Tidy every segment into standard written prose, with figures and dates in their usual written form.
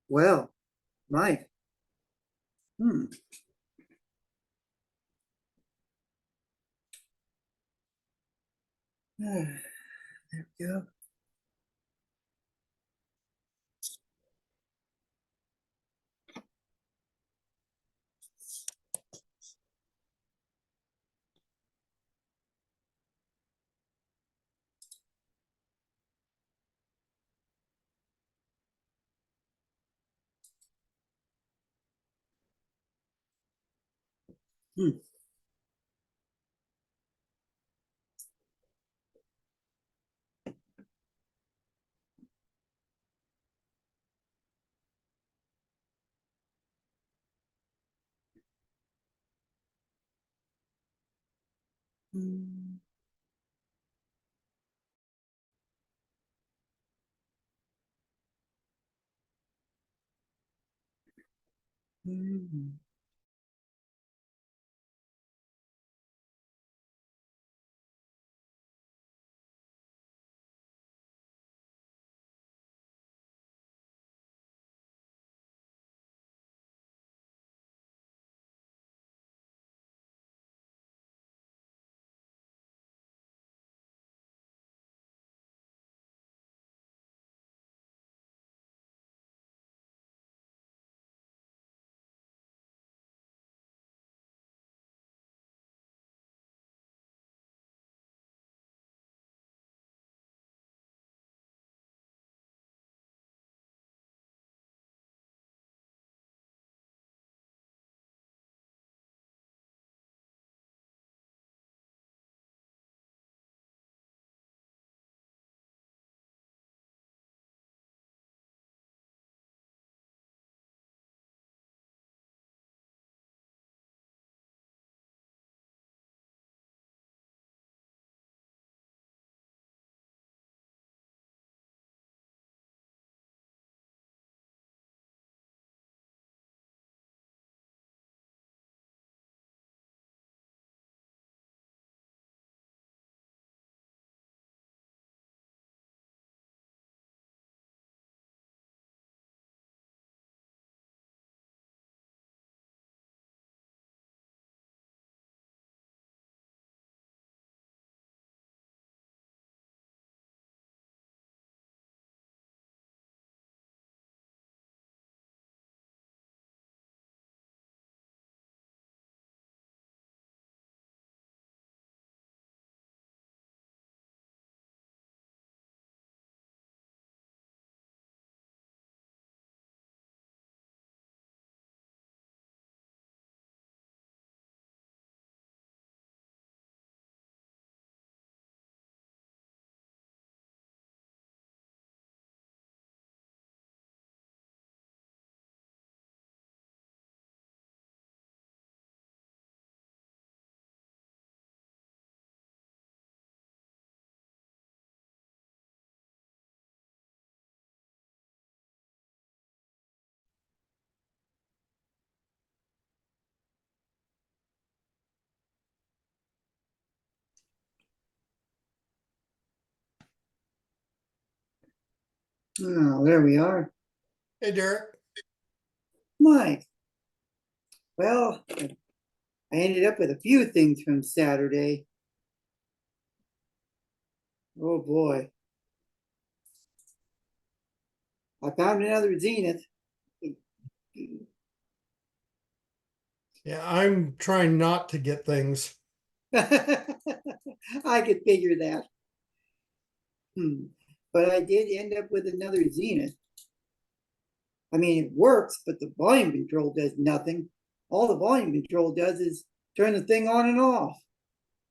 Well, Mike. Hmm. There we go. Hmm. Hmm. Hmm. Oh, there we are. Hey, Derek. Mike. Well, I ended up with a few things from Saturday. Oh boy. I found another Zenith. Yeah, I'm trying not to get things. I could figure that. But I did end up with another Zenith. I mean, it works, but the volume control does nothing. All the volume control does is turn the thing on and off.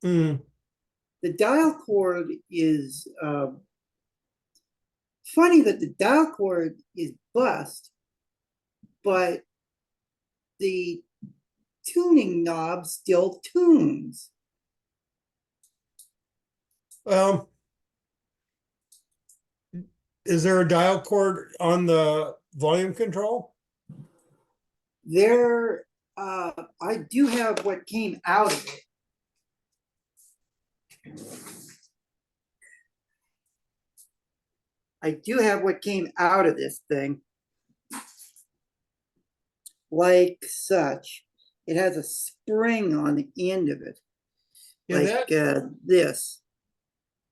Mm. The dial cord is funny that the dial cord is bust, but the tuning knob still tunes. Um, is there a dial cord on the volume control? There, I do have what came out of it. I do have what came out of this thing. like such. It has a spring on the end of it, Yeah, like that this.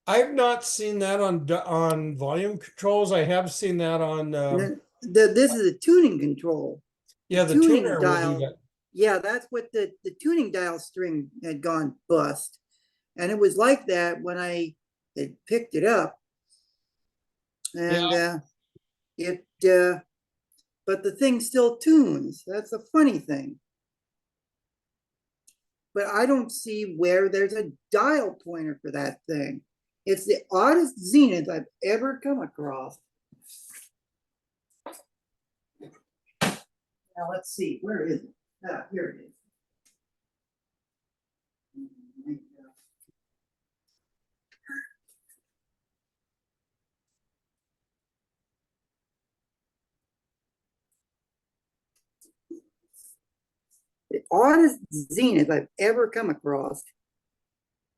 I've not seen that on volume controls. I have seen that on And then this is a tuning control. The yeah, the tuning tuner will do dial, that. yeah, that's what the tuning dial string had gone bust. And it was like that when I had picked it up. And Yeah. it, but the thing still tunes. That's a funny thing. But I don't see where there's a dial pointer for that thing. It's the oddest zenith I've ever come across. Now let's see, where is it? Ah, here it is. The oddest zenith I've ever come across.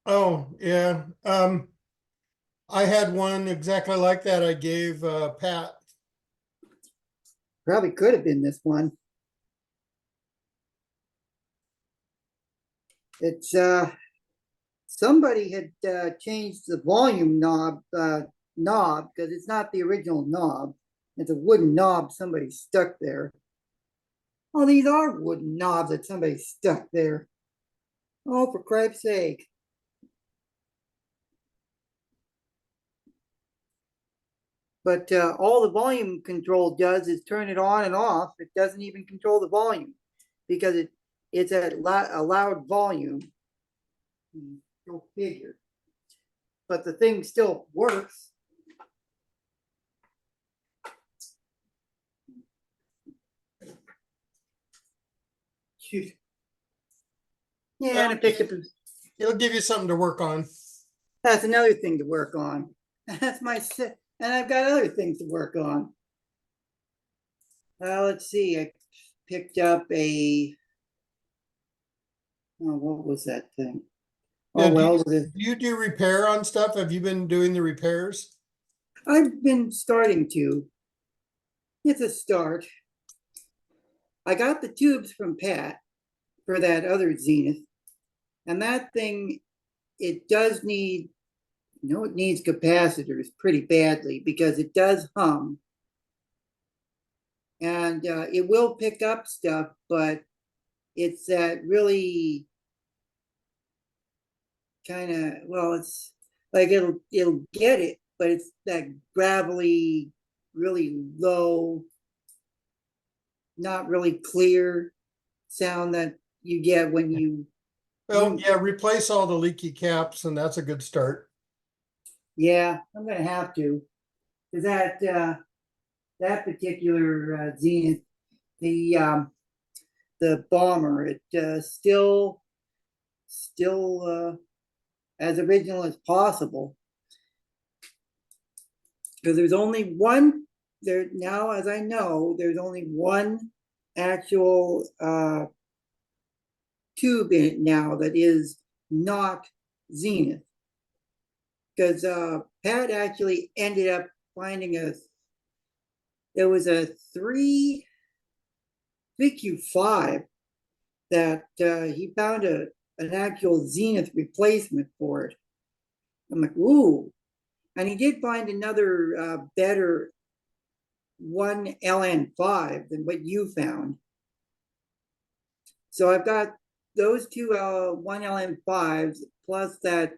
Oh, yeah. I had one exactly like that. I gave Pat. Probably could have been this one. It's somebody had changed the volume knob because it's not the original knob. It's a wooden knob somebody stuck there. Oh, these are wooden knobs that somebody stuck there. Oh, for Christ's sake. But all the volume control does is turn it on and off. It doesn't even control the volume because it's at a loud volume. Go figure. But the thing still works. Shoot. Yeah, and I picked up. It'll give you something to work on. That's another thing to work on. That's and I've got other things to work on. Let's see. I picked up what was that thing? Yeah, Oh, well, do you do repair on stuff? Have you been doing the repairs? I've been starting to. It's a start. I got the tubes from Pat for that other Zenith, and that thing, it does need, it needs capacitors pretty badly because it does hum. And it will pick up stuff, but it's that really kind of, well, it's like it'll get it, but it's that gravelly, really low, not really clear sound that you get when you Well, yeah, replace all the leaky caps, and that's a good start. yeah, I'm gonna have to, because that particular Zenith, the bomber, it still as original as possible, because there's only one there now, as I know, there's only one actual tube in it now that is not Zenith, because Pat actually ended up finding there was a 3Q5 that he found an actual Zenith replacement for it. I'm like, ooh. And he did find another better 1LN5 than what you found. So I've got those two 1LN5s plus that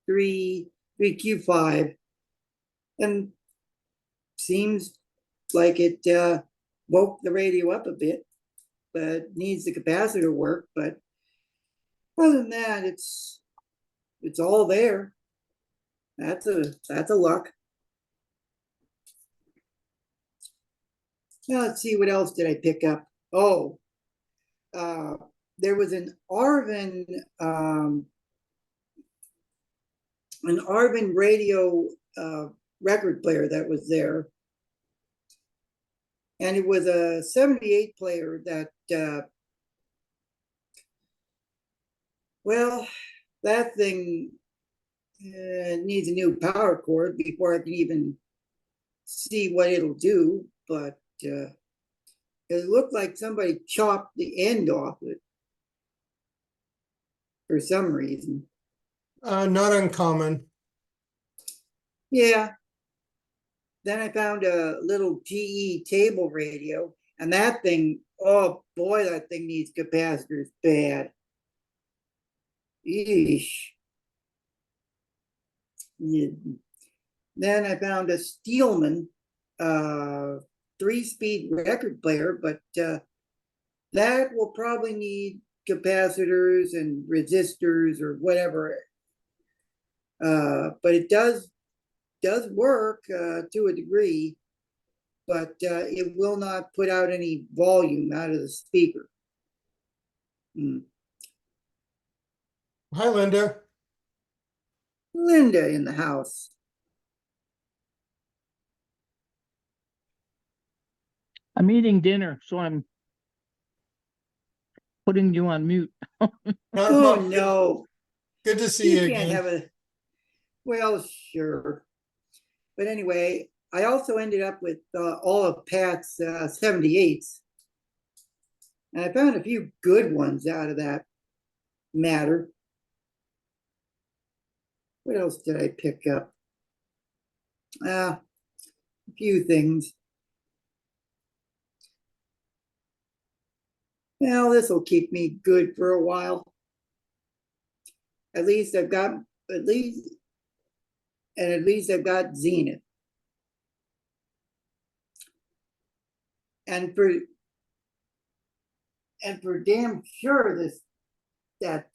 3Q5, and seems like it woke the radio up a bit, but needs the capacitor work. But other than that, it's all there. That's a luck. Now let's see, what else did I pick up? Oh, there was an Arvin radio record player that was there, and it was a 78 player that well, that thing needs a new power cord before I can even see what it'll do. But It looked like somebody chopped the end off it for some reason. Not uncommon. Yeah. Then I found a little GE table radio, and that thing, oh boy, that thing needs capacitors bad. Eesh. Yeah. Then I found a Steelman 3-speed record player, but that will probably need capacitors and resistors or whatever. But it does work to a degree, but it will not put out any volume out of the speaker. Hi, Linda. Linda in the house. I'm eating dinner, so I'm putting you on mute. Oh no, Good to see you you can't again. have a, well, sure. But anyway, I also ended up with all of Pat's 78s. And I found a few good ones out of that matter. What else did I pick up? A few things. Well, this will keep me good for a while. At least I've got, at least I've got Zenith. And for damn sure that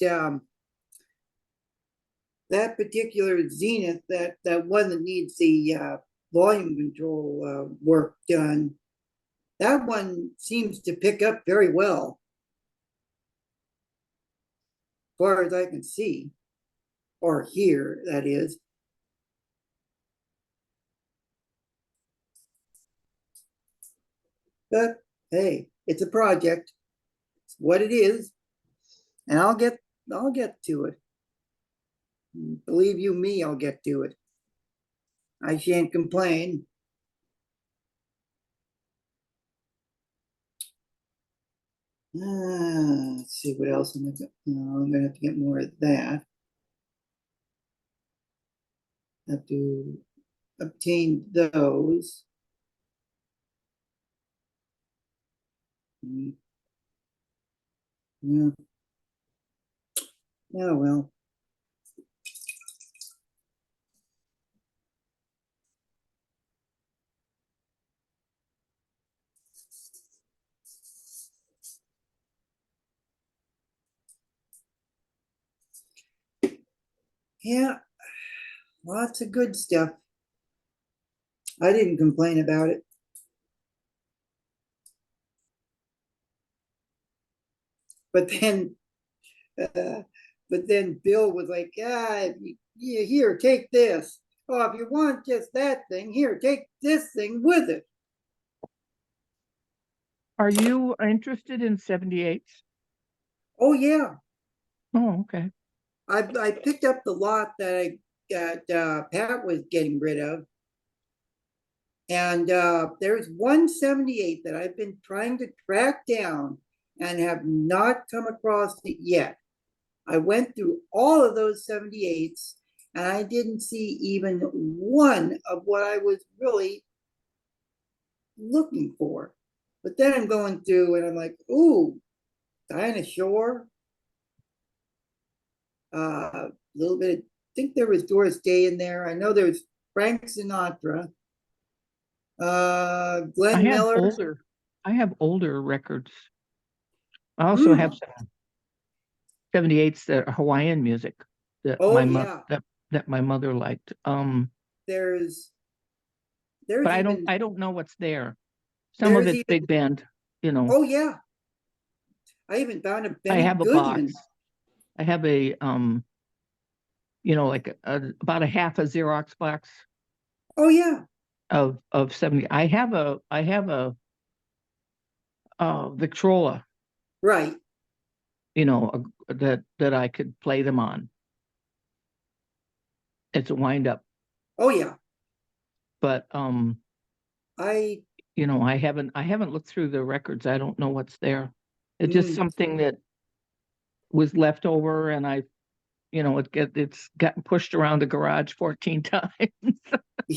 particular Zenith, that one that needs the volume control work done, that one seems to pick up very well, as far as I can see, or hear, that is. But hey, it's a project. It's what it is, and I'll get to it. Believe you me, I'll get to it. I shan't complain. Let's see what else I'm gonna have to get more of that. Have to obtain those. Yeah. Oh well. Yeah, lots of good stuff. I didn't complain about it. But then, Bill was like, "Ah, here, take this. Oh, if you want just that thing, here, take this thing with it." Are you interested in 78s? Oh yeah, Oh, okay. I picked up the lot that Pat was getting rid of, and there's 178 that I've been trying to track down and have not come across it yet. I went through all of those 78s and I didn't see even one of what I was really looking for. But then I'm going through and I'm like, ooh, Dinah Shore, a little bit, I think there was Doris Day in there. I know there was Frank Sinatra, Glenn Miller. I have older records. I also have some 78s that are Hawaiian music that that my mother liked. There's but I don't know what's there. Some of it's big band, you know. Oh yeah. I even found a Benny I have a Goodman. box. I have a you know, like about a half a Xerox box. Oh yeah. Of 70. I have a Victrola. Right. You know, that I could play them on. It's a wind up. Oh yeah. But I you know, I haven't looked through the records. I don't know what's there. It's just something that was left over, and it's gotten pushed around the garage 14 times.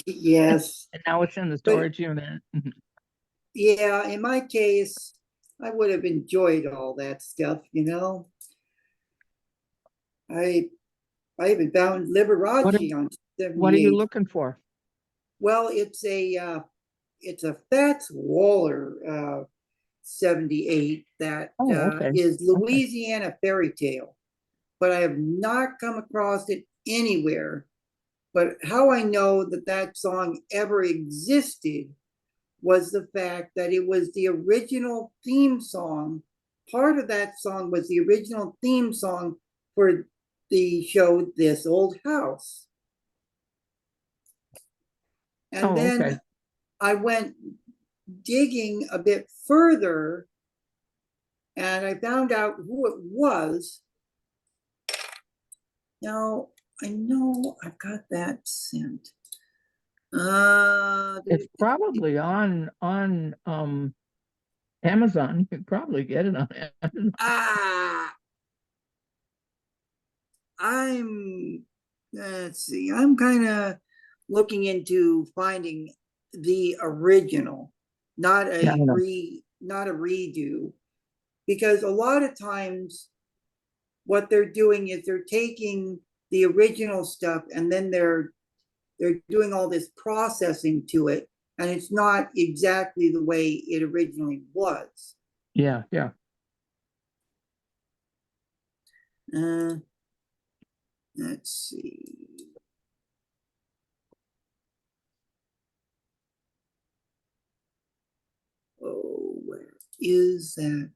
Yes. And now it's in the But storage unit. yeah, in my case, I would have enjoyed all that stuff, you know. I even found Liberace on What are you 78. looking for? Well, it's a Fats Waller 78 that Oh, okay. is Okay. Louisiana Fairy Tale, but I have not come across it anywhere. But how I know that that song ever existed was the fact that it was the original theme song. Part of that song was the original theme song for the show This Old House. And Oh, okay. then I went digging a bit further and I found out who it was. Now, I know I've got that sent. It's probably on Amazon. You can probably get it on Amazon. Let's see, I'm kind of looking into finding the original, not Yeah, I a know. not a redo, because a lot of times what they're doing is they're taking the original stuff and then they're doing all this processing to it, and it's not exactly the way it originally was. Yeah, yeah. Let's see. Oh, where is that?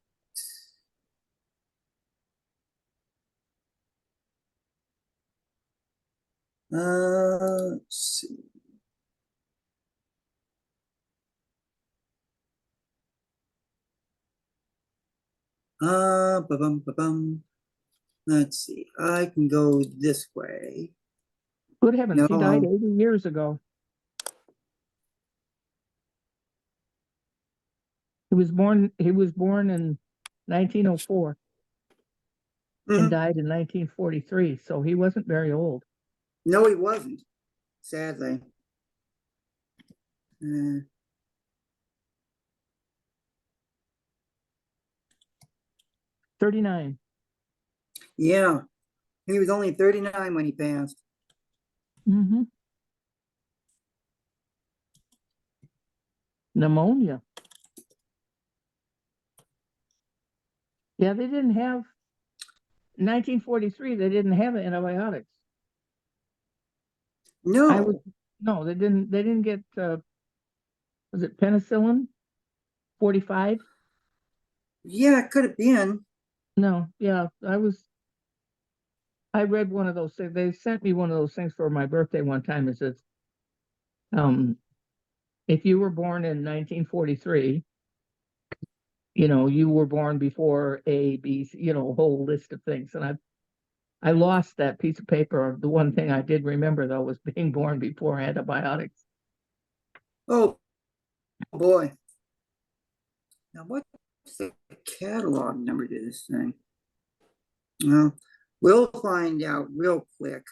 Let's see. Ba-bum. Let's see. I can go this way. Good heavens, he died No. 80 years ago. He was born in 1904 and died in 1943, so he wasn't very old. No, he wasn't, sadly. 39. Yeah, he was only 39 when he passed. Mm-hmm. Pneumonia. Yeah, they didn't have 1943. They didn't have antibiotics. No. No, they didn't. They didn't get. Was it penicillin? 45? Yeah, it could have been. No. Yeah, I read one of those things. They sent me one of those things for my birthday one time. It says, if you were born in 1943, you were born before A, B, C, a whole list of things. And I lost that piece of paper. The one thing I did remember though was being born before antibiotics. Oh boy. Now what's the catalog number to this thing? Well, we'll find out real quick.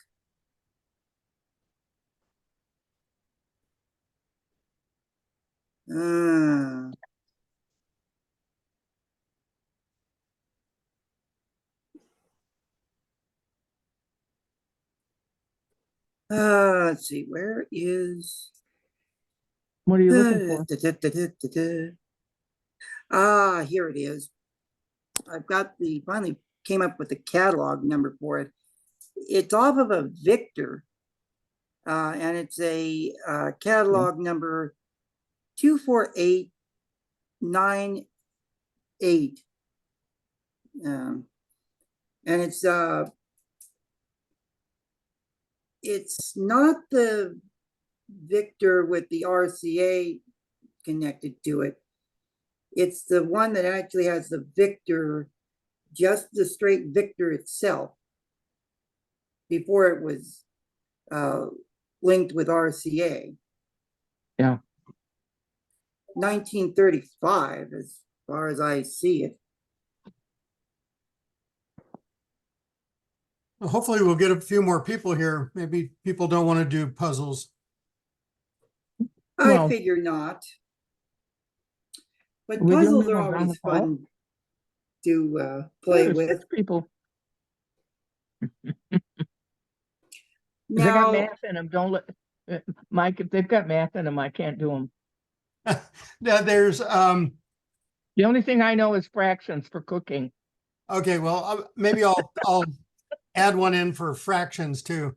Let's see, where is What are you looking for? Here it is. I've got finally came up with the catalog number for it. It's off of a Victor, and it's a catalog number 24898. And it's not the Victor with the RCA connected to it. It's the one that actually has the Victor, just the straight Victor itself, before it was linked with RCA. Yeah. 1935, as far as I see it. Well, hopefully we'll get a few more people here. Maybe people don't want to do puzzles. I Well, figure not. But we doing puzzles them are around the always call? fun to Oh, play there's with. 6 people. If they got Now, math in them, don't let Mike. If they've got math in them, I can't do them. Now there's The only thing I know is fractions for cooking. okay, well maybe I'll add one in for fractions too.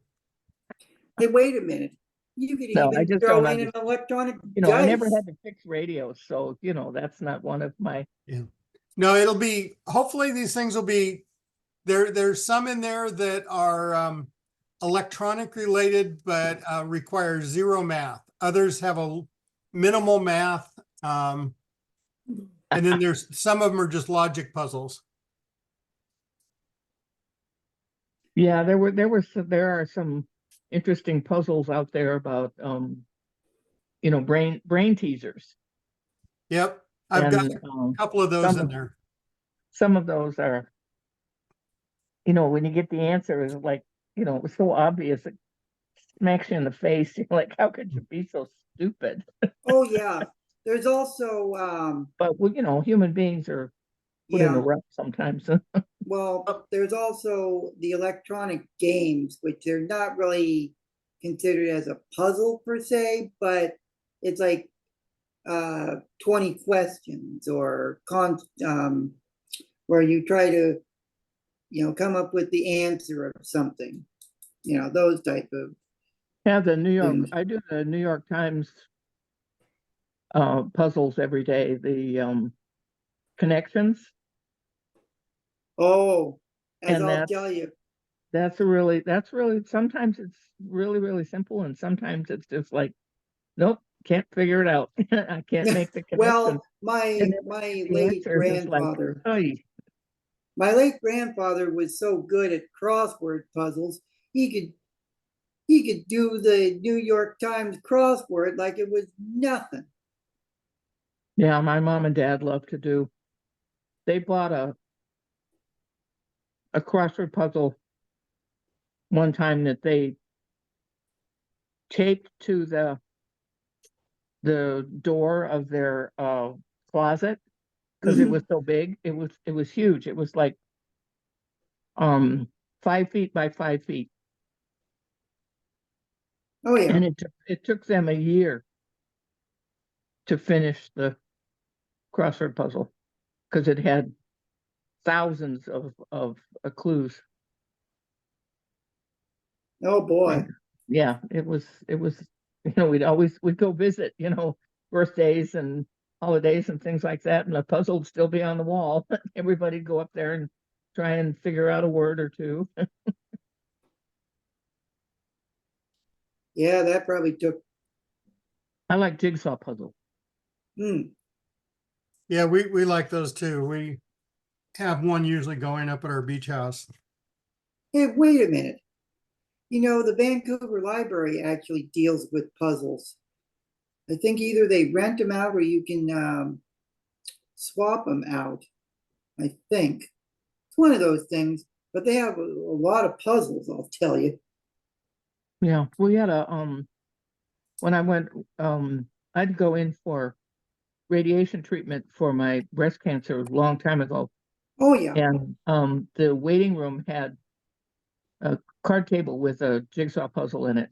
hey, wait a minute. You could No, I even just throw don't in an understand. electronic I never dice. had to fix radios, so that's not one of my. Yeah. No, it'll be hopefully these things will be there's some in there that are electronic related but require zero math. Others have a minimal math. And then there's some of them are just logic puzzles. Yeah, there are some interesting puzzles out there about brain teasers, Yep. I've got and a couple of those in there. some of those are, when you get the answer, is like, it was so obvious, it smacks you in the face. You're like, how could you be so stupid? Oh, yeah. There's also, But human beings are put in a yeah, rut sometimes. well, there's also the electronic games, which are not really considered as a puzzle per se, but it's like 20 questions or where you try to, come up with the answer of something, those type of Yeah, things. I do the New York Times puzzles every day. The connections, Oh, as and I'll tell you, that's really, sometimes it's really, really simple, and sometimes it's just like, nope, can't figure it out. I can't make the connections. well, my And then when you my get the late answers, it's like, grandfather, oh, my late grandfather was so good at crossword puzzles. He could do the New York Times crossword like it was nothing. yeah, my mom and dad love to do. They bought a crossword puzzle one time that they taped to the door of their closet, because it was so big. It was huge. It was like 5 feet by 5 feet, Oh yeah. and it took them a year to finish the crossword puzzle because it had thousands of clues. Oh boy. And yeah, it was we'd go visit, birthdays and holidays and things like that, and the puzzle would still be on the wall. Everybody'd go up there and try and figure out a word or two. Yeah, that probably took. I like jigsaw puzzle. Hmm. Yeah, we like those too. We have one usually going up at our beach house. Hey, wait a minute. The Vancouver Library actually deals with puzzles. I think either they rent them out or you can swap them out. I think it's one of those things, but they have a lot of puzzles, I'll tell you. Yeah, we had when I went, I'd go in for radiation treatment for my breast cancer a long time ago, Oh yeah. and the waiting room had a card table with a jigsaw puzzle in it.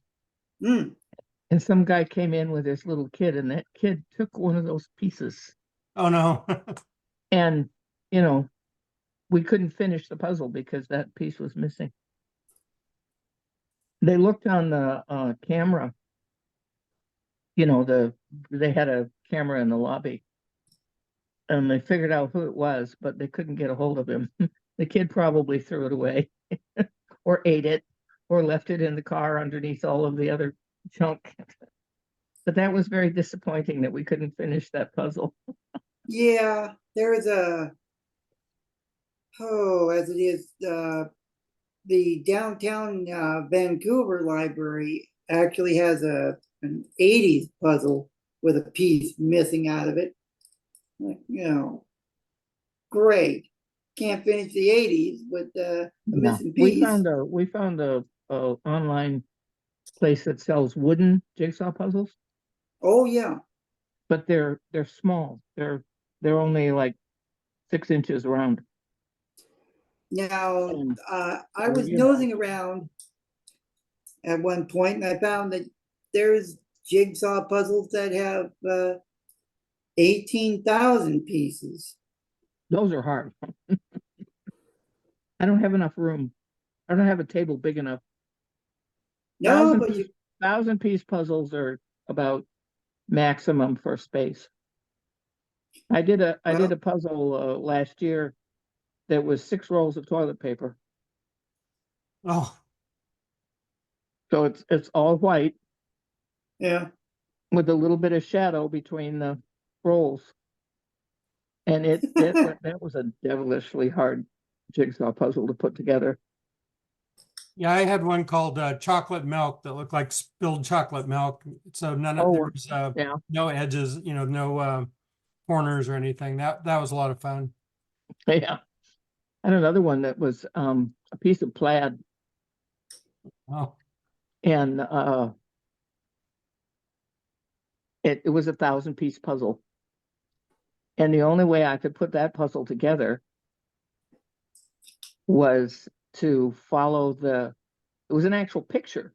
Hmm. And some guy came in with his little kid, and that kid took one of those pieces. Oh no. And, we couldn't finish the puzzle because that piece was missing. They looked on the camera, they had a camera in the lobby, and they figured out who it was, but they couldn't get a hold of him. The kid probably threw it away or ate it or left it in the car underneath all of the other junk. But that was very disappointing that we couldn't finish that puzzle. Yeah, there's as it is, the downtown Vancouver library actually has an 80s puzzle with a piece missing out of it. Like, great. Can't finish the 80s with a missing We piece. found a online place that sells wooden jigsaw puzzles, Oh, yeah. but they're small. They're only like 6 inches around. Now, And I was you know, nosing around at one point and I found that there's jigsaw puzzles that have 18,000 pieces. those are hard. I don't have enough room. I don't have a table big enough. No, but you, 1,000 piece puzzles are about maximum for space. I did a well, puzzle last year that was 6 rolls of toilet paper. Oh, So it's all white yeah. with a little bit of shadow between the rolls. And that was a devilishly hard jigsaw puzzle to put together. yeah, I had one called chocolate milk that looked like spilled chocolate milk. So there Oh, was yeah. no edges, no corners or anything. That was a lot of fun. Yeah. And another one that was a piece of plaid, Oh, and it was a 1,000 piece puzzle. And the only way I could put that puzzle together was to follow it was an actual picture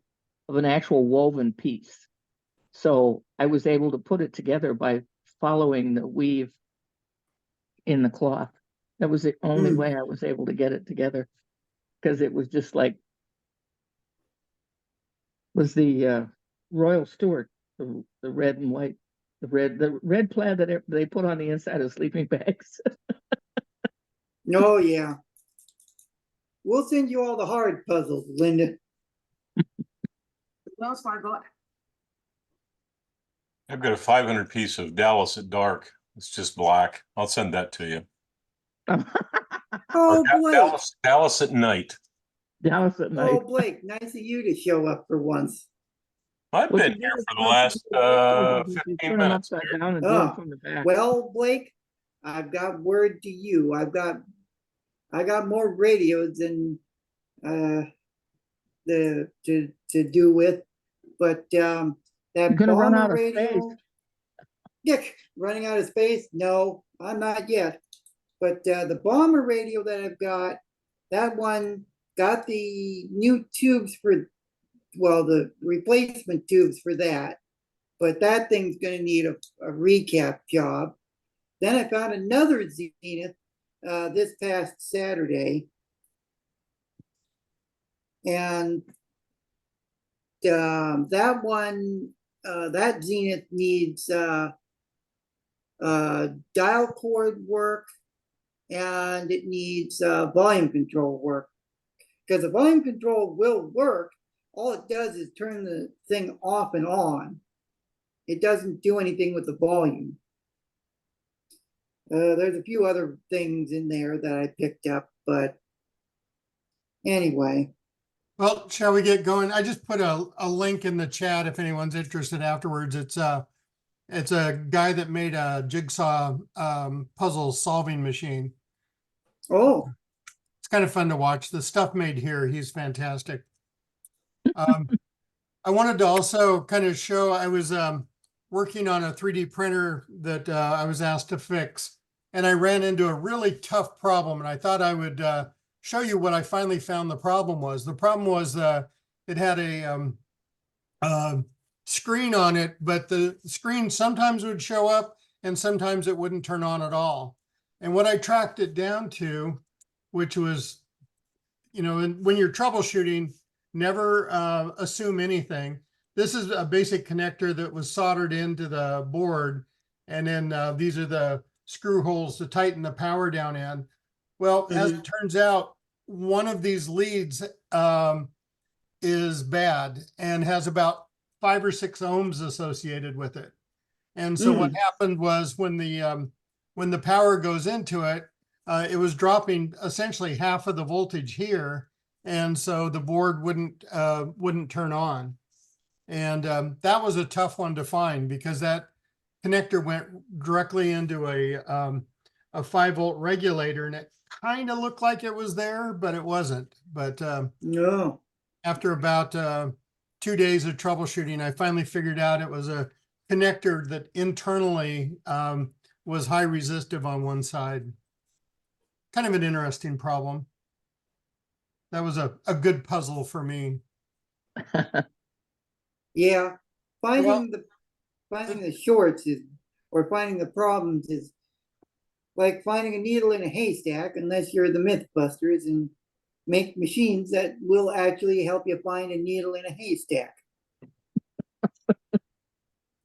of an actual woven piece. So I was able to put it together by following the weave in the cloth. That was the only way I was able to get it together, because it was just like, was the Royal Stewart, the red and white, the red plaid that they put on the inside of sleeping bags. Oh, yeah. We'll send you all the hard puzzles, Linda. Wells Fargo. I've got a 500 piece of Dallas at dark. It's just black. I'll send that to you. Oh, Or Blake. Dallas at night. Dallas at night. Oh, Blake, nice of you to show up for once. I've What been you do here is for the once last you do is you 15 turn them minutes. upside down and do them Oh, from the back. well, Blake, I've got word to you. I got more radios than to do with, but You're that gonna run bomber out of space. radio. Dick, running out of space? No, I'm not yet. But the bomber radio that I've got, that one got the new tubes for, well, the replacement tubes for that. But that thing's going to need a recap job. Then I found another Zenith this past Saturday. And that one, that Zenith needs dial cord work, and it needs volume control work. Because the volume control will work. All it does is turn the thing off and on. It doesn't do anything with the volume. There's a few other things in there that I picked up, but anyway. well, shall we get going? I just put a link in the chat if anyone's interested afterwards. It's a guy that made a jigsaw puzzle solving machine. Oh, It's kind of fun to watch. The stuff made here, he's fantastic. I wanted to also kind of show, I was working on a 3D printer that I was asked to fix, and I ran into a really tough problem, and I thought I would show you what I finally found the problem was. The problem was it had a screen on it, but the screen sometimes would show up and sometimes it wouldn't turn on at all. And what I tracked it down to, which was, when you're troubleshooting, never assume anything. This is a basic connector that was soldered into the board. And then these are the screw holes to tighten the power down in. Well, as it turns out, one of these leads is bad and has about 5 or 6 ohms associated with it. And so what happened was when the power goes into it, it was dropping essentially half of the voltage here. And so the board wouldn't turn on. And that was a tough one to find, because that connector went directly into a 5-volt regulator, and it kind of looked like it was there, but it wasn't. But No, after about 2 days of troubleshooting, I finally figured out it was a connector that internally was high resistive on one side. Kind of an interesting problem. That was a good puzzle for me. yeah, Well- finding the shorts is, or finding the problems is like finding a needle in a haystack, unless you're the Mythbusters and make machines that will actually help you find a needle in a haystack.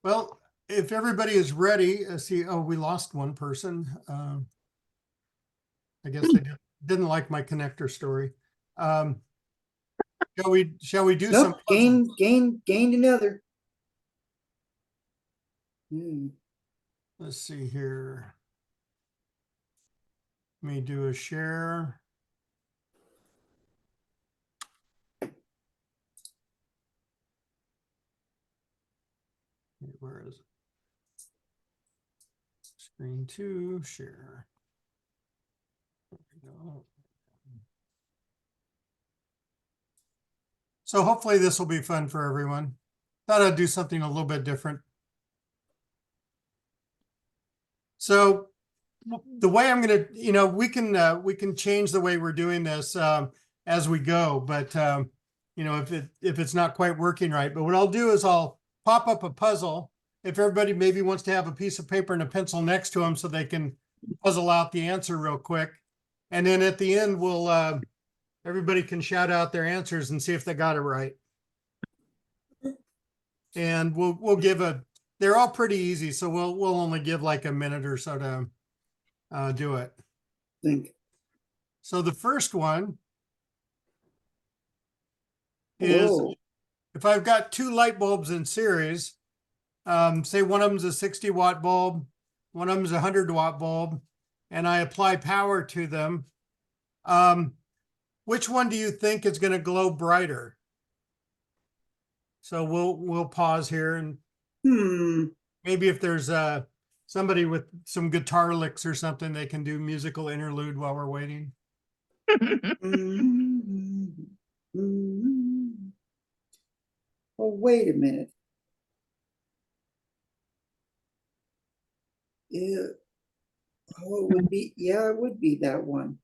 Well, if everybody is ready, we lost one person. I guess they didn't like my connector story. Shall we do some Nope, puzzles? gained another. Hmm. Let's see here. Let me do a share. Where is it? Screen 2, share. There we go. So hopefully this will be fun for everyone. Thought I'd do something a little bit different. So the way I'm going to, we can change the way we're doing this as we go, but if it's not quite working right, but what I'll do is I'll pop up a puzzle. If everybody maybe wants to have a piece of paper and a pencil next to them so they can puzzle out the answer real quick. And then at the end, everybody can shout out their answers and see if they got it right. And we'll give they're all pretty easy. So we'll only give like a minute or so to do it. Think. So the first one is Whoa. if I've got 2 light bulbs in series, say one of them's a 60-watt bulb, one of them's a 100-watt bulb, and I apply power to them, which one do you think is going to glow brighter? So we'll pause here, and maybe if there's somebody with some guitar licks or something, they can do musical interlude while we're waiting. Oh, wait a minute. Yeah. Oh, it would be, yeah, it would be that one.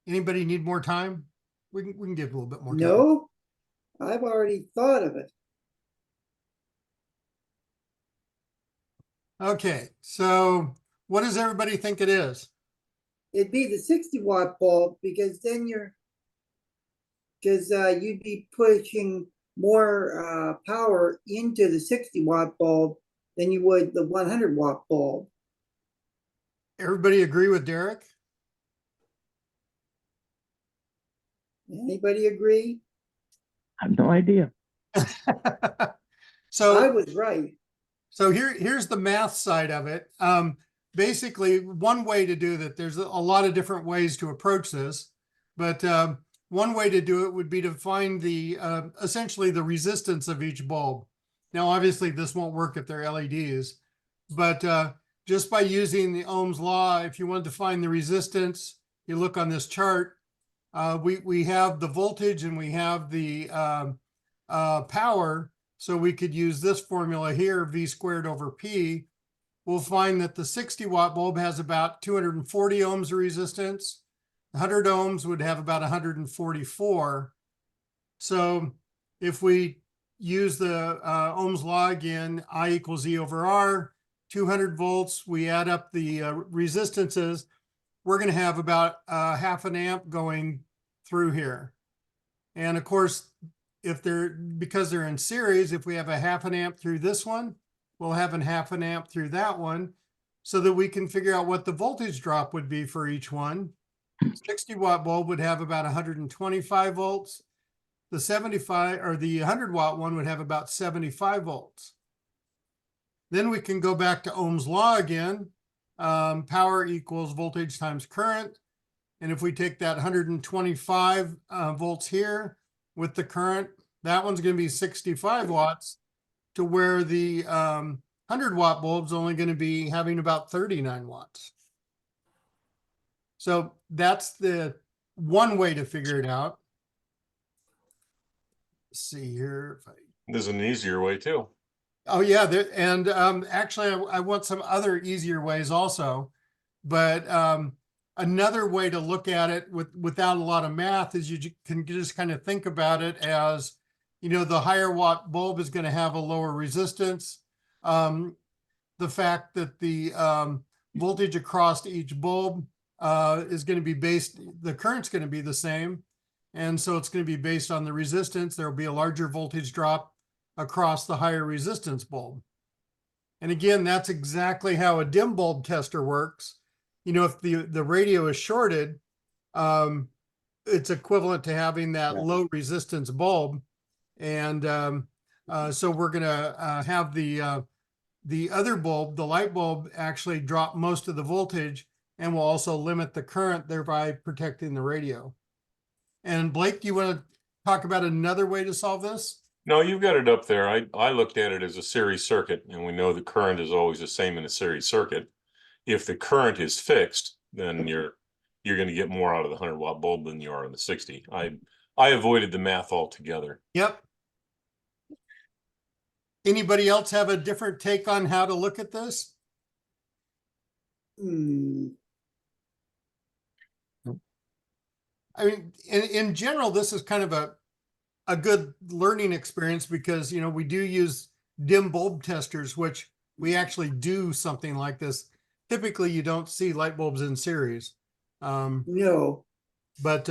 Anybody need more time? We can give a little bit more time. No, I've already thought of it. Okay, so what does everybody think it is? It'd be the 60-watt bulb because then you'd be pushing more power into the 60-watt bulb than you would the 100-watt bulb. Everybody agree with Derek? Anybody agree? I have no idea. So I was right. So here's the math side of it. Basically, one way to do that, there's a lot of different ways to approach this, but one way to do it would be to find the essentially the resistance of each bulb. Now, obviously, this won't work if they're LEDs, but just by using the Ohm's law, if you wanted to find the resistance, you look on this chart. We have the voltage and we have the power. So we could use this formula here, V squared over P. We'll find that the 60-watt bulb has about 240 ohms of resistance. 100 ohms would have about 144. So if we use the Ohm's law again, I equals E over R, 200 volts, we add up the resistances, we're going to have about half an amp going through here. And of course, because they're in series, if we have a half an amp through this one, we'll have a half an amp through that one, so that we can figure out what the voltage drop would be for each one. 60-watt bulb would have about 125 volts. The 75 or the 100-watt one would have about 75 volts. Then we can go back to Ohm's law again. Power equals voltage times current. And if we take that 125 volts here with the current, that one's going to be 65 watts to where the 100-watt bulb's only going to be having about 39 watts. So that's the one way to figure it out. Let's see here. If I... There's an easier way too. Oh yeah, there, and actually I want some other easier ways also, but another way to look at it without a lot of math is you can just kind of think about it as, you know, the higher watt bulb is going to have a lower resistance. The fact that the voltage across each bulb is going to be based, the current's going to be the same. And so it's going to be based on the resistance. There will be a larger voltage drop across the higher resistance bulb. And again, that's exactly how a dim bulb tester works. You know, if the radio is shorted, it's equivalent to having that low resistance bulb. And so we're going to have the other bulb, the light bulb, actually drop most of the voltage and will also limit the current, thereby protecting the radio. And Blake, do you want to talk about another way to solve this? No, you've got it up there. I looked at it as a series circuit, and we know the current is always the same in a series circuit. If the current is fixed, then you're going to get more out of the 100-watt bulb than you are in the 60. I avoided the math altogether. Yep. Anybody else have a different take on how to look at this? I mean, in general, this is kind of a good learning experience because, you know, we do use dim bulb testers, which we actually do something like this. Typically, you don't see light bulbs in series. No. But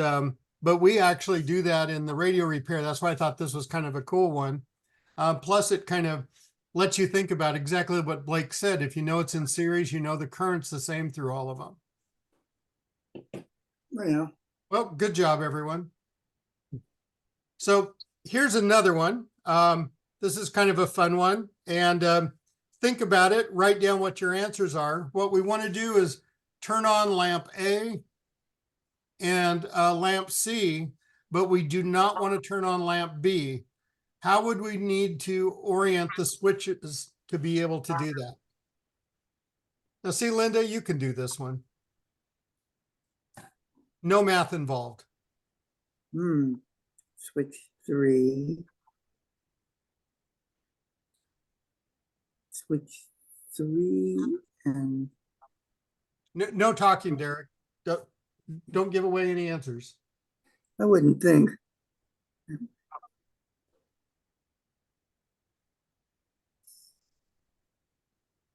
we actually do that in the radio repair. That's why I thought this was kind of a cool one. Plus, it kind of lets you think about exactly what Blake said. If you know it's in series, you know the current's the same through all of them. Yeah. Well, good job, everyone. So here's another one. This is kind of a fun one. And think about it. Write down what your answers are. What we want to do is turn on lamp A and lamp C, but we do not want to turn on lamp B. How would we need to orient the switches to be able to do that? Now, see, Linda, you can do this one. No math involved. Switch 3. Switch 3 and No talking, Derek. Don't give away any answers. I wouldn't think.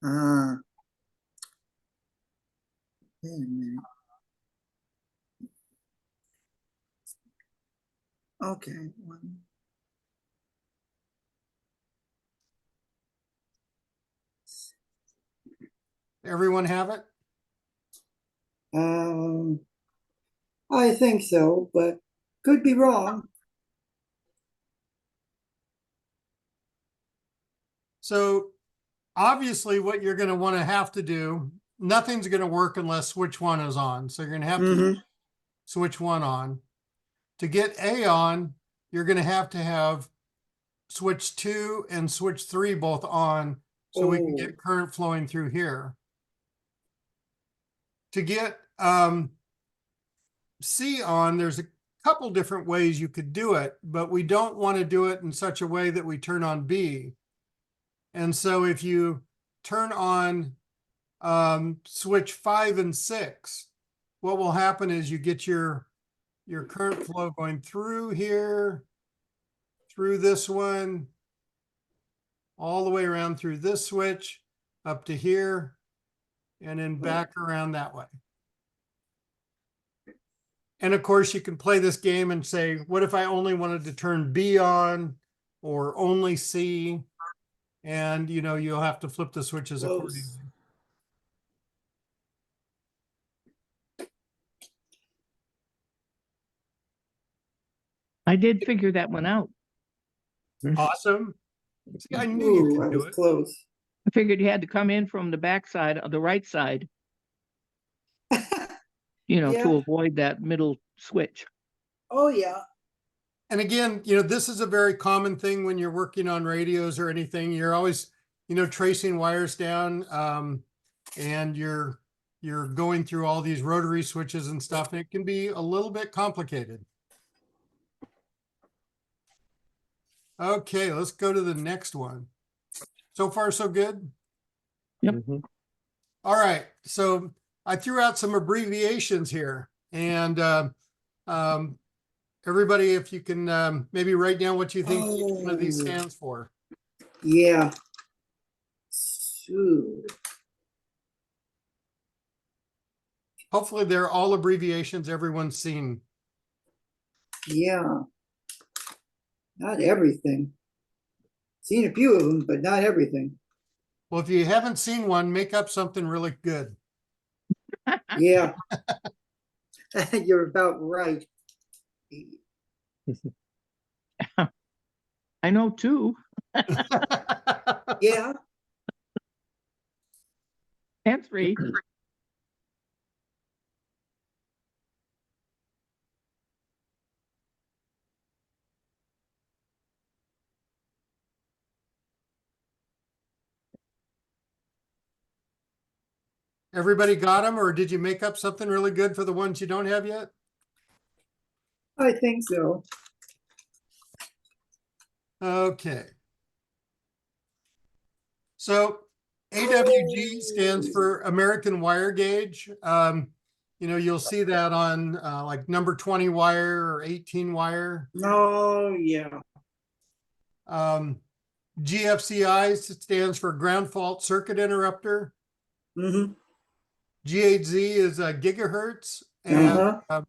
Wait a minute. Okay, one. Everyone have it? I think so, but could be wrong. So obviously what you're going to want to have to do, nothing's going to work unless switch 1 is on. So you're going to have to switch 1 on. To get A on, you're going to have switch 2 and switch 3 both on so we can get current flowing through here. To get C on, there's a couple different ways you could do it, but we don't want to do it in such a way that we turn on B. And so if you turn on switch 5 and 6, what will happen is you get your current flow going through here, through this one, all the way around through this switch, up to here, and then back around that way. And of course, you can play this game and say, what if I only wanted to turn B on or only C? And, you know, you'll have to flip the switches accordingly. I did figure that one out. Awesome. See, I knew you could I do was it. close. I figured you had to come in from the back side of the right side. you know, Yeah. to avoid that middle switch. Oh, yeah. And again, you know, this is a very common thing when you're working on radios or anything. You're always, you know, tracing wires down, and you're going through all these rotary switches and stuff. And it can be a little bit complicated. Okay, let's go to the next one. So far, so good. Yep. Mhm. All right, so I threw out some abbreviations here, and everybody, if you can maybe write down what you think each one of these Oh. stands for. Yeah. Shoot. Hopefully, they're all abbreviations everyone's seen. Yeah. Not everything. Seen a few of them, but not everything. Well, if you haven't seen one, make up something really good. Yeah. You're about right. I know two Yeah. and three. Everybody got them, or did you make up something really good for the ones you don't have yet? I think so. Okay. So AWG stands for American Wire Gauge. You know, you'll see that on like number 20 wire or 18 wire. Oh, yeah. GFCI stands for ground fault circuit interrupter. Mm-hmm. GHZ is gigahertz, and Uh-huh.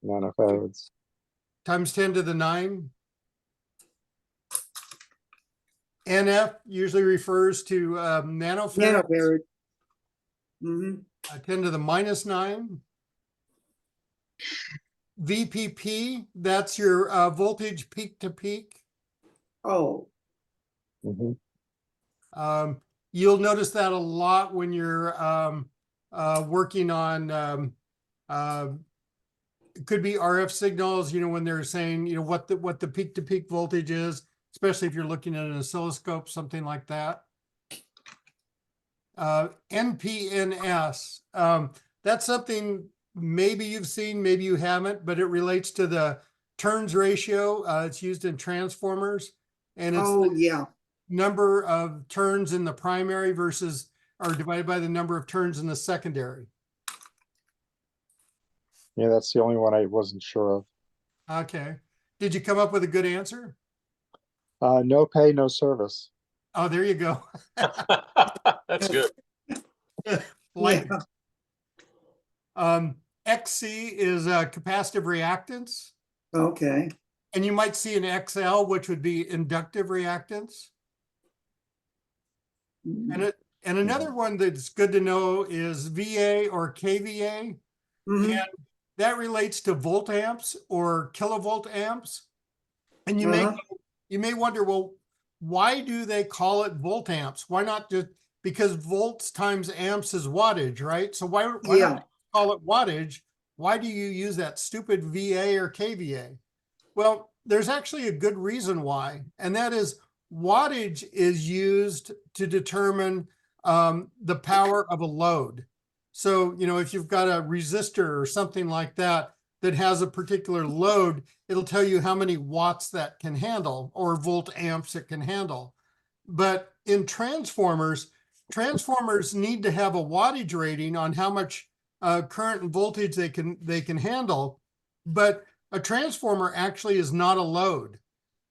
Nanofarads. times 10 to the 9. NF usually refers to nanofarads, Nanofarad. Mm-hmm. 10 to the minus 9. VPP, that's your voltage peak to peak. Oh, Mhm. You'll notice that a lot when you're working on it could be RF signals, you know, when they're saying, you know, what the peak to peak voltage is, especially if you're looking at an oscilloscope, something like that. NPNS, that's something maybe you've seen, maybe you haven't, but it relates to the turns ratio. It's used in transformers, and it's oh, the yeah. number of turns in the primary versus, or divided by the number of turns in the secondary. Yeah, that's the only one I wasn't sure of. Okay. Did you come up with a good answer? No pay, no service. Oh, there you go. That's good. Like, Yeah. XC is capacitive reactance, Okay. and you might see an XL, which would be inductive reactance. And another one that's good to know is VA or KVA, Mhm. and that relates to volt amps or kilovolt amps. And Uh-huh. you may wonder, well, why do they call it volt amps? Why not just, because volts times amps is wattage, right? So why Yeah. not call it wattage? Why do you use that stupid VA or KVA? Well, there's actually a good reason why, and that is wattage is used to determine the power of a load. So, you know, if you've got a resistor or something like that that has a particular load, it'll tell you how many watts that can handle or volt amps it can handle. But in transformers need to have a wattage rating on how much current and voltage they can handle. But a transformer actually is not a load.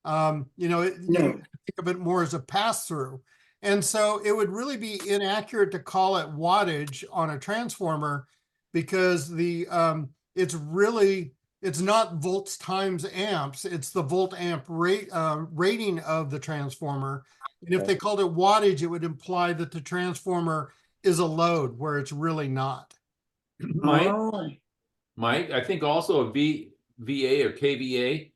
You know, you No. think of it more as a pass through. And so it would really be inaccurate to call it wattage on a transformer, because it's not volts times amps, it's the volt amp rating of the transformer. And if Okay. they called it wattage, it would imply that the transformer is a load, where it's really not. Mike, Oh, I think also a VA or KVA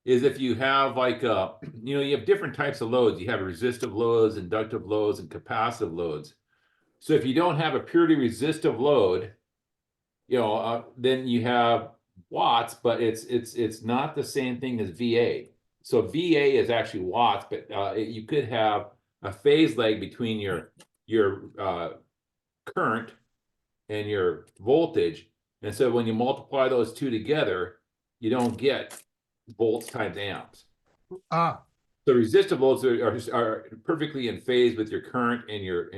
is if you have like you have different types of loads. You have resistive loads, inductive loads, and capacitive loads. So if you don't have a purely resistive load, then you have watts, but it's not the same thing as VA. So VA is actually watts, but you could have a phase lag between your current and your voltage. And so when you multiply those two together, you don't get volts times amps. Ah, So resistive loads are perfectly in phase with your current and your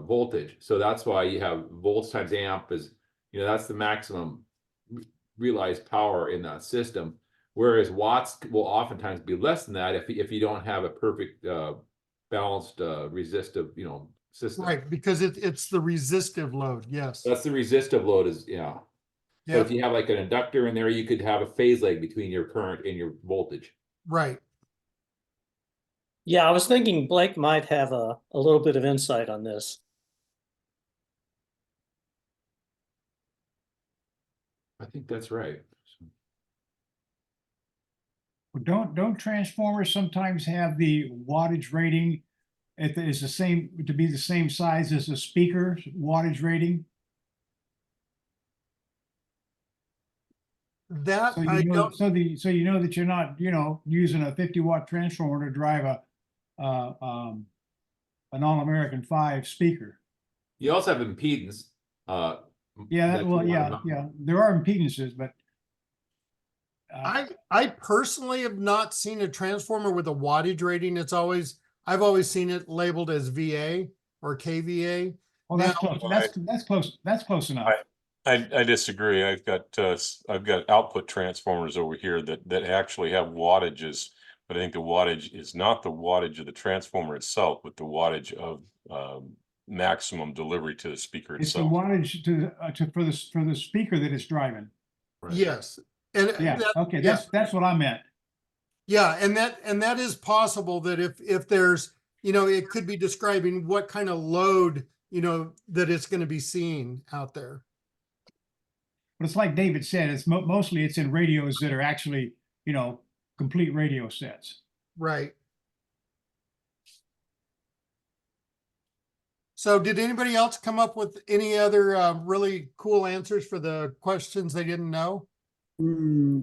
voltage. So that's why you have volts times amp is, that's the maximum realized power in that system. Whereas watts will oftentimes be less than that if you don't have a perfect balanced resistive system. right, because it's the resistive load, yes. That's the resistive load is, yeah. But if Yep, you have like an inductor in there, you could have a phase lag between your current and your voltage. right. Yeah, I was thinking Blake might have a little bit of insight on this. I think that's right. Don't transformers sometimes have the wattage rating? It is the same, to be the same size as the speaker wattage rating? That So I you know, don't, so you know that you're not, using a 50-watt transformer to drive an All-American 5 speaker. You also have impedance. Yeah, that you well, wanna- yeah, there are impedances, but I personally have not seen a transformer with a wattage rating. I've always seen it labeled as VA or KVA. well, that's Now- close. That's close enough. I disagree. I've got output transformers over here that actually have wattages, but I think the wattage is not the wattage of the transformer itself, but the wattage of maximum delivery to the speaker It's the itself. wattage for the speaker that it's driving. Right. Yes, and Yeah, that- okay, yeah. that's what I meant. Yeah, and that is possible that if there's, it could be describing what kind of load, that it's going to be seeing out there. But it's like David said, it's mostly it's in radios that are actually, complete radio sets. Right. So did anybody else come up with any other really cool answers for the questions they didn't know? Hmm.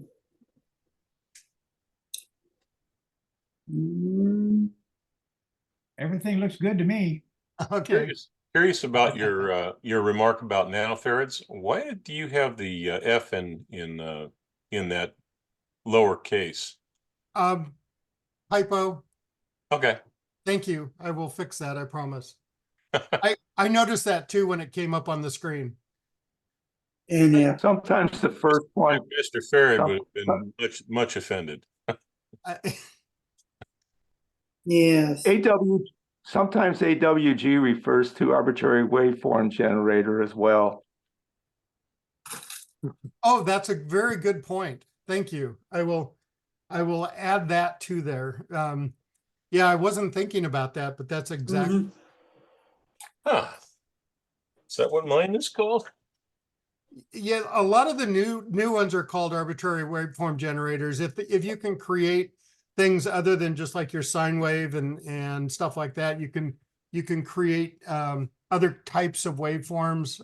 Hmm. Everything looks good to me. Okay. Curious about your remark about nanofarads. Why do you have the F in that lower case? Hypo. Okay. Thank you. I will fix that, I promise. I noticed that too when it came up on the screen. And yeah, Sometimes the first one, Mr. Farad would have been much offended. yes. sometimes AWG refers to arbitrary waveform generator as well. Oh, that's a very good point. Thank you. I will add that to there. Yeah, I wasn't thinking about that, but that's exactly. Mhm. Huh. Is that what mine is called? Yeah, a lot of the new ones are called arbitrary waveform generators. If you can create things other than just like your sine wave and stuff like that, you can create other types of waveforms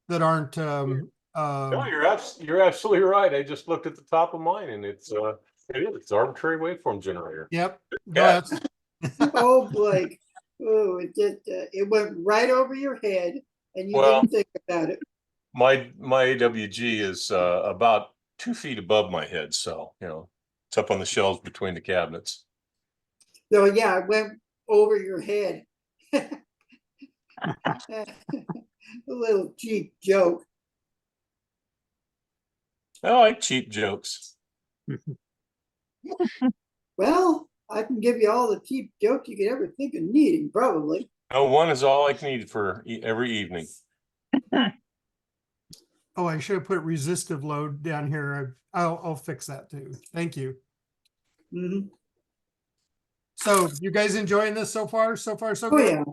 that aren't. No, you're absolutely right. I just looked at the top of mine, and it's arbitrary waveform generator. Yep. Yeah. Oh, Blake. Oh, it went right over your head and you Well- didn't think about it. My AWG is about 2 feet above my head, so it's up on the shelves between the cabinets. So yeah, it went over your head. A little cheap joke. I like cheap jokes. Well, I can give you all the cheap jokes you could ever think of needing, probably. No, one is all I need for every evening. Oh, I should have put resistive load down here. I'll fix that too. Thank you. Mhm. So you guys enjoying this so far? So far, so Oh, good? yeah.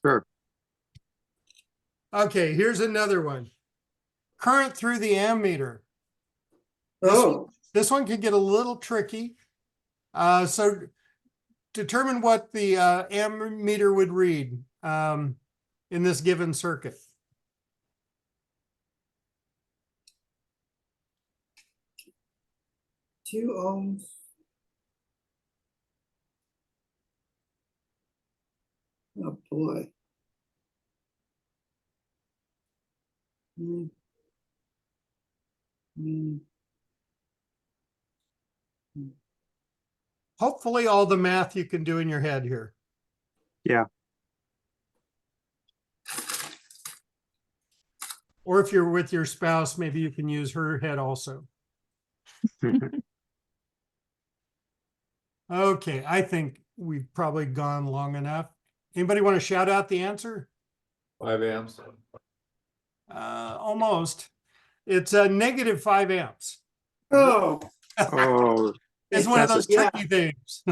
Sure. Okay, here's another one. Current through the ammeter. Oh, This one can get a little tricky. So determine what the ammeter would read in this given circuit. 2 ohms. Oh, boy. Hmm. Hmm. Hopefully all the math you can do in your head here. Yeah. Or if you're with your spouse, maybe you can use her head also. Okay, I think we've probably gone long enough. Anybody want to shout out the answer? 5 amps. Almost. It's a negative 5 amps. Oh, Oh, It's one of that's those yeah. tricky things.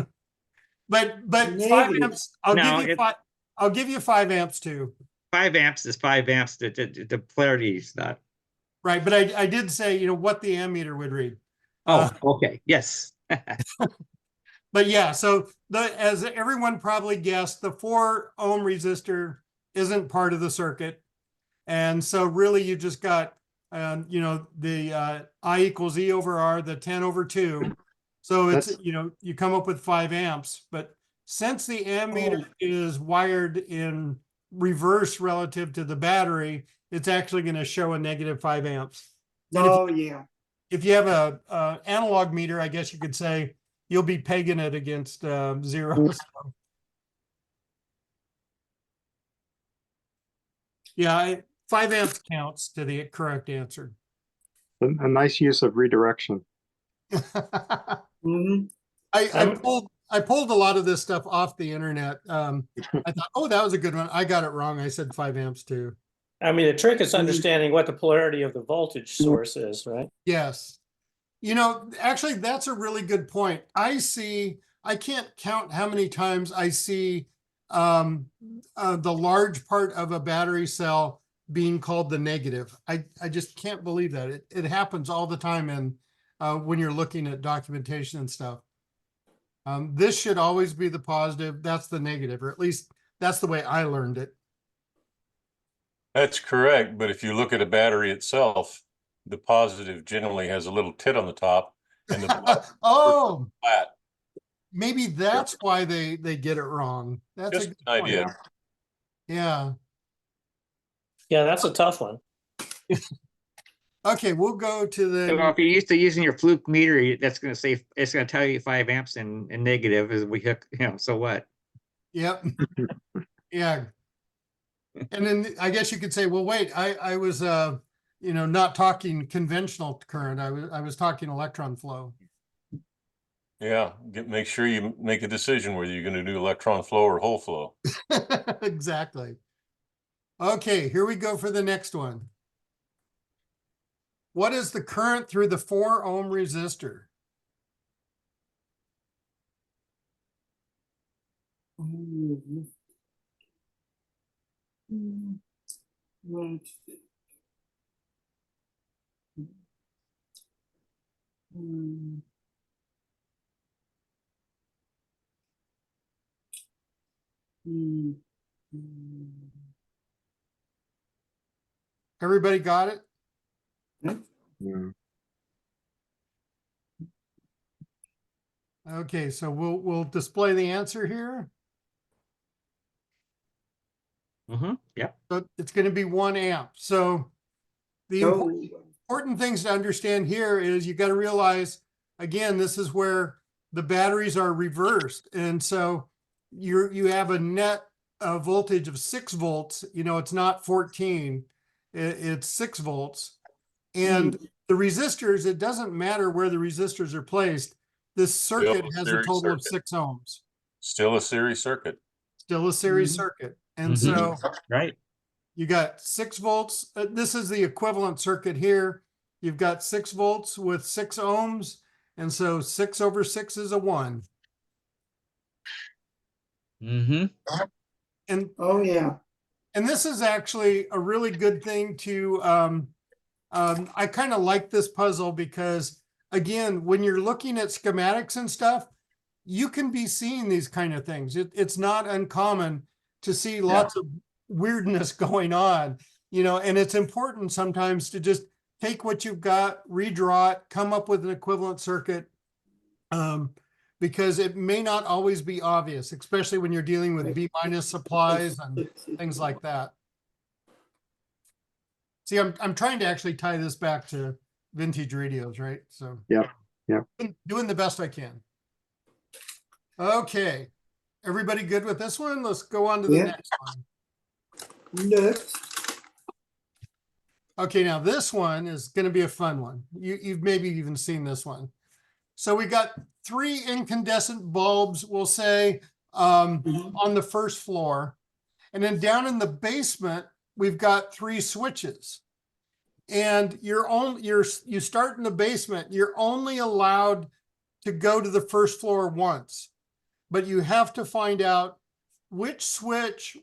But 5 Negative. amps, I'll No, give you 5. I'll give you 5 amps too. 5 amps is 5 amps. The polarity is not. Right, but I did say, you know, what the ammeter would read. Oh, okay. Yes. But yeah, so as everyone probably guessed, the 4 ohm resistor isn't part of the circuit. And so really you just got, you know, the I equals E over R, the 10 over 2. So it's, That's- you know, you come up with 5 amps. But since the ammeter is wired in reverse relative to the battery, it's actually going to show a negative 5 amps. And Oh, yeah. if you have a analog meter, I guess you could say you'll be pegging it against 0. So. Yeah, 5 amps counts to the correct answer. a nice use of redirection. Hmm. I pulled a lot of this stuff off the internet. I thought, oh, that was a good one. I got it wrong. I said 5 amps too. I mean, the trick is understanding what the polarity of the voltage source is, right? Yes. You know, actually, that's a really good point. I can't count how many times I see the large part of a battery cell being called the negative. I just can't believe that. It happens all the time in when you're looking at documentation and stuff. This should always be the positive. That's the negative, or at least that's the way I learned it. That's correct, but if you look at a battery itself, the positive generally has a little tit on the top and the Oh, flat. maybe that's why they get it wrong. That's Just a good an point. idea. Yeah. Yeah, that's a tough one. Okay, we'll go to So the if you're used to using your fluke meter, that's going to say it's going to tell you 5 amps and negative as we hook, so what? yep. Yeah. And then I guess you could say, well, wait, I was you know, not talking conventional current. I was talking electron flow. Yeah, make sure you make a decision whether you're going to do electron flow or whole flow. Exactly. Okay, here we go for the next one. What is the current through the 4 ohm resistor? Mhm. Mm. Right. Mm. Mm. Mm. Everybody got it? Yeah. Okay, so we'll display the answer here. Yep. So it's going to be 1 amp. So the So, important things to understand here is you got to realize, again, this is where the batteries are reversed. And so you have a net voltage of 6 volts. You know, it's not 14, it's 6 volts. And the resistors, it doesn't matter where the resistors are placed. This circuit has a series total of circuit. 6 ohms. Still a series circuit. Still a series Mhm. circuit. And Mhm. so Right. you got 6 volts. This is the equivalent circuit here. You've got 6 volts with 6 ohms. And so 6 over 6 is a 1. Mm-hmm. And oh, yeah. this is actually a really good thing to, I kind of like this puzzle because, again, when you're looking at schematics and stuff, you can be seeing these kind of things. It's not uncommon to see lots of weirdness going on, you know, and it's important sometimes to just take what you've got, redraw it, come up with an equivalent circuit, Because it may not always be obvious, especially when you're dealing with B- supplies and things like that. See, I'm trying to actually tie this back to vintage radios, right? So Yep, yep. doing the best I can. Okay, everybody good with this one? Let's go on to the Yeah. next one. Next. Okay, now this one is going to be a fun one. You've maybe even seen this one. So we got 3 incandescent bulbs, we'll say, on the first floor. And then down in the basement, we've got 3 switches. And you start in the basement, you're only allowed to go to the first floor once. But you have to find out which switch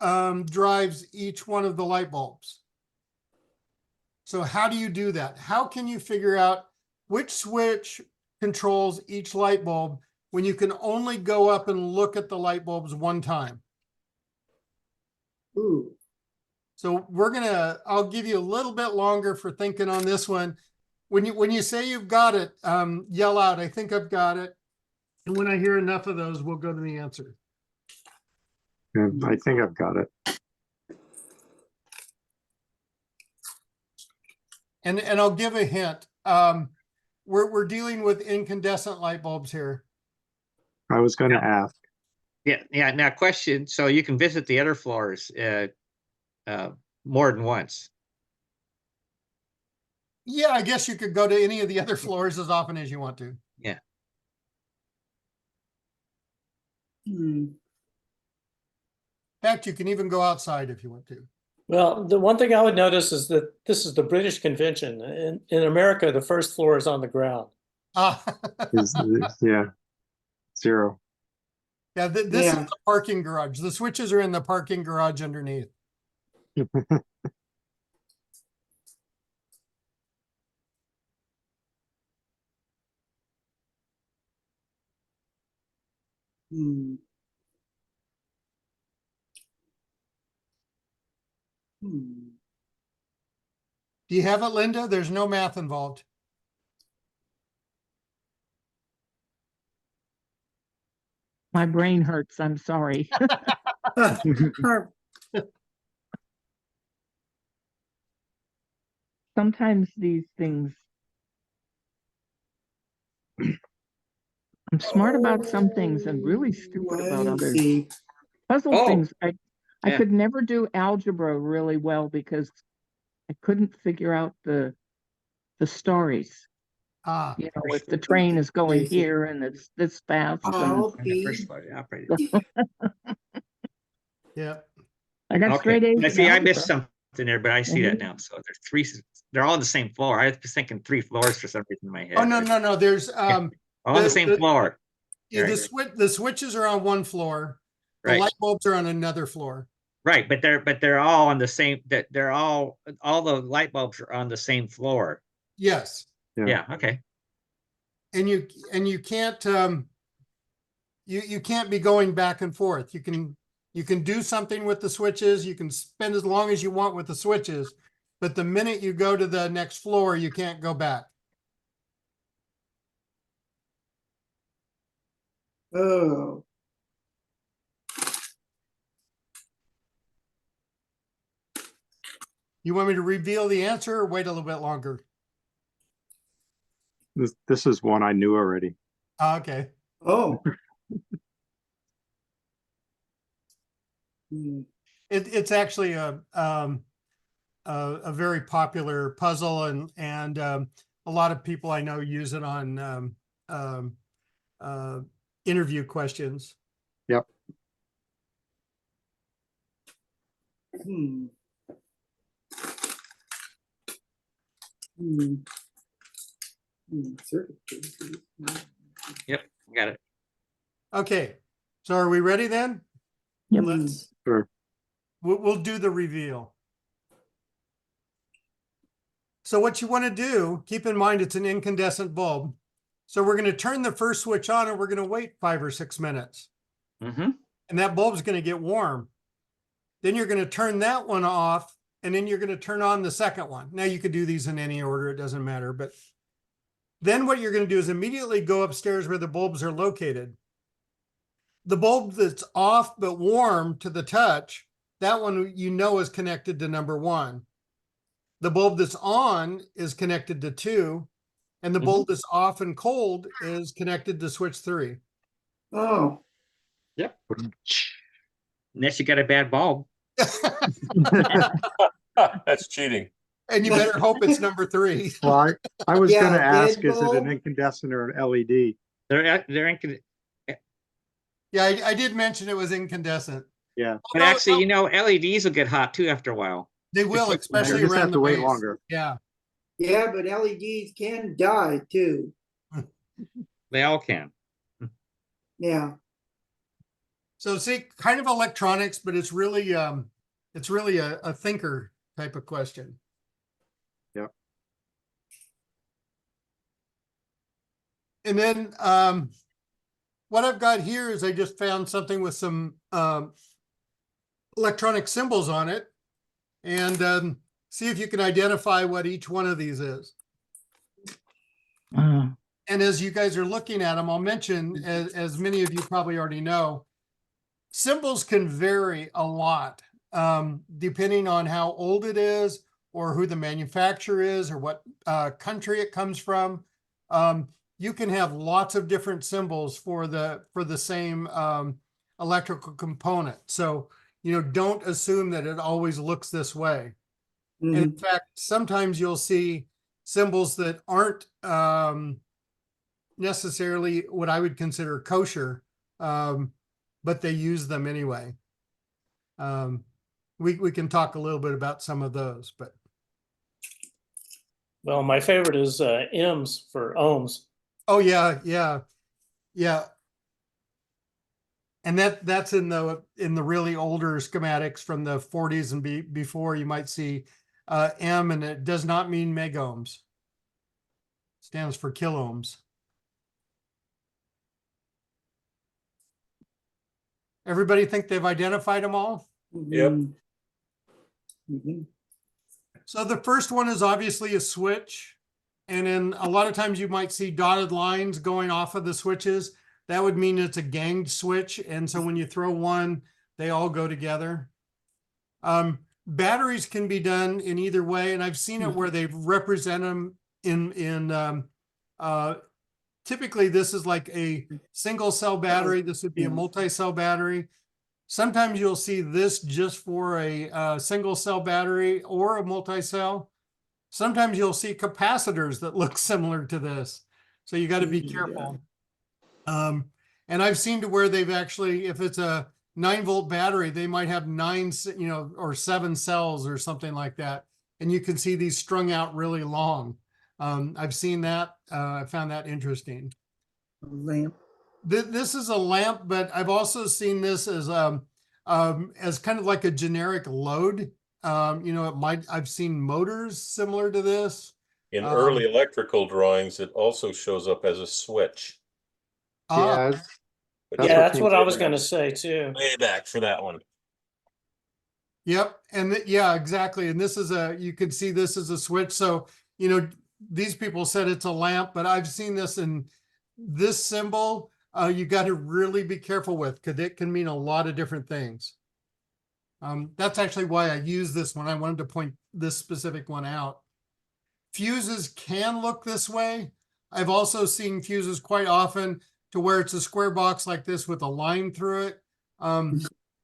drives each one of the light bulbs. So how do you do that? How can you figure out which switch controls each light bulb when you can only go up and look at the light bulbs one time? Ooh. So I'll give you a little bit longer for thinking on this one. When you say you've got it, yell out, I think I've got it. And when I hear enough of those, we'll go to the answer. And I think I've got it. And I'll give a hint. We're dealing with incandescent light bulbs here. I was going to ask. Yeah. Now question, so you can visit the other floors more than once. Yeah, I guess you could go to any of the other floors as often as you want to. Yeah. In fact, you can even go outside if you want to. Well, the one thing I would notice is that this is the British convention. In America, the first floor is on the ground. Yeah, 0. Yeah, this is the parking garage. The switches are in the parking garage underneath. Do you have it, Linda? There's no math involved. My brain hurts. I'm sorry. Sometimes these things, I'm smart about some things and really stupid about others. Puzzle things, I could never do algebra really well because I couldn't figure out the stories. You know, if the train is going here and it's this fast. Yeah. I got straight A's. I see, I missed something there, but I see that now. So there's 3, they're all on the same floor. I was thinking 3 floors for some reason in my head. Oh, no. There's all on the same floor. Yeah, Right. the switches are on one floor. The Right. light bulbs are on another floor. Right, but they're all on the same, they're all the light bulbs are on the same floor. Yes. Yeah, okay. And you can't you can't be going back and forth. You can do something with the switches, you can spend as long as you want with the switches, but the minute you go to the next floor, you can't go back. Oh. You want me to reveal the answer or wait a little bit longer? This is one I knew already. Okay. Oh. It's actually a very popular puzzle, and a lot of people I know use it on interview questions. Yep. Yep, got it. Okay, so are we ready then? Yep. Sure. We'll do the reveal. So what you want to do, keep in mind it's an incandescent bulb. So we're going to turn the first switch on and we're going to wait 5 or 6 minutes. Mm-hmm. And that bulb's going to get warm. Then you're going to turn that one off, and then you're going to turn on the second one. Now you could do these in any order, it doesn't matter, but Then what you're going to do is immediately go upstairs where the bulbs are located. The bulb that's off but warm to the touch, that one you know is connected to number 1. The bulb that's on is connected to 2, and the bulb that's off and cold is connected to switch 3. Oh, Yep. Unless you got a bad bulb. That's cheating. And you better hope it's number 3. Well, I was Yeah, gonna ask, dead is it an bulb? incandescent or an LED? They're Yeah, I did mention it was incandescent. Yeah, but actually, LEDs will get hot too after a while. They will, you especially just around have the to wait base. longer. Yeah. yeah, but LEDs can die too. They all can. Yeah. So see, kind of electronics, but it's really a thinker type of question. Yep. And then what I've got here is I just found something with some electronic symbols on it, and see if you can identify what each one of these is. And as you guys are looking at them, I'll mention, as many of you probably already know, symbols can vary a lot depending on how old it is, or who the manufacturer is, or what country it comes from. You can have lots of different symbols for the same electrical component. So, don't assume that it always looks this way. And in fact, sometimes you'll see symbols that aren't necessarily what I would consider kosher, but they use them anyway. We can talk a little bit about some of those, but. Well, my favorite is M's for ohms. Oh yeah, yeah, yeah. And that's in the really older schematics from the 40s and before. You might see M, and it does not mean megohms. It stands for kiloohms. Everybody think they've identified them all? Yep. So the first one is obviously a switch. And then a lot of times you might see dotted lines going off of the switches. That would mean it's a ganged switch. And so when you throw one, they all go together. Batteries can be done in either way. And I've seen it where they represent them typically this is like a single cell battery. This would be a multi-cell battery. Sometimes you'll see this just for a single cell battery or a multi-cell. Sometimes you'll see capacitors that look similar to this. So you got to be careful. And I've seen to where they've actually, if it's a 9-volt battery, they might have 9, or 7 cells or something like that. And you can see these strung out really long. I've seen that. I found that interesting. Lamp. This is a lamp, but I've also seen this as kind of like a generic load. I've seen motors similar to this. In early electrical drawings, it also shows up as a switch. Yeah, But That's what I was going to say too. way back for that one. Yep. And yeah, exactly. And this is you can see this as a switch. So, these people said it's a lamp, but I've seen this in this symbol. You got to really be careful with, because it can mean a lot of different things. That's actually why I use this one. I wanted to point this specific one out. Fuses can look this way. I've also seen fuses quite often to where it's a square box like this with a line through it.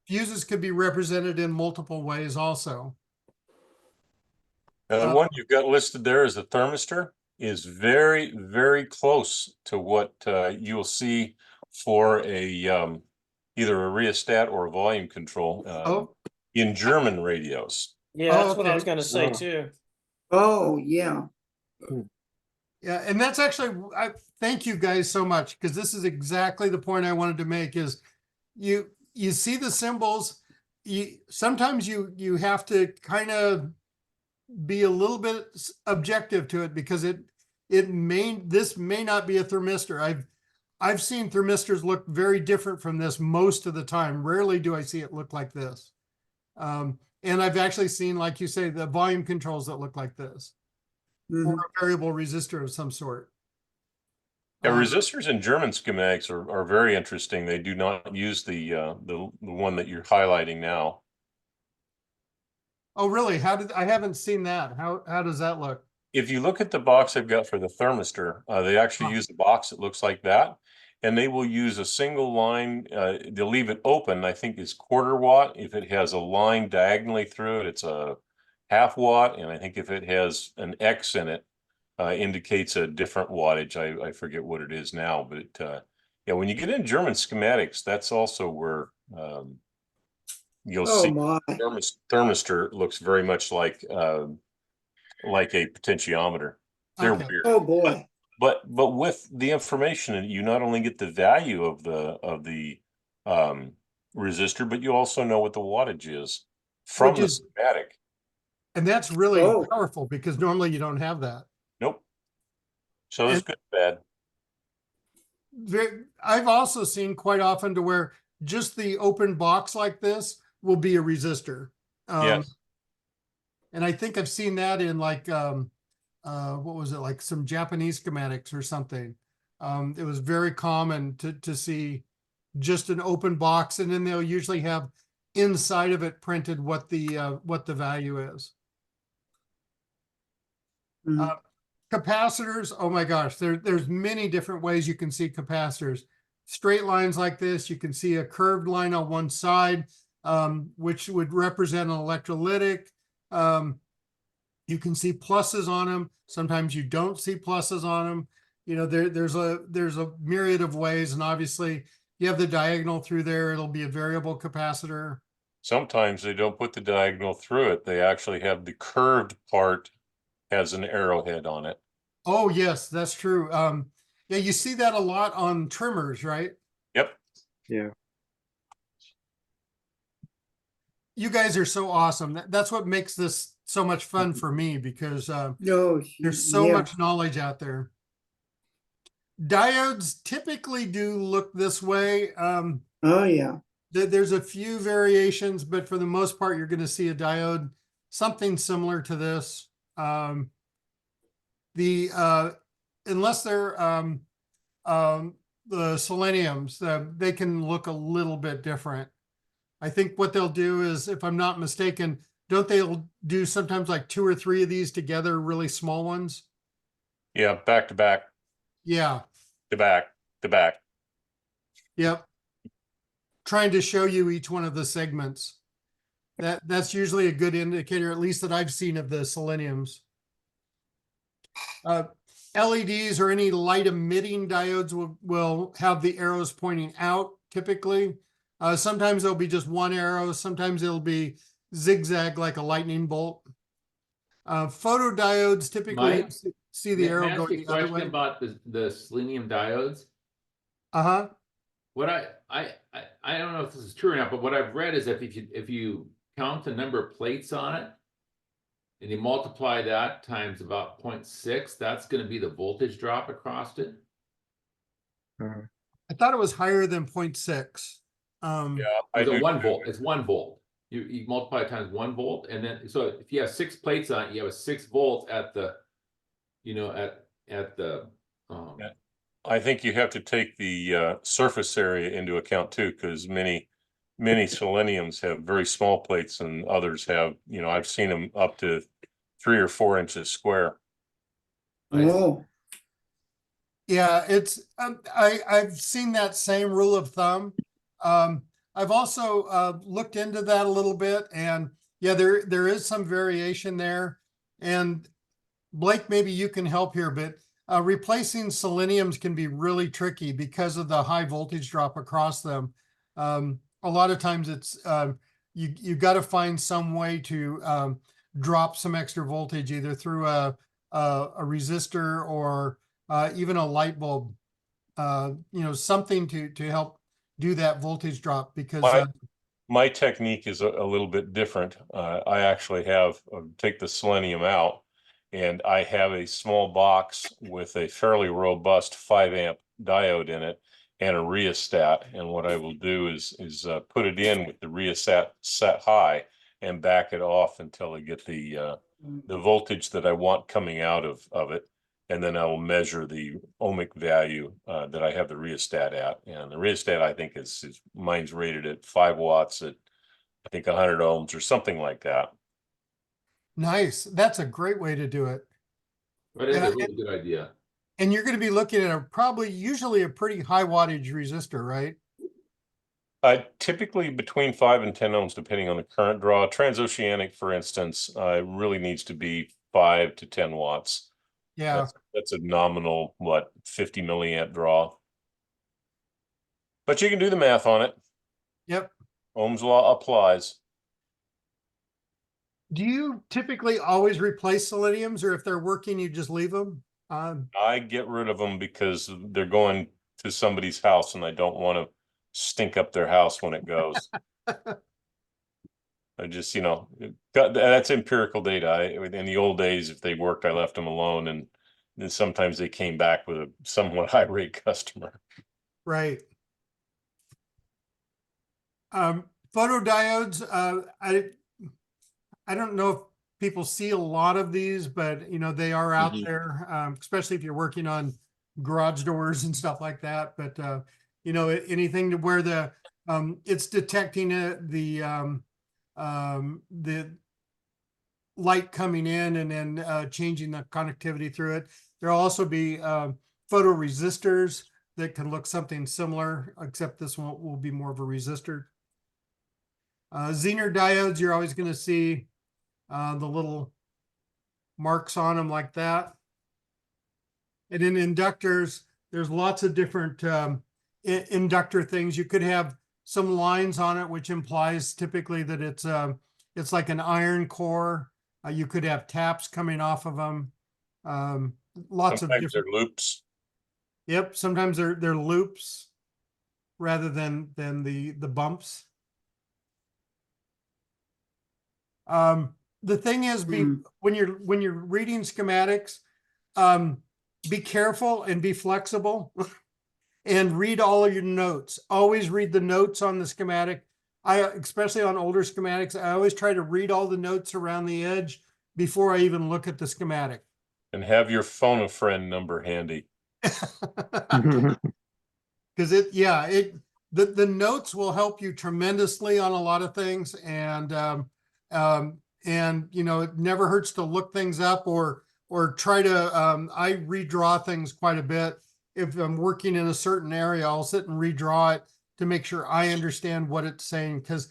Fuses could be represented in multiple ways also. Now, the one you've got listed there as a thermistor is very, very close to what you'll see for a either a rheostat or a volume control in German radios. Yeah, that's what I was going to say too. Oh, yeah. Yeah, and that's actually, I thank you guys so much, because this is exactly the point I wanted to make. Is you see the symbols, sometimes you have to kind of be a little bit objective to it, because this may not be a thermistor. I've seen thermistors look very different from this most of the time. Rarely do I see it look like this. And I've actually seen, like you say, the volume controls that look like this, or a variable resistor of some sort. Yeah, Um, resistors in German schematics are very interesting. They do not use the one that you're highlighting now. Oh, really? I haven't seen that. How does that look? If you look at the box I've got for the thermistor, they actually Huh. use a box that looks like that. And they will use a single line, they'll leave it open, I think is 1/4 watt. If it has a line diagonally through it, it's a 1/2 watt. And I think if it has an X in it, indicates a different wattage. I forget what it is now, but yeah, when you get in German schematics, that's also where you'll Oh, see my. thermistor looks very much like a potentiometer. They're Okay. weird. Oh, boy. But with the information, you not only get the value of the resistor, but you also know what the wattage is from Which the is- schematic. And that's really Oh. powerful because normally you don't have that. Nope. So it's And- good, bad. I've also seen quite often to where just the open box like this will be a resistor. Yes. And I think I've seen that in like, what was it, like some Japanese schematics or something. It was very common to see just an open box, and then they'll usually have inside of it printed what the value is. Mhm. Capacitors, oh my gosh, there's many different ways you can see capacitors. Straight lines like this, you can see a curved line on one side, which would represent an electrolytic. You can see pluses on them. Sometimes you don't see pluses on them. You know, there's a myriad of ways, and obviously you have the diagonal through there. It'll be a variable capacitor. Sometimes they don't put the diagonal through it. They actually have the curved part has an arrowhead on it. Oh yes, that's true. Yeah, you see that a lot on trimmers, right? Yep. Yeah. You guys are so awesome. That's what makes this so much fun for me because No, there's so yeah. much knowledge out there. Diodes typically do look this way. Oh, yeah. There's a few variations, but for the most part, you're going to see a diode, something similar to this. Unless they're the seleniums, they can look a little bit different. I think what they'll do is, if I'm not mistaken, don't they do sometimes like 2 or 3 of these together, really small ones? Yeah, back to back, Yeah. to back, to back. Yep. Trying to show you each one of the segments. That's usually a good indicator, at least that I've seen of the seleniums. LEDs or any light emitting diodes will have the arrows pointing out typically. Sometimes there'll be just one arrow. Sometimes it'll be zigzag like a lightning bolt. Photodiodes typically Mike, see the May arrow I ask going you a the other question way. about the selenium diodes? Uh-huh. What I don't know if this is true or not, but what I've read is if you count the number of plates on it and you multiply that times about 0.6, that's going to be the voltage drop across it. I thought it was higher than 0.6. Yeah, I It's a do. 1 volt. It's 1 volt. You multiply it times 1 volt, and then so if you have 6 plates on it, you have a 6 volt at the, at the Yeah. I think you have to take the surface area into account too, because many seleniums have very small plates and others have, I've seen them up to 3 or 4 inches square. Oh, Yeah, it's I've seen that same rule of thumb. I've also looked into that a little bit, and yeah, there is some variation there. And Blake, maybe you can help here, but replacing seleniums can be really tricky because of the high voltage drop across them. A lot of times it's you got to find some way to drop some extra voltage either through a resistor or even a light bulb. Something to help do that voltage drop because My technique is a little bit different. I actually have take the selenium out, and I have a small box with a fairly robust 5 amp diode in it and a rheostat. And what I will do is put it in with the rheostat set high and back it off until I get the voltage that I want coming out of it. And then I will measure the ohmic value that I have the rheostat at. And the rheostat, I think mine's rated at 5 watts at, I think 100 ohms or something like that. Nice. That's a great way to do it. That is Yeah, a really good idea. And you're going to be looking at usually a pretty high wattage resistor, right? Typically between 5 and 10 ohms, depending on the current draw. Transoceanic, for instance, really needs to be 5 to 10 watts. Yeah. That's a nominal, 50 milliamp draw. But you can do the math on it. Yep. Ohm's law applies. Do you typically always replace seleniums, or if they're working, you just leave them? I get rid of them because they're going to somebody's house and I don't want to stink up their house when it goes. I just, that's empirical data. In the old days, if they worked, I left them alone, and then sometimes they came back with a somewhat irate customer. Right. Photodiodes, I don't know if people see a lot of these, but they are out there, especially if you're working on garage doors and stuff like that. But anything to where it's detecting the light coming in and then changing the conductivity through it. There'll also be photoresistors that can look something similar, except this one will be more of a resistor. Zener diodes, you're always going to see the little marks on them like that. And in inductors, there's lots of different inductor things. You could have some lines on it, which implies typically that it's like an iron core. You could have taps coming off of them. Lots of Sometimes different they're loops. Yep, sometimes they're loops rather than the bumps. The thing is, when you're reading schematics, be careful and be flexible and read all of your notes. Always read the notes on the schematic. Especially on older schematics, I always try to read all the notes around the edge before I even look at the schematic. And have your phone a friend number handy. Because the notes will help you tremendously on a lot of things, and it never hurts to look things up or try to I redraw things quite a bit. If I'm working in a certain area, I'll sit and redraw it to make sure I understand what it's saying, because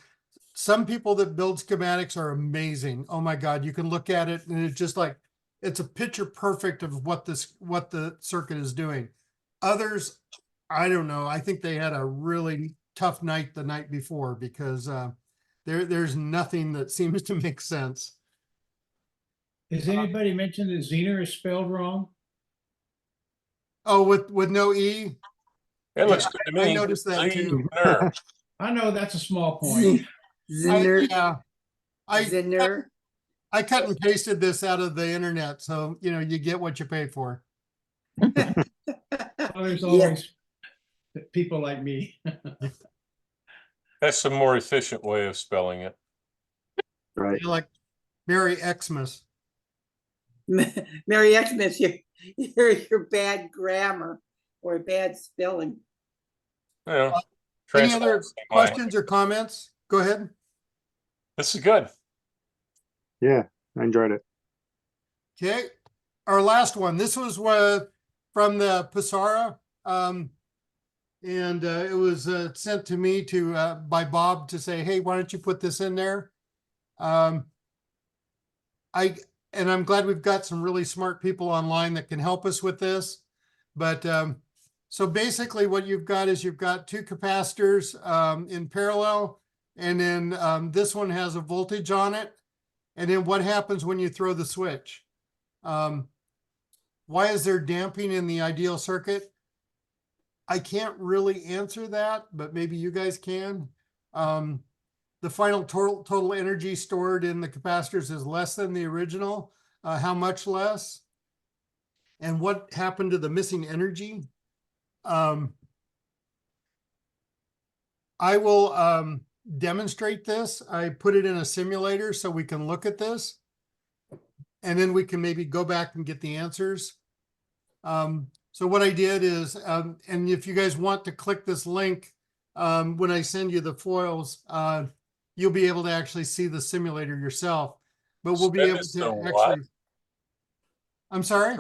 some people that build schematics are amazing. Oh my God, you can look at it and it's just like it's a picture perfect of what the circuit is doing. Others, I don't know. I think they had a really tough night the night before, because there's nothing that seems to make sense. Has anybody mentioned that Zener is spelled wrong? Oh, with no E? It looks good to me. I noticed that too. I know that's a small point. Zener. I Zener. cut and pasted this out of the internet, so you get what you pay for. Well, there's always people like me. That's a more efficient way of spelling it. Right. Like Merry Xmas. Merry Xmas, your bad grammar or bad spelling. Yeah. Any other questions or comments? Go ahead. This is good. Yeah, I enjoyed it. Okay. Our last one. This was from the Passara. And it was sent to me by Bob to say, hey, why don't you put this in there? I'm glad we've got some really smart people online that can help us with this. But so basically what you've got is you've got two capacitors in parallel, and then this one has a voltage on it. And then what happens when you throw the switch? Why is there damping in the ideal circuit? I can't really answer that, but maybe you guys can. The final total energy stored in the capacitors is less than the original. How much less? And what happened to the missing energy? I will demonstrate this. I put it in a simulator so we can look at this. And then we can maybe go back and get the answers. So what I did is, and if you guys want to click this link, when I send you the foils, you'll be able to actually see the simulator yourself, but we'll be Send able us the to what? actually. I'm sorry?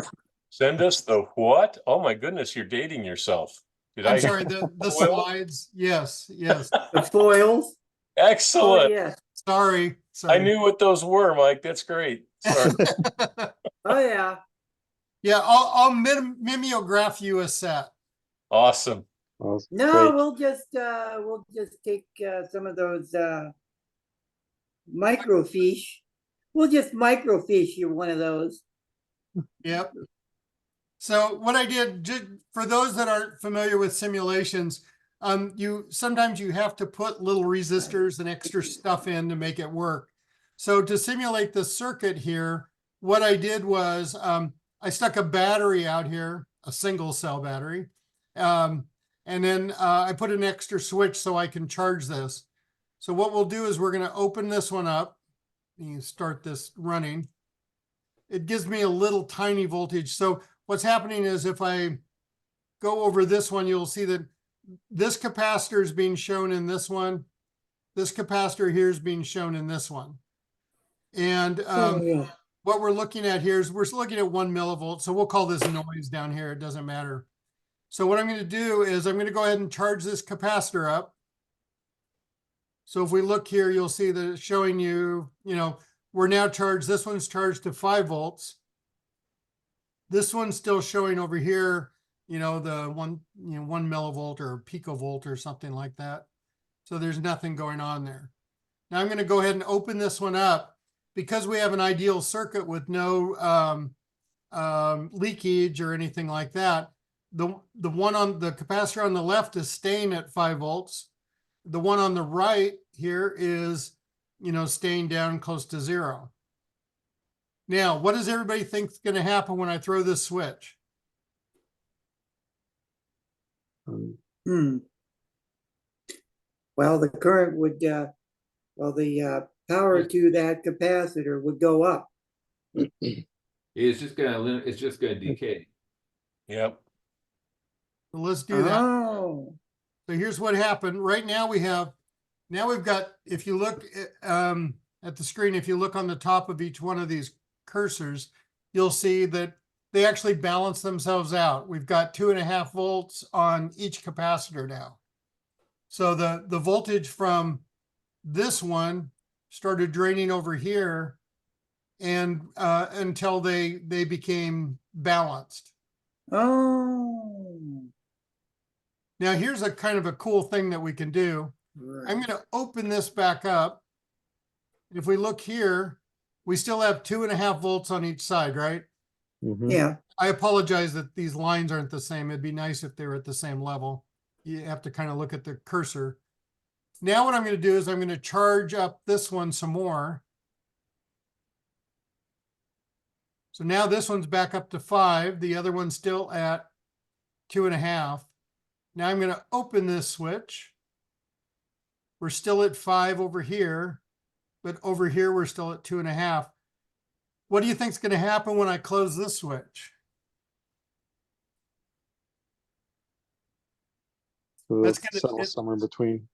Send us the what? Oh my goodness, you're dating yourself. Did I'm I? sorry, the Foil? slides. Yes, yes. The foils. Oh, Excellent. yes. Sorry, I sorry. knew what those were, Mike. That's great. Sorry. Oh, yeah. Yeah, I'll mimeograph you a set. Awesome. Well, No, great. we'll just take some of those microfiche. We'll just microfiche you one of those. Yep. So what I did, just for those that aren't familiar with simulations, you sometimes you have to put little resistors and extra stuff in to make it work. So to simulate the circuit here, what I did was I stuck a battery out here, a single cell battery, and then I put an extra switch so I can charge this. So what we'll do is we're going to open this one up. You start this running. It gives me a little tiny voltage. So what's happening is if I go over this one, you'll see that this capacitor is being shown in this one. This capacitor here is being shown in this one. And Oh, yeah. what we're looking at here is we're looking at 1 millivolt. So we'll call this noise down here. It doesn't matter. So what I'm going to do is I'm going to go ahead and charge this capacitor up. So if we look here, you'll see that it's showing you, we're now charged. This one's charged to 5 volts. This one's still showing over here, the 1 millivolt or picovolt or something like that. So there's nothing going on there. Now I'm going to go ahead and open this one up because we have an ideal circuit with no leakage or anything like that. The one on the capacitor on the left is staying at 5 volts. The one on the right here is, staying down close to 0. Now, what does everybody think is going to happen when I throw this switch? Hmm. Well, the current would, the power to that capacitor would go up. It's just gonna decay. Yep. So let's do that. Oh, So here's what happened. Right now we've got, if you look at the screen, if you look on the top of each one of these cursors, you'll see that they actually balance themselves out. We've got 2.5 volts on each capacitor now. So the voltage from this one started draining over here and until they became balanced. oh. Now here's a kind of a cool thing that we can do. Right. I'm going to open this back up. If we look here, we still have 2.5 volts on each side, right? Mhm. Yeah. I apologize that these lines aren't the same. It'd be nice if they were at the same level. You have to kind of look at the cursor. Now what I'm going to do is I'm going to charge up this one some more. So now this one's back up to 5. The other one's still at 2.5. Now I'm going to open this switch. We're still at 5 over here, but over here we're still at 2.5. What do you think is going to happen when I close this switch? So That's they'll gonna- settle somewhere in between.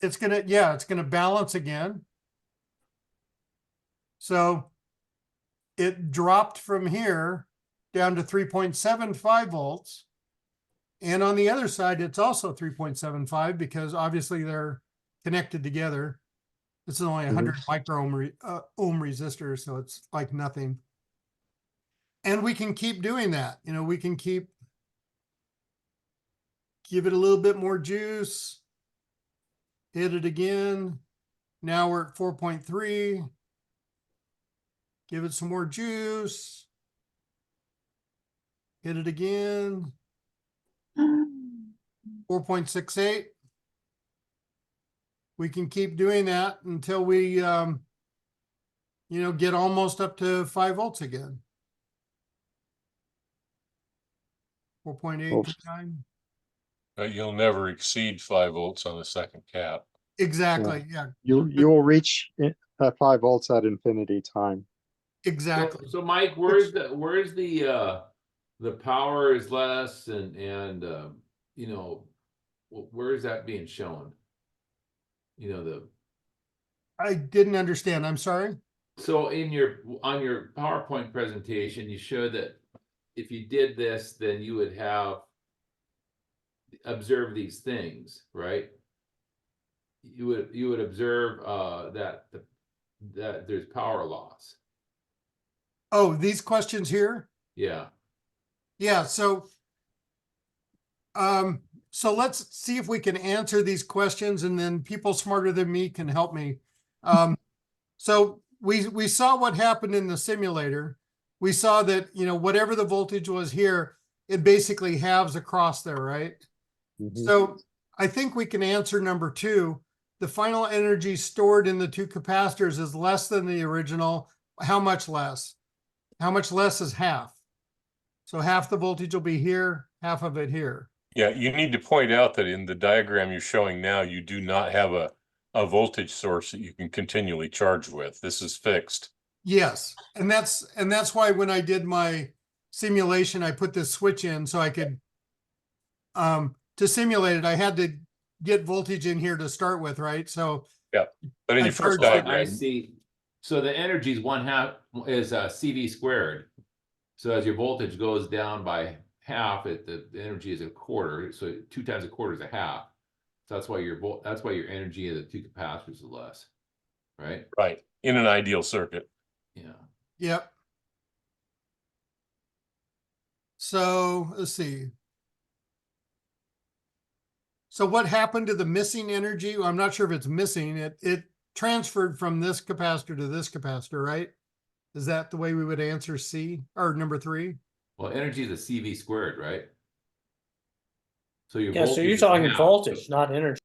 It's gonna balance again. So it dropped from here down to 3.75 volts. And on the other side, it's also 3.75 because obviously they're connected together. This is only 100 micro ohm resistor, so it's like nothing. And we can keep doing that. We can give it a little bit more juice, hit it again. Now we're at 4.3. Give it some more juice. Hit it again. 4.68. We can keep doing that until we, get almost up to 5 volts again. 4.829. You'll never exceed 5 volts on the second cap. Exactly. Yeah, You will reach 5 volts at infinity time. exactly. So Mike, where's the the power is less and you know, where is that being shown? You know, the, I didn't understand. I'm sorry. so in your, on your PowerPoint presentation, you showed that if you did this, then you would have observe these things, right? You would observe that that there's power loss. Oh, these questions here? Yeah. Yeah, so let's see if we can answer these questions, and then people smarter than me can help me. So we saw what happened in the simulator. We saw that, you know, whatever the voltage was here, it basically halves across there, right? Mhm. So I think we can answer number 2. The final energy stored in the 2 capacitors is less than the original. How much less? How much less is half? So half the voltage will be here, half of it here. Yeah, you need to point out that in the diagram you're showing now, you do not have a voltage source that you can continually charge with. This is fixed. Yes, and that's why when I did my simulation, I put this switch in so I could to simulate it, I had to get voltage in here to start with, right? So Yeah, but in I your first charged it. I diagram, see. So the energy is 1/2 is CV squared. So as your voltage goes down by half, the energy is 1/4. So 2 times 1/4 is 1/2. So that's why your energy of the 2 capacitors is less, right? right, in an ideal circuit. Yeah. Yep. So let's see. So what happened to the missing energy? Well, I'm not sure if it's missing. It transferred from this capacitor to this capacitor, right? Is that the way we would answer C or number 3? Well, energy is a CV squared, right? So your Yeah, so voltage you're is talking half, voltage, so- not energy.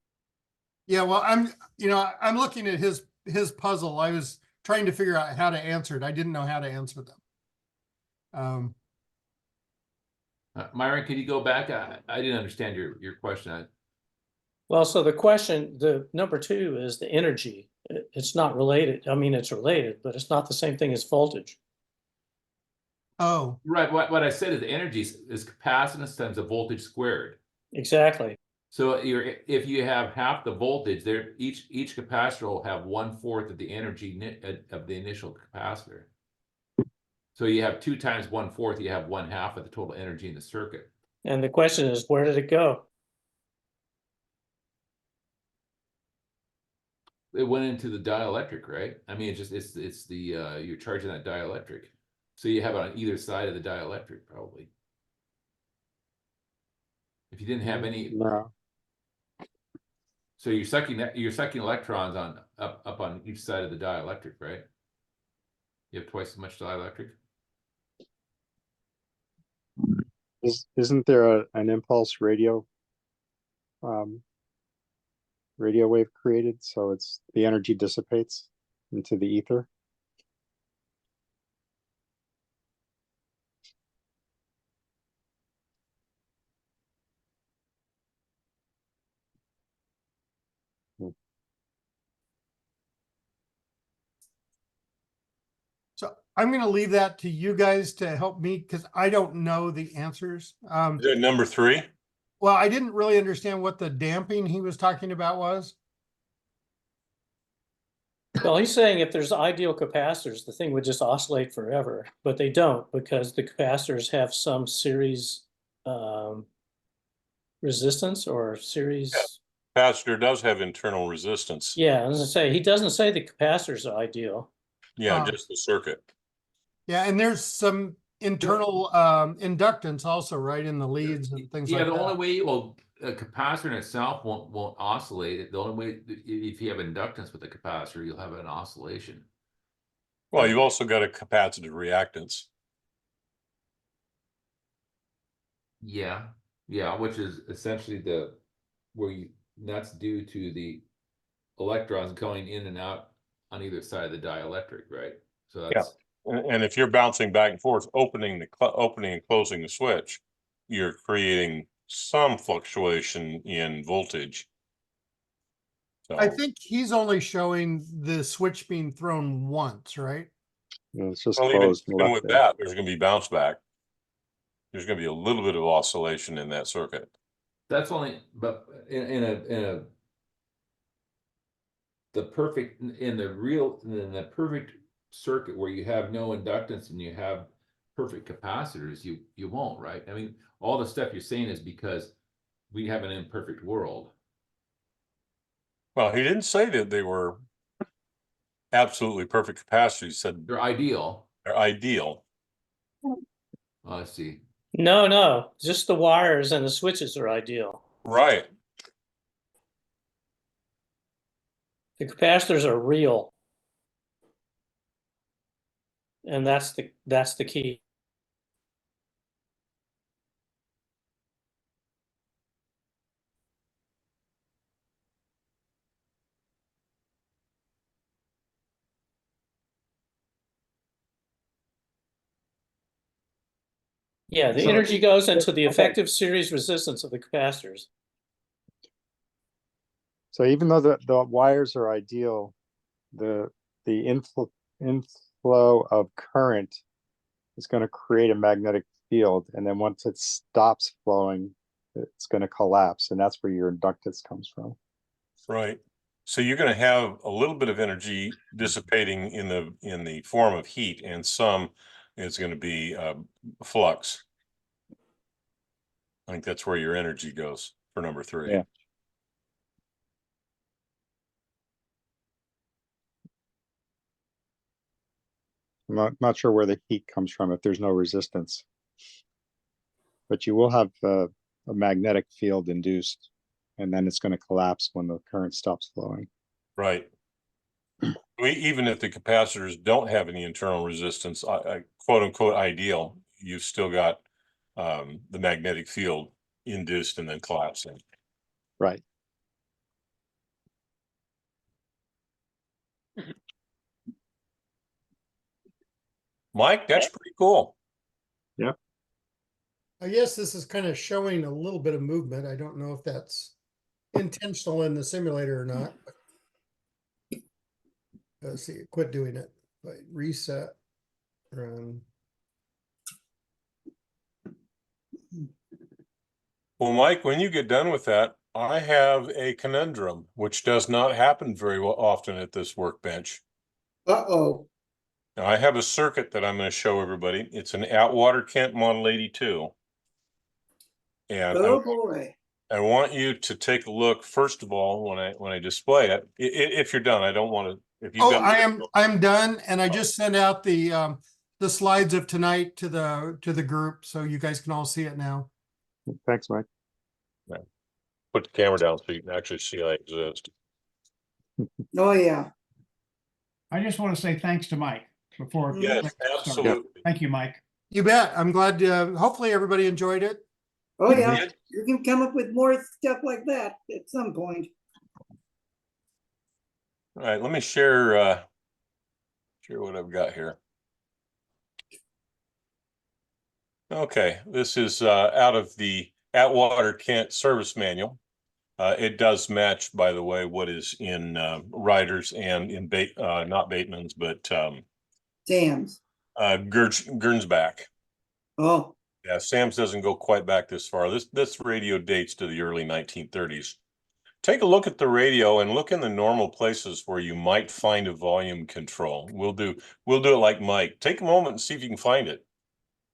Yeah, well, I'm looking at his puzzle. I was trying to figure out how to answer it. I didn't know how to answer them. Myron, could you go back? I didn't understand your question. Well, so the question, the number 2 is the energy. It's not related. I mean, it's related, but it's not the same thing as voltage. Oh, Right. What I said is the energy is capacitance times the voltage squared. Exactly. So if you have half the voltage, there each capacitor will have 1/4 of the energy of the initial capacitor. So you have 2 times 1/4, you have 1/2 of the total energy in the circuit. And the question is, where did it go? It went into the dielectric, right? I mean, it's the you're charging that dielectric. So you have it on either side of the dielectric, probably. If you didn't have any, No, so you're sucking electrons on up on each side of the dielectric, right? You have twice as much dielectric. isn't there an impulse radio wave created, so it's the energy dissipates into the ether? so I'm going to leave that to you guys to help me because I don't know the answers. Is it number 3? Well, I didn't really understand what the damping he was talking about was. Well, he's saying if there's ideal capacitors, the thing would just oscillate forever, but they don't because the capacitors have some series resistance or series. Capacitor does have internal resistance. Yeah, as I say, he doesn't say the capacitors are ideal. Yeah, just the circuit. Yeah, and there's some internal inductance also, right, in the leads and things like The that. only way, a capacitor in itself won't oscillate. The only way, if you have inductance with a capacitor, you'll have an oscillation. Well, you've also got a capacitive reactance. Yeah, which is essentially that's due to the electrons going in and out on either side of the dielectric, right? So that's And if you're bouncing back and forth, opening and closing the switch, you're creating some fluctuation in voltage. So, I think he's only showing the switch being thrown once, right? It's just well, closed and even left with there. that, there's going to be bounce back. There's going to be a little bit of oscillation in that circuit. That's only, but in a the perfect in the perfect circuit where you have no inductance and you have perfect capacitors, you won't, right? I mean, all the stuff you're saying is because we have an imperfect world. Well, he didn't say that they were absolutely perfect capacitors. He said They're ideal. they're ideal. Oh, I see. No, just the wires and the switches are ideal. Right. The capacitors are real. And that's the key. Yeah, the So- energy goes into the effective series resistance of the capacitors. So even though the wires are ideal, the inflow of current is going to create a magnetic field, and then once it stops flowing, it's going to collapse, and that's where your inductance comes from. Right. So you're going to have a little bit of energy dissipating in the form of heat, and some is going to be flux. I think that's where your energy goes for number 3. Yeah. I'm not sure where the heat comes from if there's no resistance, but you will have a magnetic field induced, and then it's going to collapse when the current stops flowing. Right. Even if the capacitors don't have any internal resistance, quote unquote ideal, you've still got the magnetic field induced and then collapsing. Right. Mike, that's pretty cool. Yeah. I guess this is kind of showing a little bit of movement. I don't know if that's intentional in the simulator or not. Let's see, quit doing it. Like reset, run. Well, Mike, when you get done with that, I have a conundrum, which does not happen very often at this workbench. Uh-oh. Now, I have a circuit that I'm going to show everybody. It's an Atwater Kent Model 82. And Oh, boy. I want you to take a look, first of all, when I display it, if you're done. I don't want to, if you've Oh, got. I'm done, and I just sent out the slides of tonight to the group, so you guys can all see it now. Thanks, Mike. Put the camera down so you can actually see I exist. Oh, yeah. I just want to say thanks to Mike before. Yes, absolutely. Thank you, Mike. You bet. I'm glad. Hopefully, everybody enjoyed it. Oh, yeah. You can come up with more stuff like that at some point. All right, let me share what I've got here. Okay, this is out of the Atwater Kent service manual. It does match, by the way, what is in Ryder's and in not Bateman's, but Sam's. Gernsback. Oh, Yeah, Sam's doesn't go quite back this far. This radio dates to the early 1930s. Take a look at the radio and look in the normal places where you might find a volume control. We'll do it like Mike. Take a moment and see if you can find it.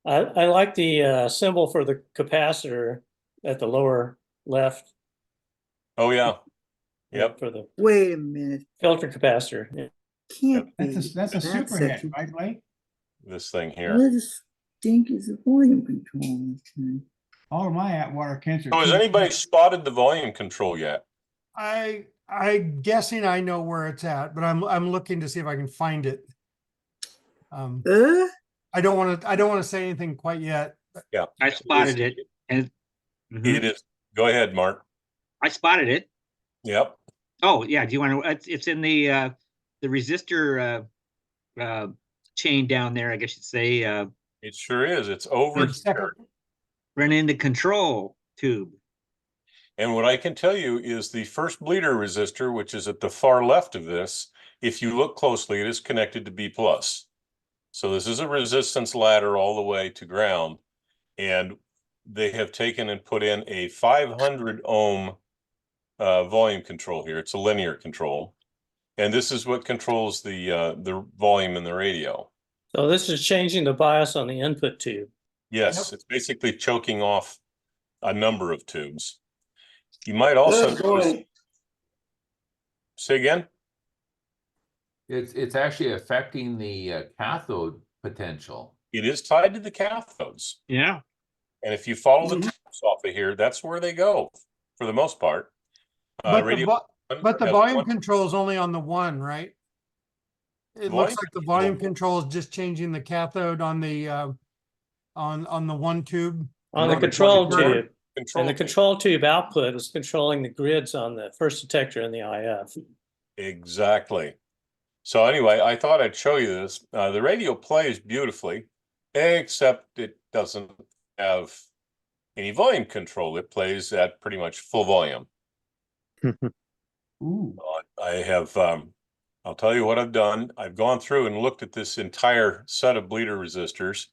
I like the symbol for the capacitor at the lower left. Oh yeah. Yep. For the wait a minute. filter capacitor. Yeah. Can't be. That's a that super hit, section. right, Blake? This thing here. What the stink is the volume control? All of my Atwater Kents are. So has anybody spotted the volume control yet? I'm guessing I know where it's at, but I'm looking to see if I can find it. I don't want to say anything quite yet. Yeah, I spotted it, and it is. Go ahead, Mark. I spotted it. Yep. Oh yeah, do you want to? It's in the resistor chain down there, I guess you'd say. It sure is. It's over here. Running the control tube. And what I can tell you is the first bleeder resistor, which is at the far left of this, if you look closely, it is connected to B+. So this is a resistance ladder all the way to ground. And they have taken and put in a 500 ohm volume control here. It's a linear control. And this is what controls the volume in the radio. So this is changing the bias on the input tube. Yes, it's basically choking off a number of tubes. You might also Good notice, boy. say again? It's actually affecting the cathode potential. It is tied to the cathodes. Yeah. And if you follow the Mhm. tubes off of here, that's where they go for the most part. But Radio but the has volume one control is only on the one, right? It looks volume like the control. volume control is just changing the cathode on the on the one tube. On the No, control control tube. And the tube. control tube output is controlling the grids on the first detector and the IF. Exactly. So anyway, I thought I'd show you this. The radio plays beautifully, except it doesn't have any volume control. It plays at pretty much full volume. Ooh. I have, I'll tell you what I've done. I've gone through and looked at this entire set of bleeder resistors.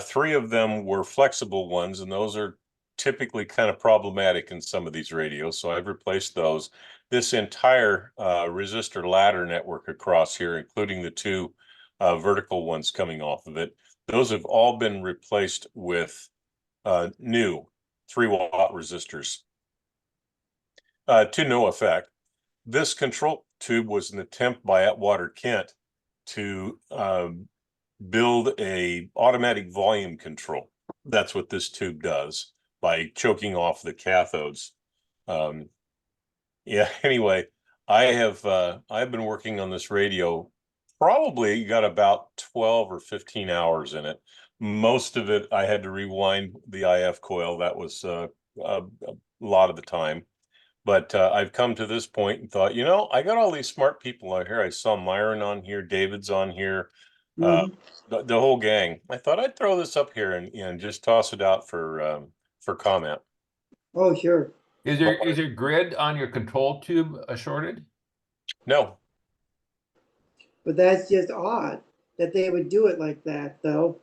3 of them were flexible ones, and those are typically kind of problematic in some of these radios. So I've replaced those. This entire resistor ladder network across here, including the 2 vertical ones coming off of it, those have all been replaced with new 3-watt resistors to no effect. This control tube was an attempt by Atwater Kent to build a automatic volume control. That's what this tube does by choking off the cathodes. Yeah, anyway, I've been working on this radio, probably got about 12 or 15 hours in it. Most of it I had to rewind the IF coil. That was a lot of the time. But I've come to this point and thought, I got all these smart people out here. I saw Myron on here, David's on here, Mhm. the whole gang. I thought I'd throw this up here and just toss it out for comment. Oh, sure. Is your grid on your control tube shorted? No, But that's just odd that they would do it like that, though.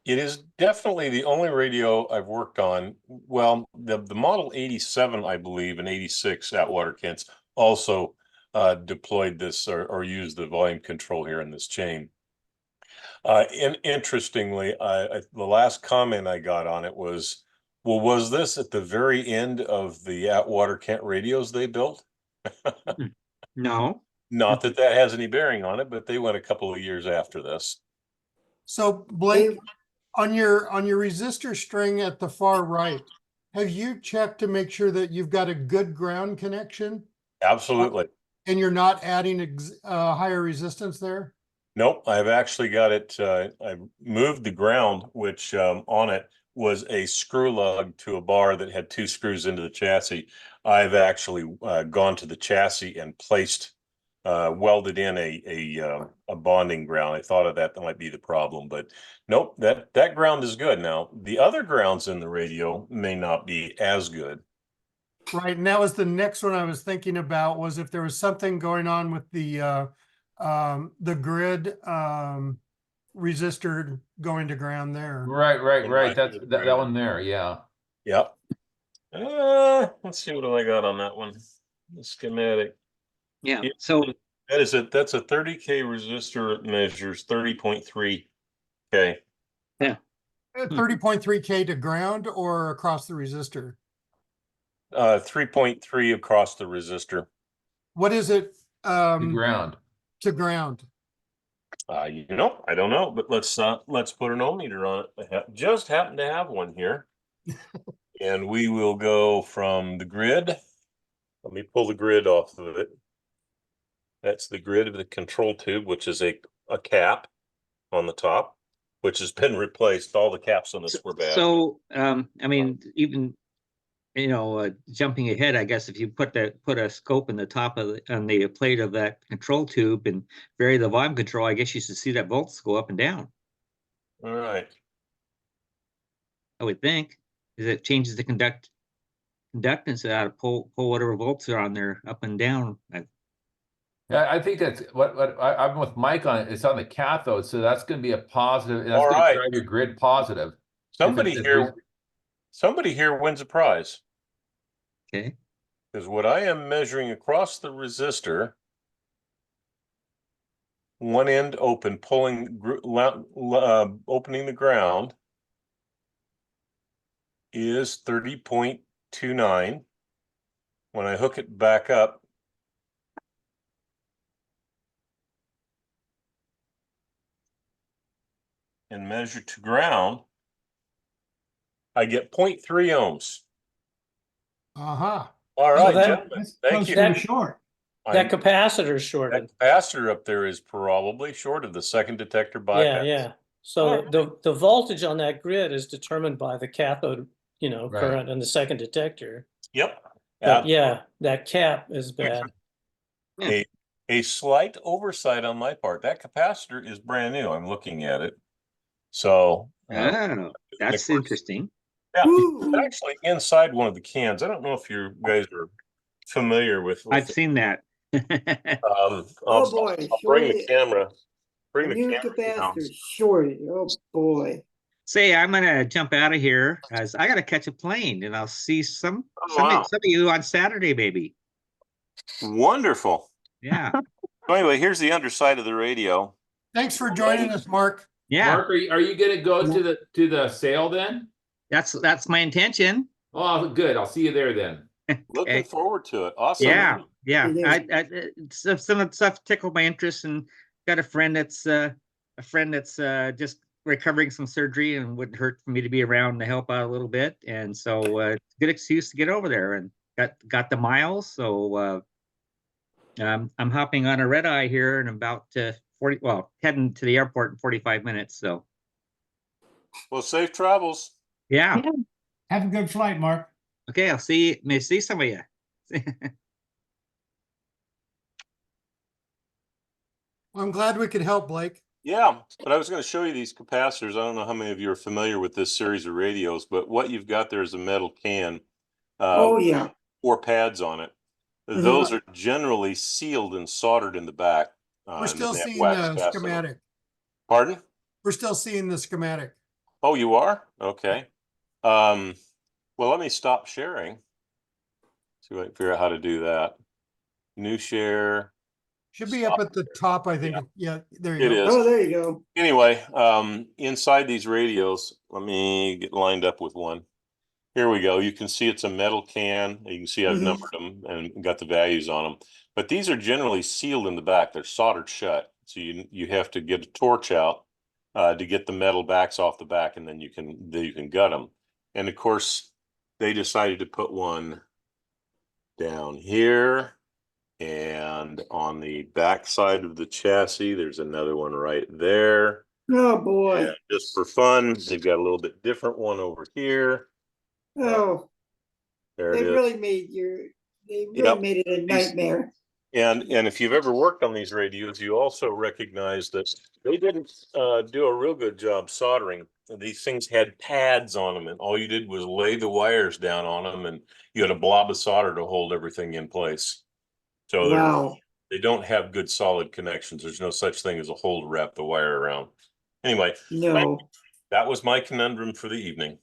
it is definitely the only radio I've worked on. Well, the model 87, I believe, and 86 Atwater Kent's also deployed this or used the volume control here in this chain. Interestingly, the last comment I got on it was, well, was this at the very end of the Atwater Kent radios they built? No. Not that that has any bearing on it, but they went a couple of years after this. So Blake, They- on your resistor string at the far right, have you checked to make sure that you've got a good ground connection Absolutely. and you're not adding higher resistance there? Nope, I've actually got it. I moved the ground, which on it was a screw lug to a bar that had 2 screws into the chassis. I've actually gone to the chassis and placed, welded in a bonding ground. I thought of that might be the problem, but nope, that ground is good. Now, the other grounds in the radio may not be as good. Right, and that was the next one I was thinking about, was if there was something going on with the grid resistor going to ground there. Right. That one there, yeah. Yep. Let's see what do I got on that one. The schematic. Yeah. Yeah. So That's a 30K resistor. It measures 30.3K. 30.3K to ground or across the resistor? 3.3 across the resistor. What is it The ground. to ground? I don't know, but let's put an ohmmeter on it. I just happen to have one here. And we will go from the grid. Let me pull the grid off of it. That's the grid of the control tube, which is a cap on the top, which has been replaced. All the caps on this were bad. So, I mean, even, jumping ahead, I guess if you put a scope in the top of on the plate of that control tube and vary the volume control, I guess you should see that volts go up and down. All right. I would think, because it changes the conductance out of pull whatever volts are on there up and down. Yeah, I think that's what I'm with Mike on it. It's on the cathode, so that's going to be a positive. And that's All going right. to drive your grid positive. Somebody If it's here, somebody here wins a prize. Okay. Because what I am measuring across the resistor, one end open, opening the ground, is 30.29. When I hook it back up, and measure to ground, I get 0.3 ohms. Uh-huh. All So right, that- gentlemen, That's thank close you. to a short. That I'm- capacitor That shorted. capacitor up there is probably short of the second detector Yeah, bypass. yeah. So Alright. the voltage on that grid is determined by the cathode, Right. current and the second detector. Yep. But yeah, that cap is bad. A slight oversight on my part. That capacitor is brand new. I'm looking at it. So, Oh, that's interesting. yeah, Woo. it's actually inside one of the cans. I don't know if you guys are familiar with I've seen that. Oh, I'll boy, bring the shorted. camera. Bring A the new camera down. capacitor shorted. Oh, boy. Say, I'm gonna jump out of here as I gotta catch a plane, and I'll see some wow. of you on Saturday, maybe. Wonderful. Yeah, So anyway, here's the underside of the radio. Thanks for joining us, Mark. yeah. Mark, are you gonna go to the sale then? That's my intention. Oh, good. I'll see you there then. Looking Okay. forward to it. Awesome. Yeah. It is. Some of the stuff tickled my interest, and got a friend that's just recovering some surgery, and wouldn't hurt for me to be around to help out a little bit. And so good excuse to get over there, and got the miles. So I'm hopping on a red eye here in about 40. Well, heading to the airport in 45 minutes. So Well, safe travels. yeah. Have a good flight, Mark. Okay, may see some of you. I'm glad we could help, Blake. Yeah, but I was going to show you these capacitors. I don't know how many of you are familiar with this series of radios, but what you've got there is a metal can. Oh, yeah. 4 pads on it. Mhm. Those are generally sealed and soldered in the back. We're and still they have seeing wax the fasteners. schematic. Pardon? We're still seeing the schematic. Oh, you are? Okay. Well, let me stop sharing. See if I can figure out how to do that. New share. Should be up at the top, I think. Yeah, there you It go. is. Oh, there you go. Anyway, inside these radios, let me get lined up with one. Here we go. You can see it's a metal can. You can see I've Mhm. numbered them and got the values on them. But these are generally sealed in the back. They're soldered shut. So you have to get a torch out to get the metal backs off the back, and then you can gut them. And of course, they decided to put one down here, and on the back side of the chassis, there's another one right there. Oh, boy. And just for fun, they've got a little bit different one over here. Oh, There they it is. really made Yep. made it a These- nightmare. And if you've ever worked on these radios, you also recognize that they didn't do a real good job soldering. These things had pads on them, and all you did was lay the wires down on them, and you had a blob of solder to hold everything in place. So Wow. they don't have good solid connections. There's no such thing as a hole to wrap the wire around. Anyway, No. that was my conundrum for the evening.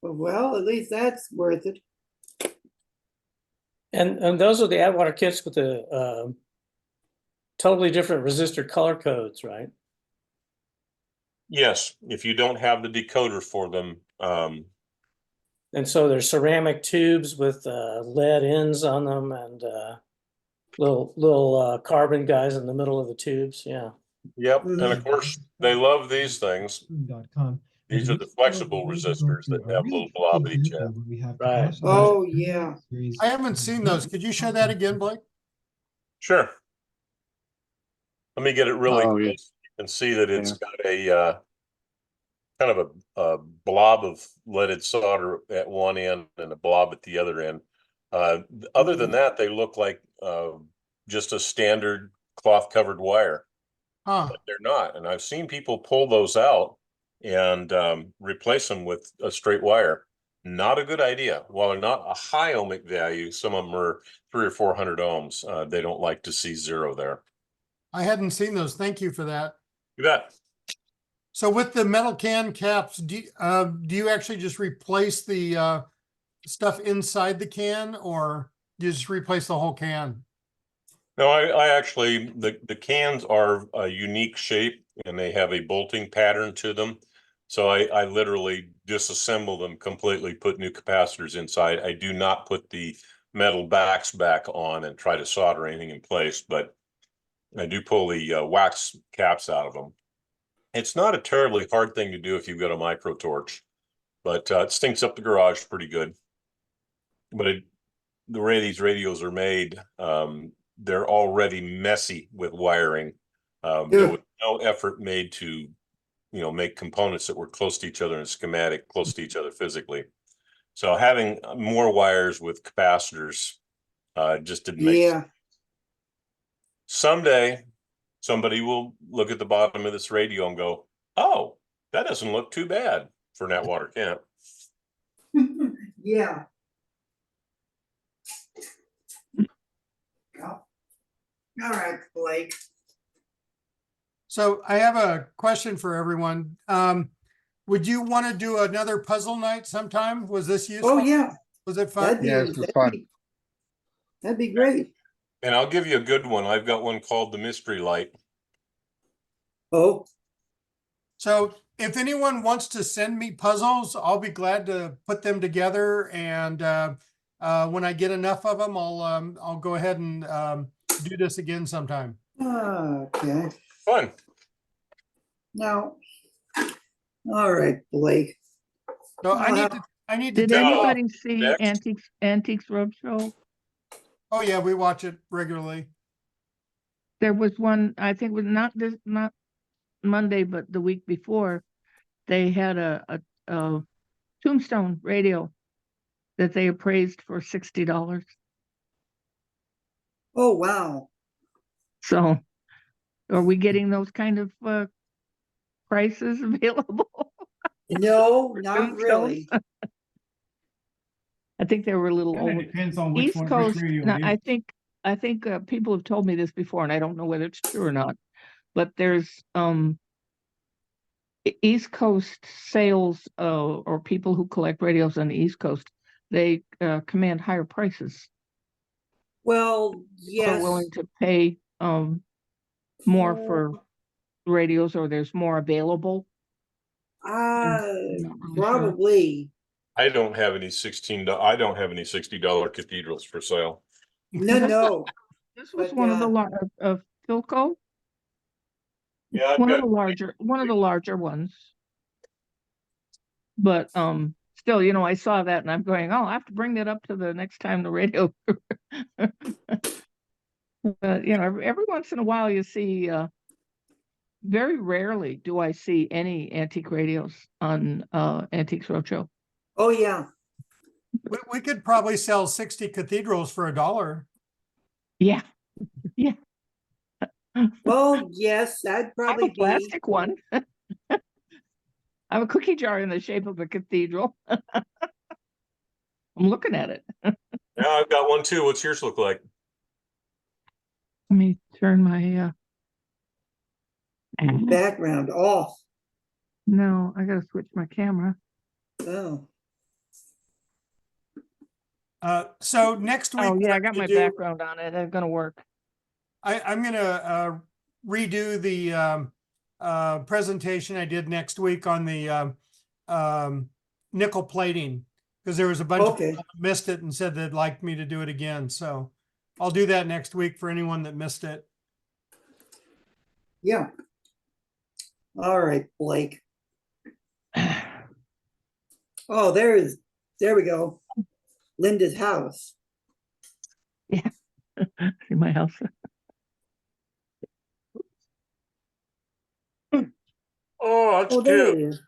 Well, at least that's worth it. And those are the Atwater kits with the totally different resistor color codes, right? Yes, if you don't have the decoder for them, And so there's ceramic tubes with lead ends on them, and little carbon guys in the middle of the tubes. Yeah. yep, and of course, they love these things. These are the flexible resistors that have a little blob at each end. Right. Oh, yeah. I haven't seen those. Could you show that again, Blake? Sure. Let me get it really Oh, yeah. close. You can see that it's Yeah. got a kind of a blob of leaded solder at one end and a blob at the other end. Other than that, they look like just a standard cloth covered wire. Huh. But they're not. And I've seen people pull those out and replace them with a straight wire. Not a good idea. While they're not a high ohmic value, some of them are 300 or 400 ohms. They don't like to see zero there. I hadn't seen those. Thank you for that. You bet. So with the metal can caps, do you actually just replace the stuff inside the can, or do you just replace the whole can? No, I actually, the cans are a unique shape and they have a bolting pattern to them. So I literally disassemble them completely, put new capacitors inside. I do not put the metal backs back on and try to solder anything in place, but I do pull the wax caps out of them. It's not a terribly hard thing to do if you've got a micro torch, but it stinks up the garage pretty good. But the way these radios are made, they're already messy with wiring. There was no effort made to, make components that were close to each other in schematic, close to each other physically. So having more wires with capacitors just didn't make sense. Yeah, Someday, somebody will look at the bottom of this radio and go, "Oh, that doesn't look too bad for an Atwater camp." yeah. Yeah. All right, Blake. So I have a question for everyone. Would you want to do another puzzle night sometime? Was this useful? Oh, yeah. Was it fun? Yeah, this was fun. That'd be great. And I'll give you a good one. I've got one called the Mystery Light. Oh, So if anyone wants to send me puzzles, I'll be glad to put them together. And when I get enough of them, I'll go ahead and do this again sometime. okay. Fun. Now, all right, Blake. So I'll have- I need to Did tell. anybody see next. Antiques Roadshow? Oh yeah, we watch it regularly. There was one, I think it was not Monday, but the week before, they had a Tombstone radio that they appraised for $60. Oh, wow. So are we getting those kind of prices available? No, not Tombstones? really. I think they were a little Kind of over. depends on which East one, which Coast, radio now, it is. I think people have told me this before, and I don't know whether it's true or not, but there's East Coast sales or people who collect radios on the East Coast, they command higher prices. Well, People yes. are willing to pay more for radios, or there's more available. I'm not really sure. Probably. I don't have any $60 cathedrals for sale. No. This was But, one of the of Philco. Yeah, One of the larger ones. But still, I saw that and I'm going, oh, I have to bring that up to the next time the radio. But every once in a while you see very rarely do I see any antique radios on Antiques Roadshow. Oh, yeah. We could probably sell 60 cathedrals for $1. Yeah. Yeah. Well, yes, that'd I have probably a plastic one. I have a cookie jar in the shape of a cathedral. I'm looking at it. Yeah, I've got one too. What's yours look like? Let me turn my background off. no, I gotta switch my camera. Oh, So next week. Oh yeah, what I I'm got gonna my do- background on it. It's gonna work. I'm gonna redo the presentation I did next week on the nickel plating, because there was a bunch of okay. people that missed it and said they'd like me to do it again. So I'll do that next week for anyone that missed it. Yeah. All right, Blake. Oh, there we go. Linda's house. Yeah. See my house. Oh, that's Oh, there it cute. is.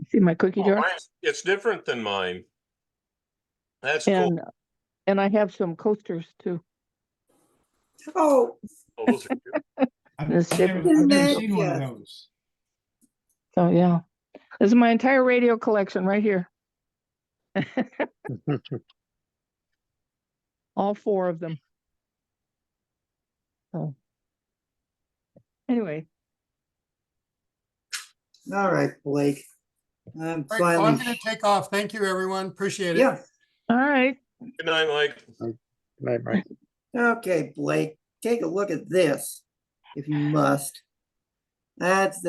See my cookie Oh, jar? it's different than mine. That's cool. And I have some coasters too. Oh, Oh, those are cute. I've This never, shape- I've never Isn't seen one of that those. So yeah. This is my entire radio collection right here. All 4 of them. So anyway. All right, Blake. I'm All right, well, finally, I'm gonna take off. Thank you, everyone. Appreciate it. yeah, All right. Good night, Mike. Good night, Mike. okay, Blake, take a look at this, if you must. That's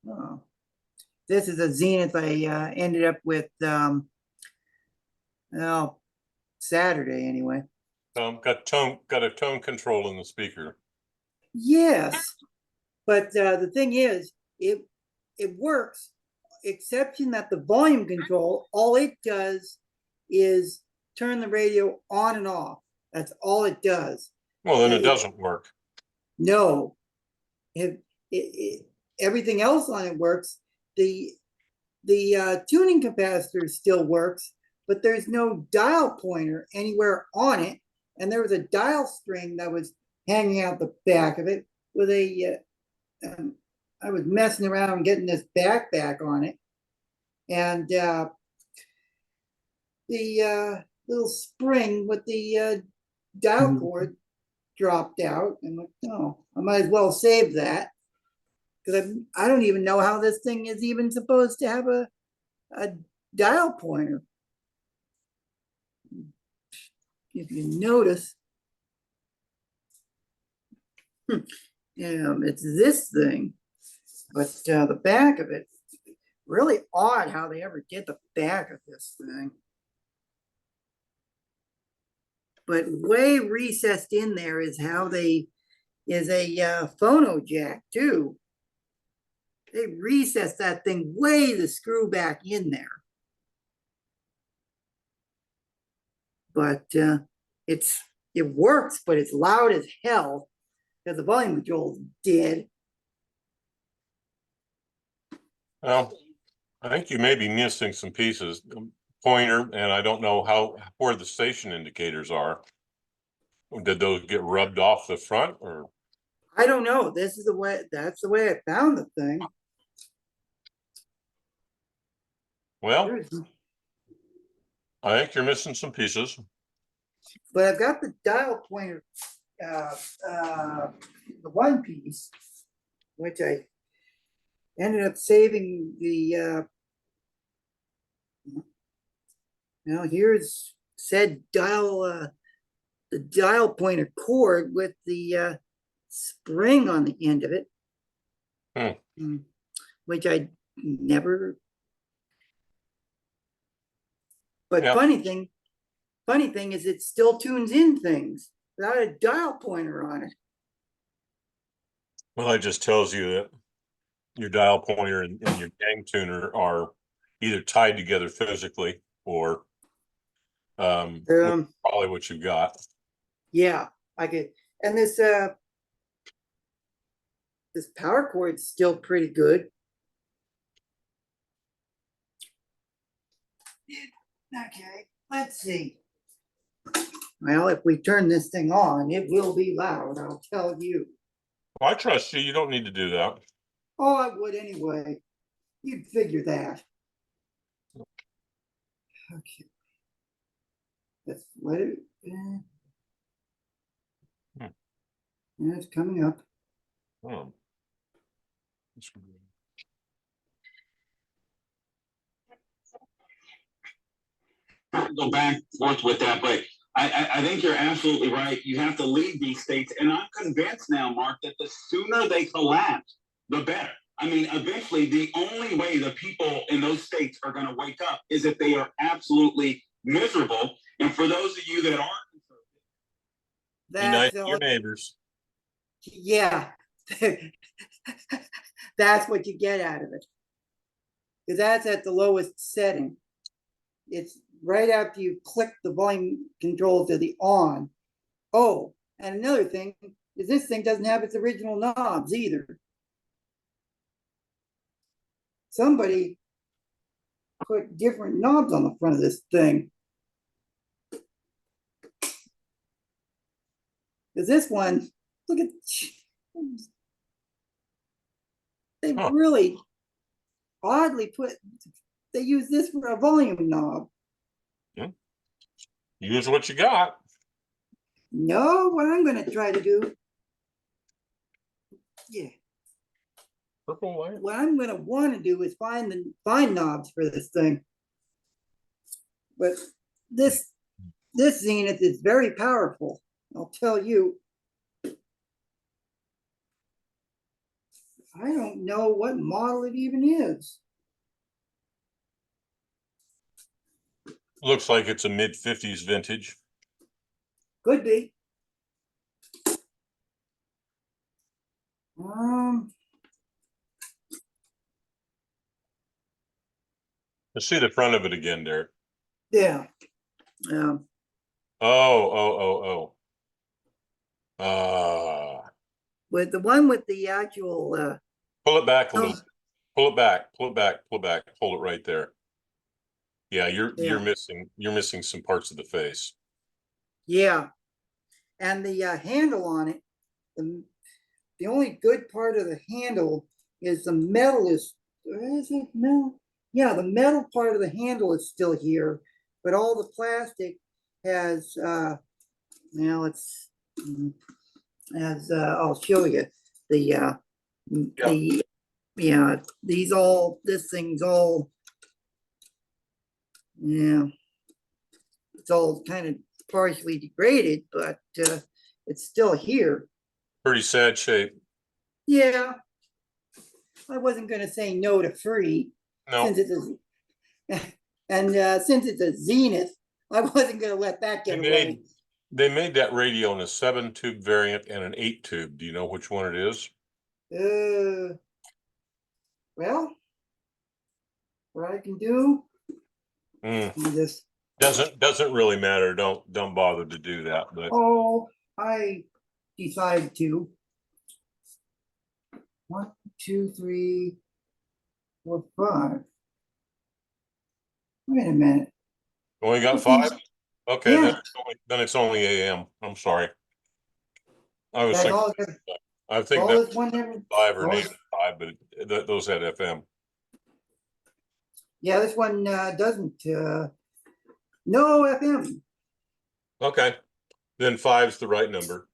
oh, this is a Zenith I ended up with, well, Saturday anyway. Got a tone control in the speaker. Yes, but the thing is, it works, exception that the volume control, all it does is turn the radio on and off. That's all it does. Well, then it It- doesn't work. No, everything else on it works. The tuning capacitor still works, but there's no dial pointer anywhere on it. And there was a dial string that was hanging out the back of it with a, I was messing around getting this backpack on it. And the little spring with the dial cord dropped out. And like, oh, I might as well save that. Because I don't even know how this thing is even supposed to have a dial pointer. If you notice, it's this thing, but the back of it, really odd how they ever did the back of this thing. But way recessed in there is how is a phono jack too. They recessed that thing way the screw back in there. But it works, but it's loud as hell because the volume control's dead. Well, I think you may be missing some pieces. Pointer, and I don't know where the station indicators are. Did those get rubbed off the front, or? I don't know. That's the way I found the thing. Well, I think you're missing some pieces. But I've got the dial pointer, the one piece, which I ended up saving the, here's said dial, the dial pointer cord with the spring on the end of it, which I never. But Yeah. funny thing is it still tunes in things without a dial pointer on it. Well, that just tells you that your dial pointer and your gang tuner are either tied together physically or probably what you got. Yeah, I could, and this power cord's still pretty good. Okay, let's see. Well, if we turn this thing on, it will be loud, I'll tell you. Well, I trust you. You don't need to do that. Oh, I would anyway. You'd figure that. Okay. Let's let it. Yeah, it's coming up. Oh. Go back and forth with that, but I think you're absolutely right. You have to lead these states, and I'm convinced now, Mark, that the sooner they collapse, the better. I mean, eventually, the only way the people in those states are going to wake up is if they are absolutely miserable. And for those of you that aren't, be nice to your neighbors. Yeah, that's what you get out of it. Because that's at the lowest setting. It's right after you click the volume control to the on. Oh, and another thing is this thing doesn't have its original knobs either. Somebody put different knobs on the front of this thing. Because this one, look at, they really oddly they use this for a volume knob. Yeah. Use what you got. No, what I'm going to try to do. Yeah. Purple light? what I'm gonna wanna do is find knobs for this thing. But this Zenith is very powerful, I'll tell you. I don't know what model it even is. Looks like it's a mid-50s vintage. Could be. Let's see the front of it again there. Yeah. Oh. With the one with the actual Pull it back a oh, little. Pull it back. Hold it right there. Yeah, you're missing some parts of the face. yeah. And the handle on it, the only good part of the handle is the metal is it metal? Yeah, the metal part of the handle is still here, but all the plastic has now it's as I'll show you the this thing's all it's all kind of partially degraded, but it's still here. Pretty sad shape. Yeah, I wasn't going to say no to free No, since it's since it's a Zenith, I wasn't going to let that get away. they made that radio in a 7-tube variant and an 8-tube. Do you know which one it is? Well, what I can do is Doesn't really matter. Don't bother to do that. But I decided to. 1, 2, 3, 4, 5. Wait a minute. only got 5. Okay, Yeah. then it's only AM. I'm sorry. I was That's all. thinking. I think All that's this one never. 5 or all- 5, but those had FM. Yeah, this one doesn't. No FM. Okay, then 5's the right number.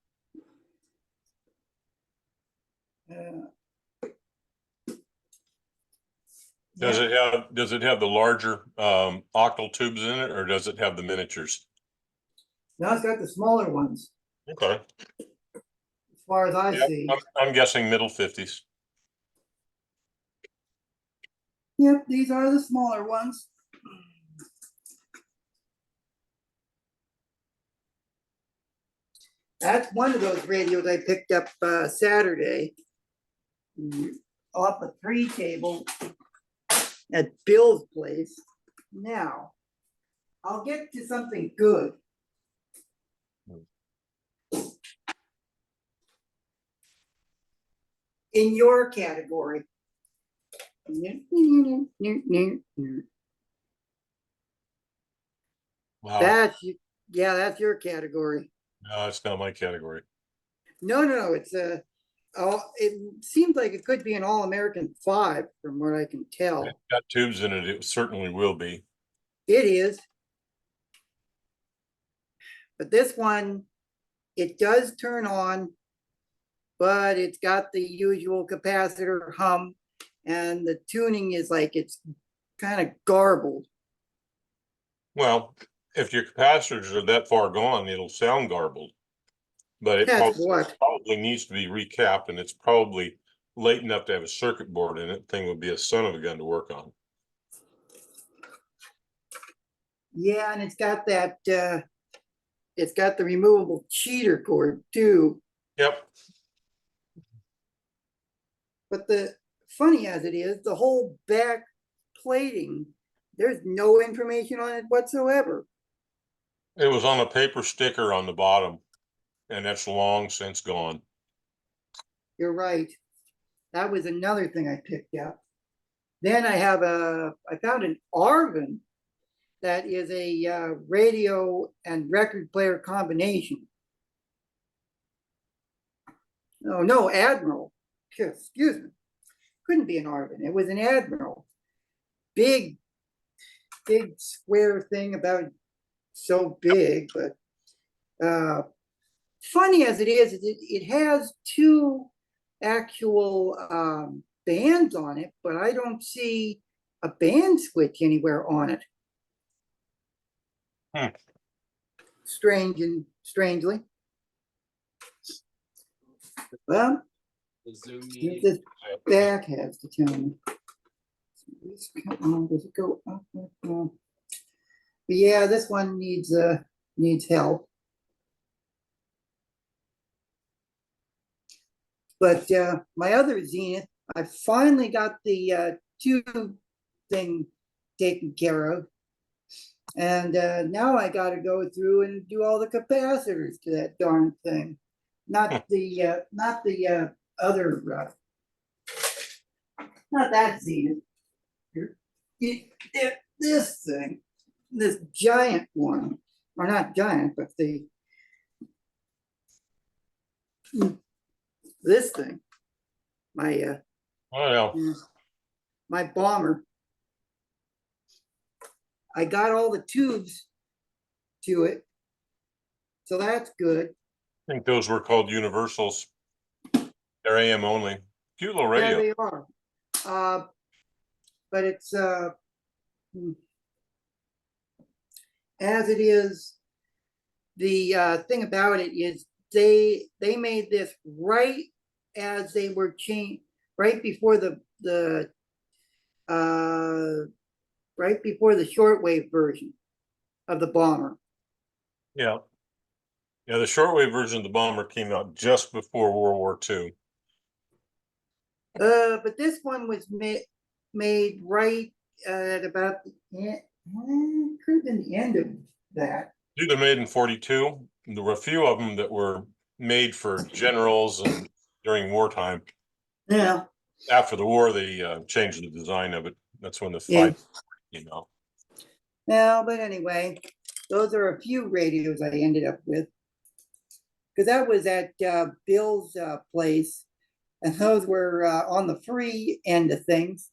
Does it have the larger octal tubes in it, or does it have the miniatures? Now it's got the smaller ones, Okay. as far as I Yeah, see. I'm guessing middle 50s. Yep, these are the smaller ones. That's one of those radios I picked up Saturday off a 3 table at Bill's place. Now, I'll get to something good. In your category. Wow. That's your category. No, it's not my category. No, it's it seems like it could be an All-American 5 from what I can tell. It's got tubes in it. It certainly will be. It is. But this one, it does turn on, but it's got the usual capacitor hum, and the tuning is like it's kind of garbled. Well, if your capacitors are that far gone, it'll sound garbled. But it probably needs to be recapped, and it's probably late enough to have a circuit board in it. Thing would be a son of a gun to work on. Yeah, and it's got that it's got the removable cheater cord too. Yep. But the funny as it is, the whole back plating, there's no information on it whatsoever. It was on a paper sticker on the bottom, and that's long since gone. You're right. That was another thing I picked up. Then I found an Arvin that is a radio and record player combination. Oh, no, Admiral. Excuse me. Couldn't be an Arvin. It was an Admiral. Big square thing, about so big, but funny as it is, it has 2 actual bands on it, but I don't see a band switch anywhere on it. Hmm. Strangely. Well, this back has to tell me. Does it go up? But yeah, this one needs help. But my other Zenith, I finally got the tube thing taken care of. And now I got to go through and do all the capacitors to that darn thing. Not the other, not that Zenith. This thing, this giant one, or not giant, but this thing, my Oh, yeah. my bomber. I got all the tubes to it, so that's good. I think those were called universals. They're AM only. Cute little Yeah, radio. they are. But it's as it is. The thing about it is they made this right as they were changed, right before the shortwave version of the bomber. Yeah. Yeah, the shortwave version of the bomber came out just before World War II. But this one was made right at about the end, could have been the end of that. They're made in 42. There were a few of them that were made for generals and during wartime. Yeah. After the war, they changed the design of it. That's when the fight, you know. No, but anyway, those are a few radios I ended up with. Because that was at Bill's place, and those were on the free end of things.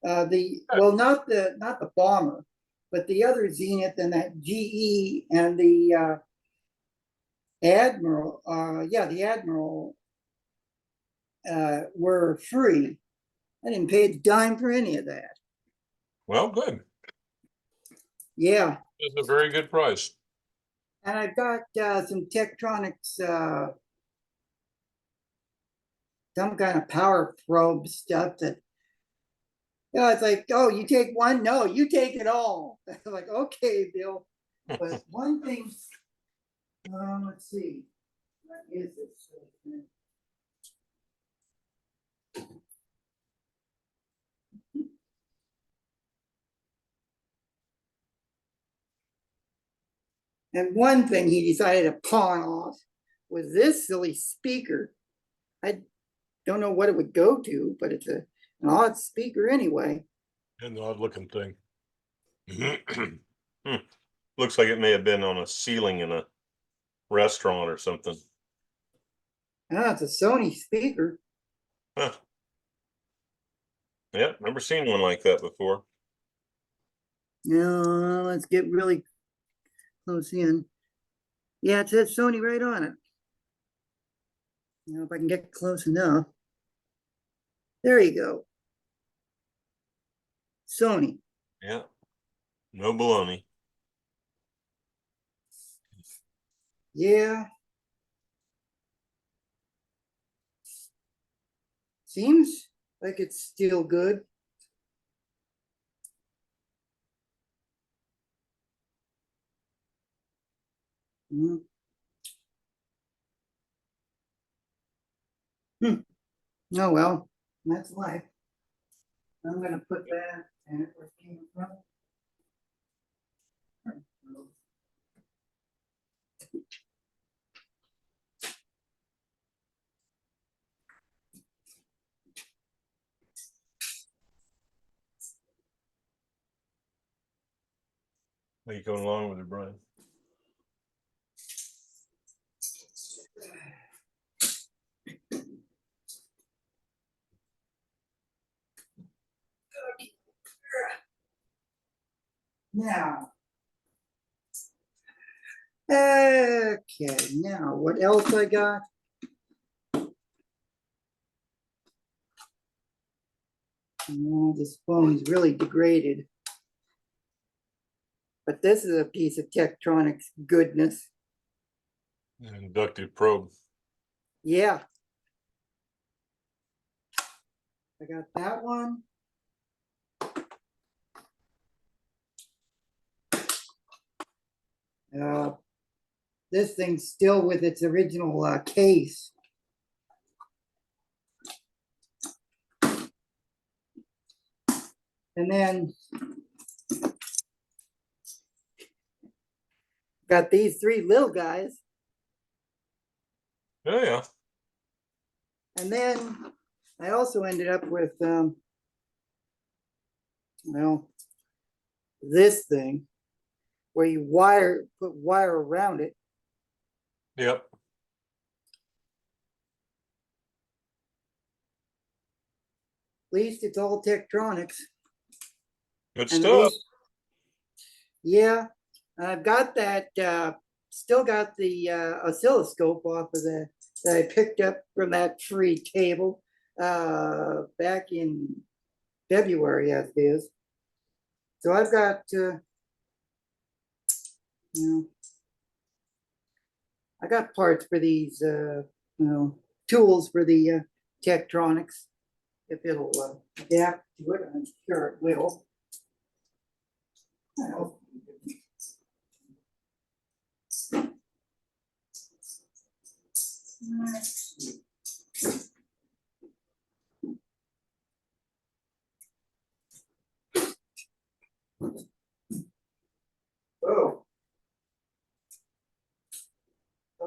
Not the bomber, but the other Zenith and that GE and the Admiral. The Admiral were free. I didn't pay a dime for any of that. Well, good. Yeah. It's a very good price. And I've got some Tektronix, some kind of power probe stuff that, it's like, oh, you take one? No, you take it all. I'm like, okay, Bill. But one thing, let's see, what is this? And one thing he decided to pawn off was this silly speaker. I don't know what it would go to, but it's an odd speaker anyway. An odd looking thing. Looks like it may have been on a ceiling in a restaurant or something. Oh, it's a Sony speaker. Huh. Yeah, never seen one like that before. No, let's get really close in. Yeah, it says Sony right on it. If I can get close enough. There you go. Sony. Yeah. No baloney. Yeah. Seems like it's still good. Oh well, that's life. I'm gonna put that and it came from. How you going along with it, Brian? Now. Okay, now what else I got? Oh, this phone's really degraded. But this is a piece of Tektronix goodness. Inductive probe. Yeah. I got that one. This thing's still with its original case. And then got these three little guys. Oh, yeah. And then I also ended up with, well, this thing where you put wire around it. Yep. At least it's all Tektronix. Good And at stuff. least, yeah, I've got that, still got the oscilloscope off of that I picked up from that free table back in February, as it is. So I've got, I got parts for these, tools for the Tektronix. If it'll adapt to it, I'm sure it will. Well,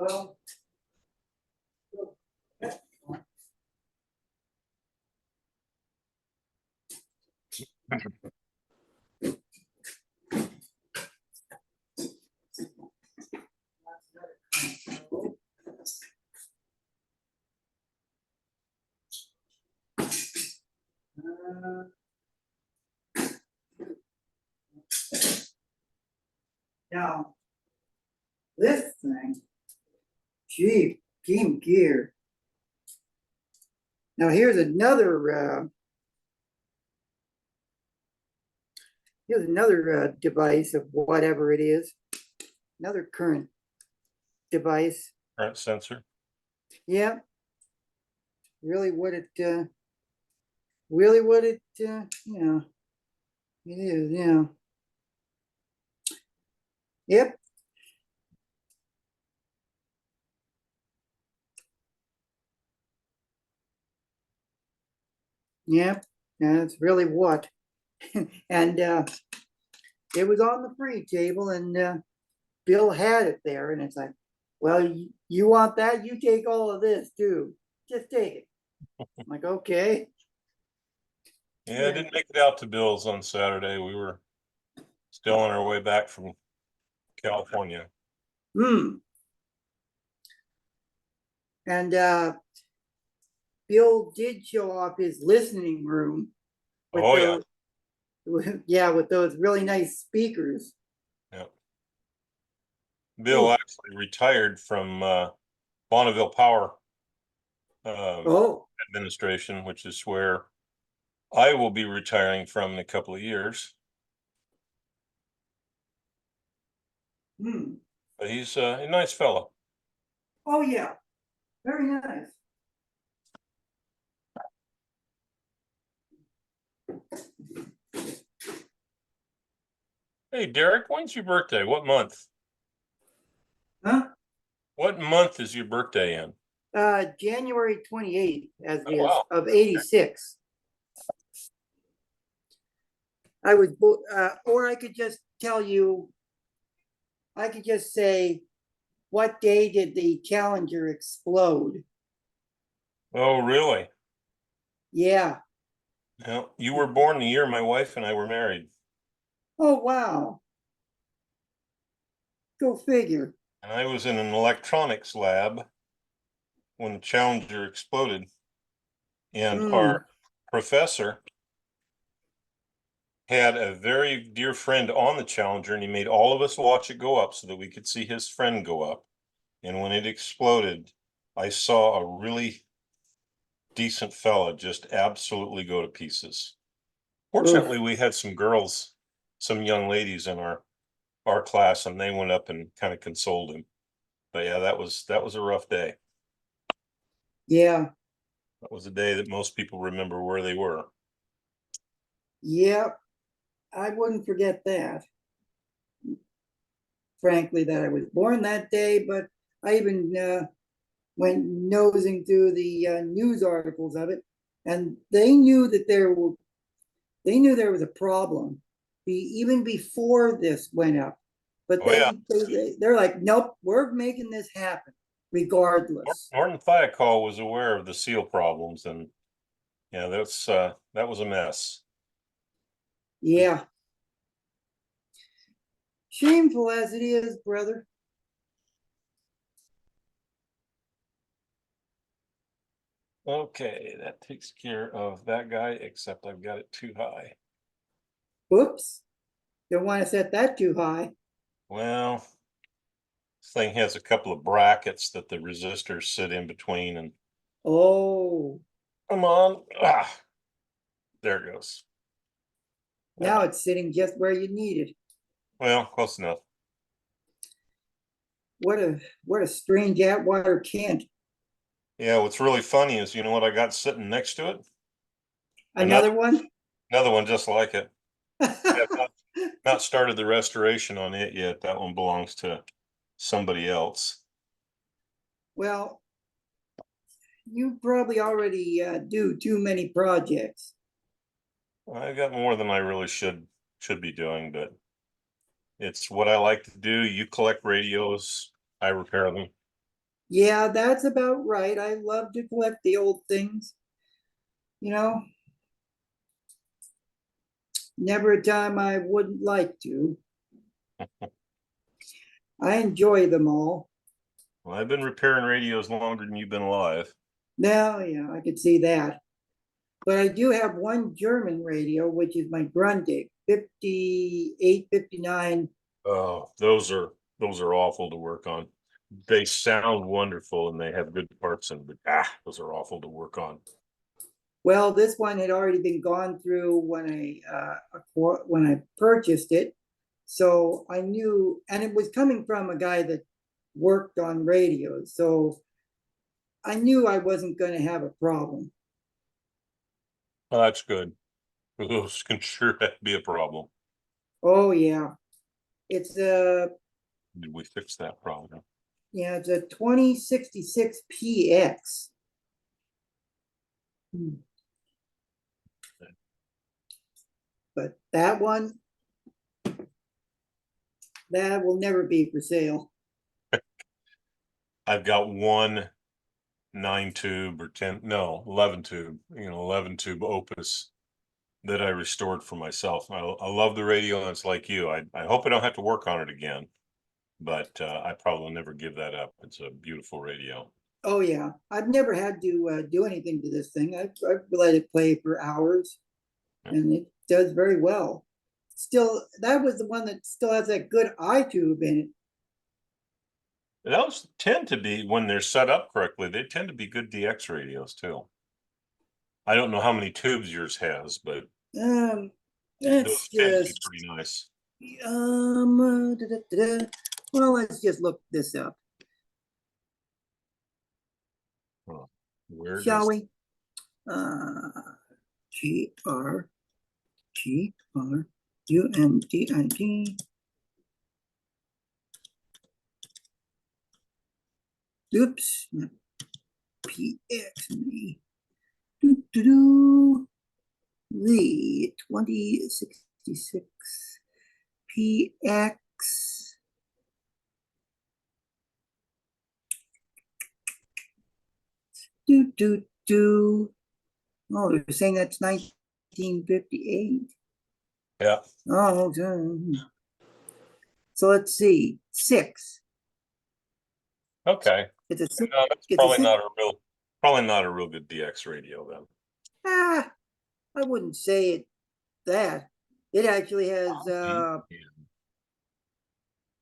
oh. Now, this thing, gee, Game Gear. Now here's another device of whatever it is, another current device. Current sensor. Yeah, really what it, it is, yeah. Yep. Yep, that's really what. And it was on the free table, and Bill had it there, and it's like, well, you want that? You take all of this too. Just take it. I'm like, okay. Yeah, I didn't make it out to Bill's on Saturday. We were still on our way back from California. And Bill did show off his listening room. With Oh, those, yeah, with those really nice speakers. yeah. Bill actually retired from Bonneville Power Administration, which is where I will be retiring from in a couple of years. But he's a nice fellow. Oh, yeah. Very nice. Hey, Derek, when's your birthday? What month? Huh? What month is your birthday in? January 28th, as it is, wow. of 86. I was, or I could just tell you, I could just say, what day did the Challenger explode? Oh, really? Yeah. Yeah, you were born the year my wife and I were married. Oh, wow. Go figure. And I was in an electronics lab when the Challenger exploded. And our professor had a very dear friend on the Challenger, and he made all of us watch it go up so that we could see his friend go up. And when it exploded, I saw a really decent fella just absolutely go to pieces. Fortunately, we had some girls, some young ladies in our class, and they went up and kind of consoled him. But yeah, that was a rough day. Yeah, That was a day that most people remember where they were. yep. I wouldn't forget that. Frankly, that I was born that day, but I even went nosing through the news articles of it, and they knew that there was a problem even before this went up. But Oh, yeah. they're like, nope, we're making this happen regardless. Norton Thiokol was aware of the seal problems, and yeah, that was a mess. Yeah. Shameful as it is, brother. Okay, that takes care of that guy, except I've got it too high. Oops. Don't want to set that too high. Well, this thing has a couple of brackets that the resistors sit in between, and Oh, come on. There it goes. now it's sitting just where you need it. Well, close enough. What a strange Atwater Kent. Yeah, what's really funny is, you know what I got sitting next to it? Another one? Another one just like it. I've not started the restoration on it yet. That one belongs to somebody else. Well, you probably already do too many projects. I got more than I really should be doing, but it's what I like to do. You collect radios, I repair them. Yeah, that's about right. I love to collect the old things. You know, never a time I wouldn't like to. I enjoy them all. Well, I've been repairing radios longer than you've been alive. Now, yeah, I could see that. But I do have one German radio, which is my Grundig 58, 59. Oh, those are awful to work on. They sound wonderful and they have good parts in, but those are awful to work on. Well, this one had already been gone through when I purchased it, so I knew, and it was coming from a guy that worked on radios, so I knew I wasn't going to have a problem. Well, that's good. Those can sure be a problem. Oh yeah, it's a Did we fix that problem? yeah, it's a 2066 PX. But that one, that will never be for sale. I've got one 9-tube or 11 tube, 11 tube Opus that I restored for myself. I love the radio, and it's like you. I hope I don't have to work on it again, but I probably will never give that up. It's a beautiful radio. Oh yeah, I've never had to do anything to this thing. I've let it play for hours, and it does very well. Still, that was the one that still has that good eye tube in it. Those tend to be, when they're set up correctly, they tend to be good DX radios too. I don't know how many tubes yours has, but That's those tend to be just pretty nice. well, let's just look this up, Where shall does we? GMT20240425. Oops, not PX. The 2066 PX. Oh, they're saying that's 1958. Yeah. Oh, okay. So let's see, 6. Okay. It's a 6. That's It's probably a 6. not a real good DX radio then. I wouldn't say it that. It actually has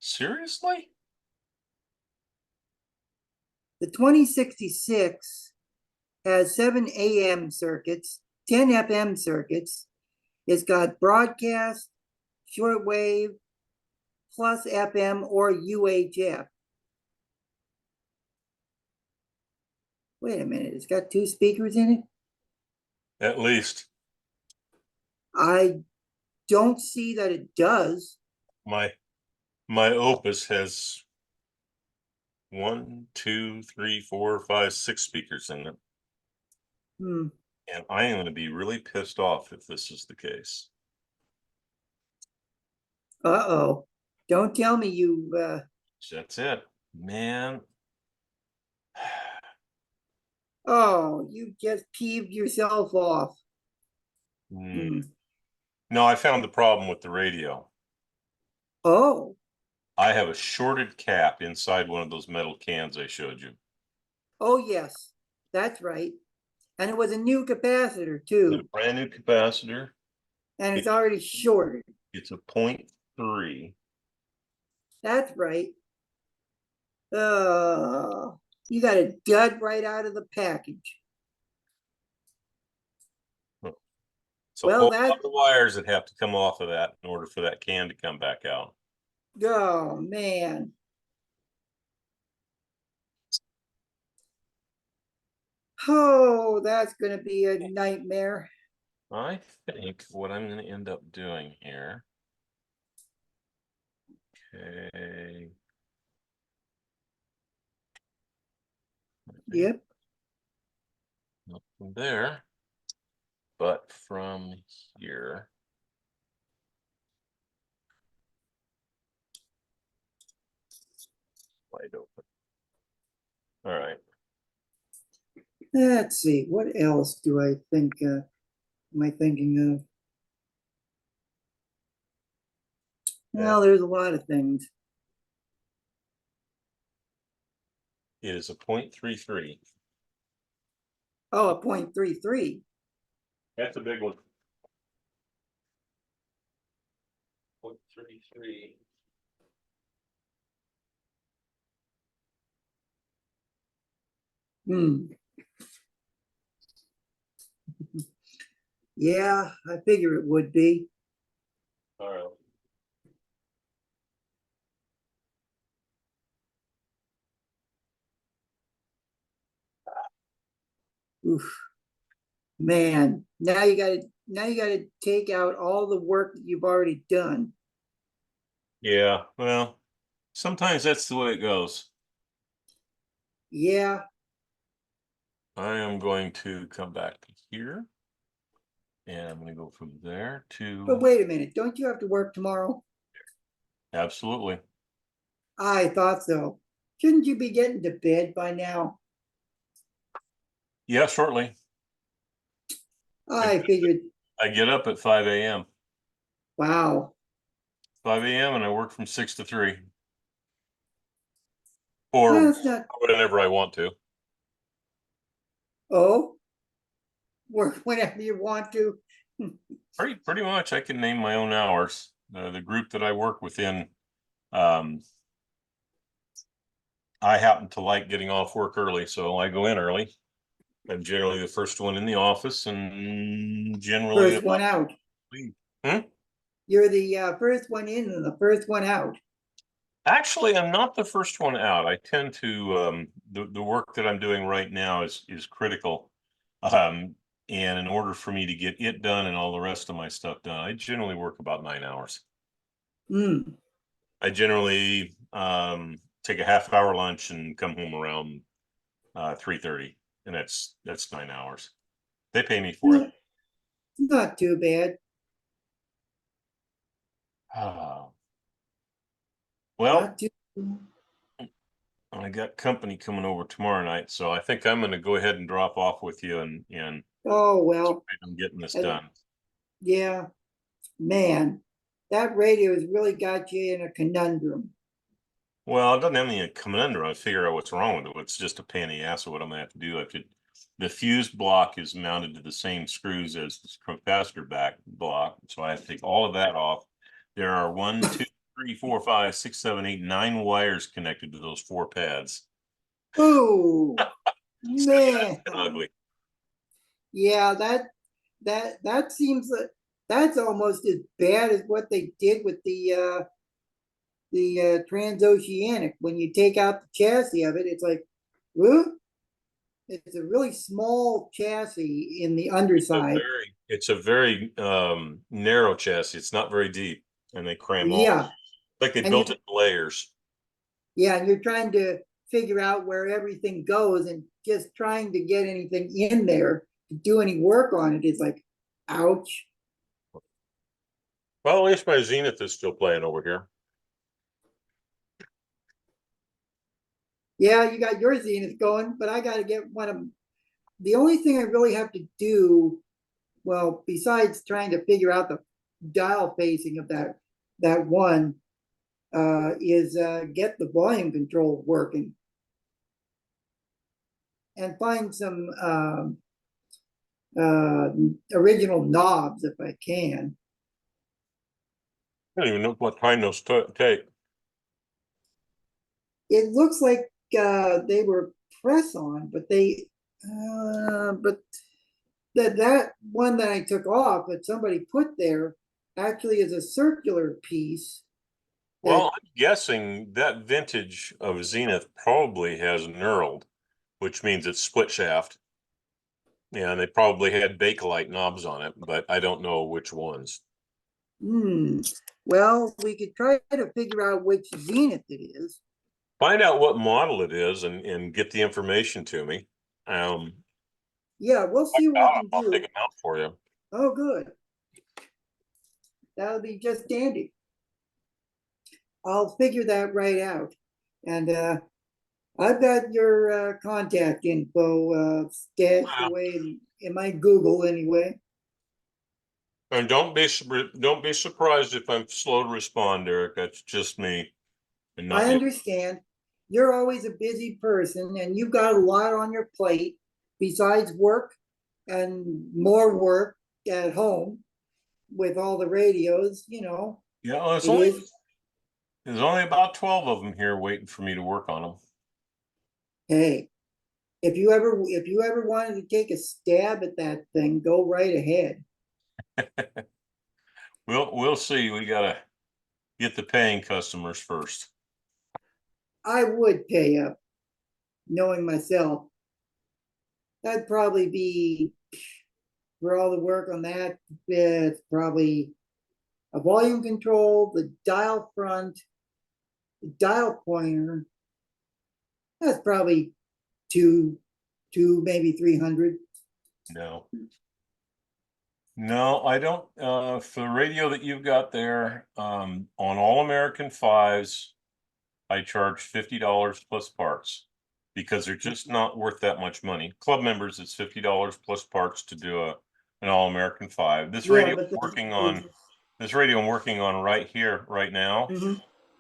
Seriously? the 2066 has 7 AM circuits, 10 FM circuits, It's got broadcast, shortwave, plus FM or UHF. Wait a minute, it's got 2 speakers in it? At least I don't see that it does. my Opus has 1, 2, 3, 4, 5, 6 speakers in it. Hmm. And I am going to be really pissed off if this is the case. Uh-oh. Don't tell me you, That's it, man. oh, you just peeved yourself off. Hmm. No, I found the problem with the radio. Oh, I have a shorted cap inside one of those metal cans I showed you. oh yes, that's right. And it was a new capacitor It's a too, brand new capacitor. and it's already shorted. It's a 0.3. That's right. You got a dud right out of the package. So Well, whole that- lot of wires that have to come off of that in order for that can to come back out. Oh man. Oh, that's gonna be a nightmare. I think what I'm going to end up doing here. Okay. Yep. Not from there, but from here. Wide open. All right. Let's see, what else do I think, am I thinking of? Well, there's a lot of things. It is a 0.33. Oh, a 0.33. That's a big one. 0.33. Hmm. Yeah, I figure it would be. All right. Oof. Man, now you gotta take out all the work that you've already done. Yeah, well, sometimes that's the way it goes. Yeah, I am going to come back to here. And I'm going to go from there but to, wait a minute, don't you have to work tomorrow? absolutely. I thought so. Shouldn't you be getting to bed by now? Yeah, shortly. I figured, I get up at 5 a.m. wow. 5 a.m. and I work from 6 to 3. Or That's not, whenever I want to. oh, work whenever you want to. Pretty much I can name my own hours. The group that I work within, I happen to like getting off work early, so I go in early. I'm generally the first one in the office and generally First one out. Hmm? You're the first one in and the first one out. Actually, I'm not the first one out. I tend to the work that I'm doing right now is critical. And in order for me to get it done and all the rest of my stuff done, I generally work about 9 hours. Hmm. I generally take a half-hour lunch and come home around 3:30, and that's 9 hours. They pay me for it. Not too bad. Well, Not too. I got company coming over tomorrow night, so I think I'm going to go ahead and drop off with you and Oh, well, I'm getting this I- done. yeah, man, that radio has really got you in a conundrum. Well, it doesn't have any conundrum. I figure out what's wrong with it. It's just a pain in the ass of what I'm gonna have to do. The fuse block is mounted to the same screws as the capacitor back block, so I have to take all of that off. There are 1, 2, 3, 4, 5, 6, 7, 8, 9 wires connected to those 4 pads. Ooh, man. Ugly. Yeah, that seems that's almost as bad as what they did with the transoceanic. When you take out the chassis of it, it's like, whoop. It's a really small chassis in the underside. It's a very narrow chassis. It's not very deep, and they cram all. Yeah, Like they and built you- it in layers. yeah, and you're trying to figure out where everything goes, and just trying to get anything in there to do any work on it is like, ouch. Well, at least my Zenith is still playing over here. Yeah, you got your Zenith going, but I got to get one of them. The only thing I really have to do, well, besides trying to figure out the dial facing of that one, is get the volume control working and find some original knobs if I can. I don't even know what time those take. It looks like they were press on, but but that one that I took off that somebody put there actually is a circular piece. Well, I'm guessing that vintage of Zenith probably has knurled, which means it's split shaft. Yeah, and they probably had Bakelite knobs on it, but I don't know which ones. Well, we could try to figure out which Zenith it is. Find out what model it is and get the information to me. Yeah, we'll see what we I'll can take do. them out for you. Oh, good. That'll be just dandy. I'll figure that right out. And I've got your contact info stashed Wow. away in my Google anyway. And don't be surprised if I'm slow to respond, Eric. That's just me. And not I you. understand. You're always a busy person and you've got a lot on your plate besides work and more work at home with all the radios, you know. Yeah, well, there's only about 12 of them here waiting for me to work on them. Hey, if you ever wanted to take a stab at that thing, go right ahead. We'll see. We gotta get the paying customers first. I would pay up, knowing myself. That'd probably be, for all the work on that, it's probably a volume control, the dial front, the dial pointer. That's probably two, maybe 300. No, I don't. For the radio that you've got there, on all American 5s, I charge $50 plus parts because they're just not worth that much money. Club members, it's $50 plus parts to do an all American 5. This radio I'm working on right here, right now.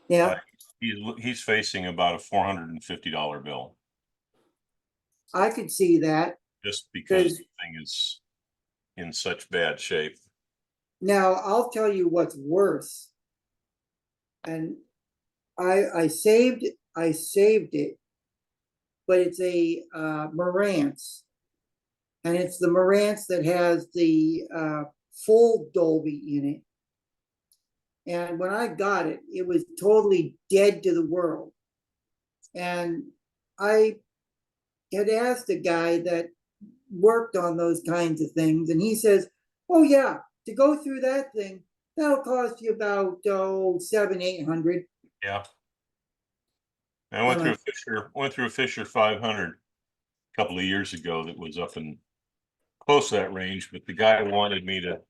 Yeah, He's facing about a $450 bill I could see that. just because the thing is in such bad shape. Now, I'll tell you what's worse. And I saved it, but it's a Marantz. And it's the Marantz that has the full Dolby in it. And when I got it, it was totally dead to the world. And I had asked a guy that worked on those kinds of things, and he says, "Oh yeah, to go through that thing, that'll cost you about $700-800." Yeah. I went through a Fisher 500 a couple of years ago that was up in close to that range, but the guy wanted me to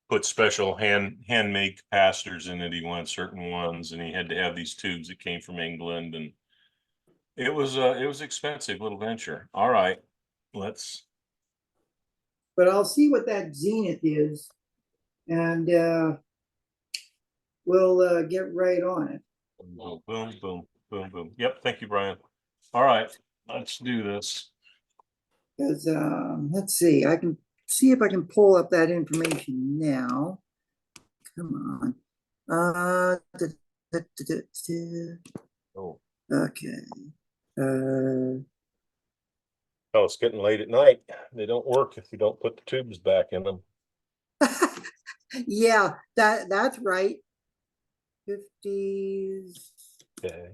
put special handmade capacitors in it. He wanted certain ones, and he had to have these tubes that came from England, and it was expensive little venture. All right, but I'll see what that Zenith is, and we'll get right on it. Boom, boom, boom, boom, boom. Yep, thank you, Brian. All right, let's do this. Because let's see, I can see if I can pull up that information now. Come on. Oh. Okay. Oh, it's getting late at night. They don't work if you don't put the tubes back in them. Yeah, that's right. 50s. Okay,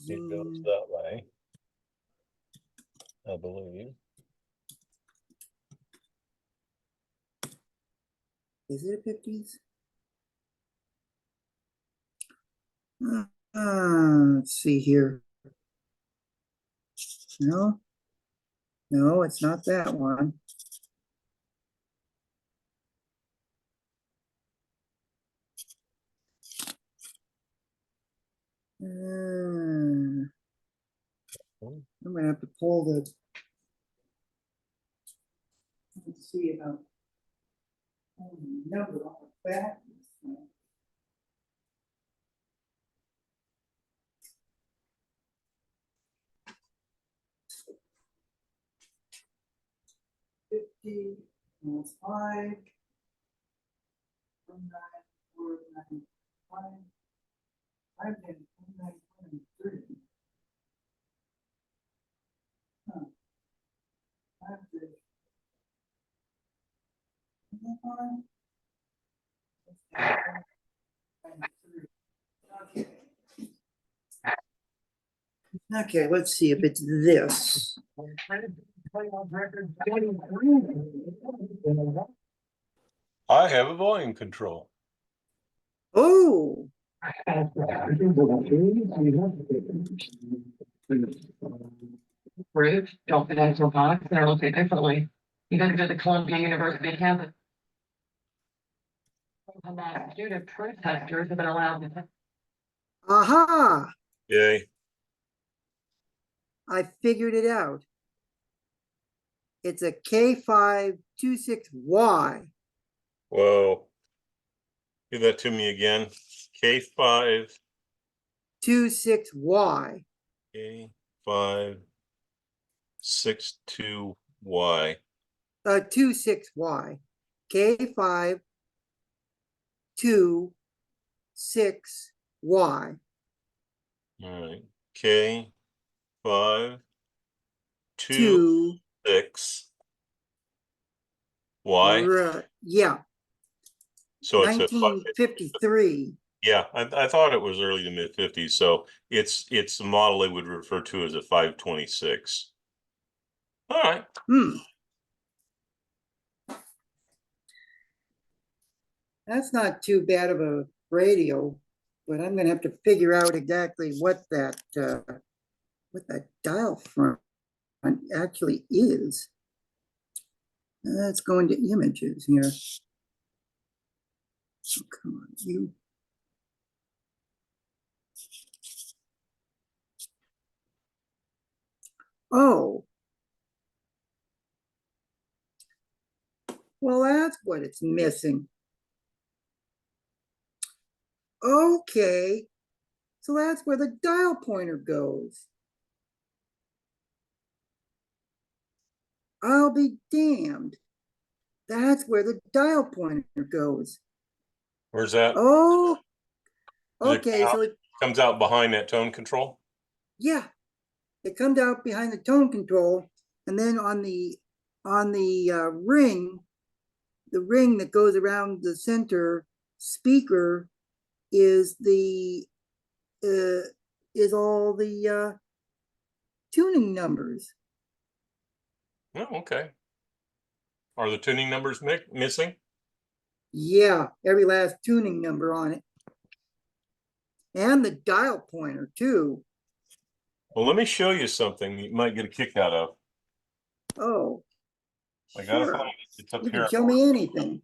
it goes zoom. that way, I believe. Is it a 50s? Let's see here. No, no, it's not that one. I'm gonna have to pull the. Let's see about number on the back. $50, that's 5. 19,495. 5,923. Huh. That's it. Is that fine? Okay. Okay, let's see if it's this. I have a volume control. Oh, Rude, don't fit into a box, they're looked at differently. You gotta go to Columbia University campus. And that due to protesters have been allowed to. aha, Yay. I figured it out. It's a K526Y. Whoa. Give that to me again. K5. 26Y. K5 62Y. 26Y. K5 2 6Y. All right. K5 2 6 Y. Yeah, So it's a 1953. yeah, I thought it was early to mid 50s. So it's the model they would refer to as a 526. All right. That's not too bad of a radio, but I'm gonna have to figure out exactly what that dial front actually is. Let's go into images here. Oh, come on, you. Oh. Well, that's what it's missing. Okay. So that's where the dial pointer goes. I'll be damned. That's where the dial pointer goes. Where's that? Oh, Does it okay. So it, comes out behind that tone control. yeah, it comes out behind the tone control, and then on the ring, the ring that goes around the center speaker is the is all the tuning numbers. Oh, okay. Are the tuning numbers missing? Yeah, every last tuning number on it. And the dial pointer too. Well, let me show you something you might get a kick out of. Oh, I gotta sure. find it. It's up You here. can show me anything.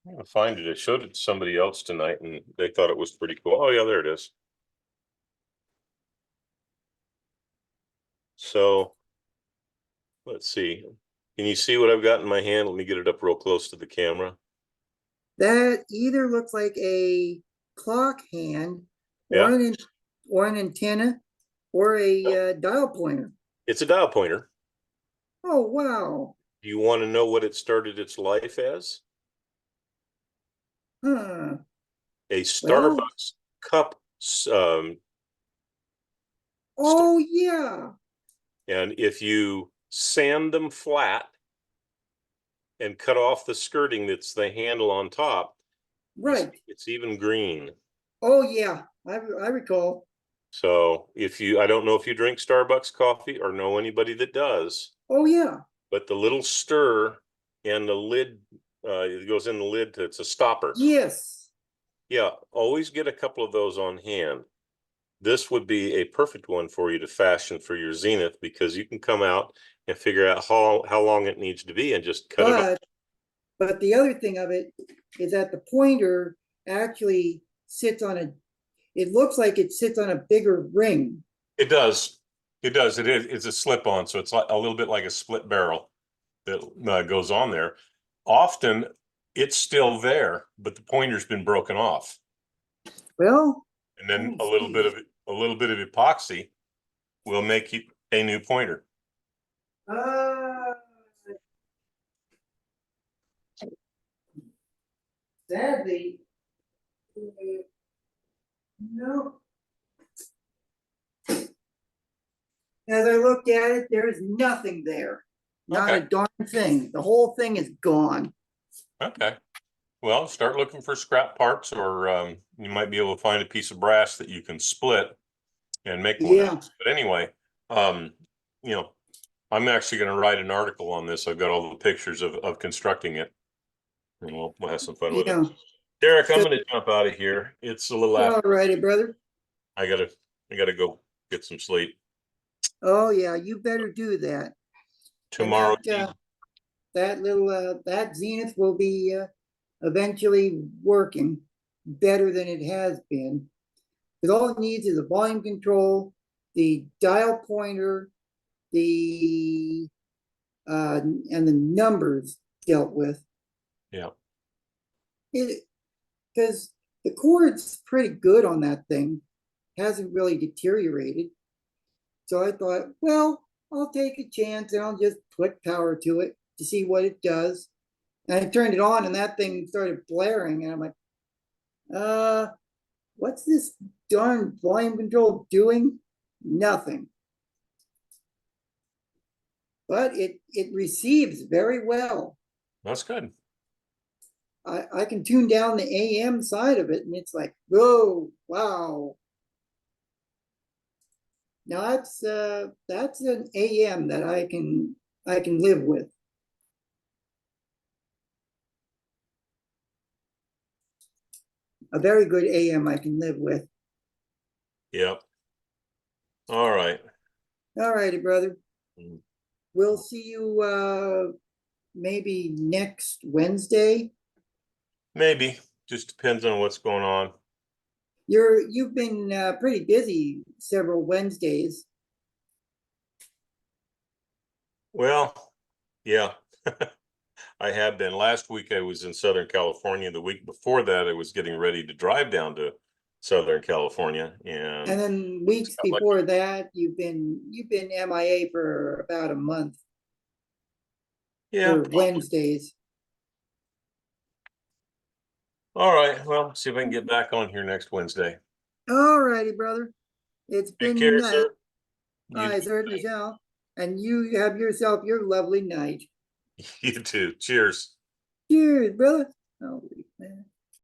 I'm gonna find it. I showed it to somebody else tonight and they thought it was pretty cool. Oh yeah, there it is. So let's see. Can you see what I've got in my hand? Let me get it up real close to the camera. That either looks like a clock hand Yeah. or an antenna or a dial pointer. It's a dial pointer. Oh, wow. Do you want to know what it started its life as? Huh. A Starbucks cup. Oh, yeah. And if you sand them flat, and cut off the skirting that's the handle on top, Right. it's even green. Oh, yeah, I recall. So if you, I don't know if you drink Starbucks coffee or know anybody that does, Oh, yeah. but the little stir and the lid, it goes in the lid, it's a stopper. Yes. Yeah, always get a couple of those on hand. This would be a perfect one for you to fashion for your Zenith, because you can come out and figure out how long it needs to be and just cut it off. But the other thing of it is that the pointer actually sits on a, it looks like it sits on a bigger ring. It does. It does. It is. It's a slip-on, so it's like a little bit like a split barrel that goes on there. Often it's still there, but the pointer's been broken off, Well, and then a little bit of epoxy will make you a new pointer. Sadly, no. As I looked at it, there is nothing there. Not a Okay. darn thing. The whole thing is gone. Okay. Well, start looking for scrap parts, or you might be able to find a piece of brass that you can split and make one. Yeah. But anyway, you know, I'm actually going to write an article on this. I've got all the pictures of constructing it, and we'll have some fun with Yeah. it. Derek, I'm going to jump out of here. It's a little All after. righty, brother. I gotta go get some sleep. Oh, yeah, you better do that. Tomorrow. And that little, that Zenith will be eventually working better than it has been. Because all it needs is a volume control, the dial pointer, and the numbers dealt with. Yeah. Because the cord's pretty good on that thing, hasn't really deteriorated. So I thought, well, I'll take a chance and I'll just put power to it to see what it does. And I turned it on and that thing started blaring, and I'm like, what's this darn volume control doing? Nothing. But it receives very well. That's good. I can tune down the AM side of it and it's like, whoa, wow. Now that's an AM that I can live with. A very good AM I can live with. Yep. All right. All righty, brother. Mm. We'll see you maybe next Wednesday. Maybe. Just depends on what's going on. You've been pretty busy several Wednesdays. Well, yeah. I have been. Last week I was in Southern California. The week before that I was getting ready to drive down to Southern California, and then weeks before that you've been MIA for about a month. Yeah. For Wednesdays. All right. Well, see if I can get back on here next Wednesday. All righty, brother. It's Take been care, nice. sir. I certainly shall. And you have yourself your lovely night. You too. Cheers. Cheers, brother. Holy man.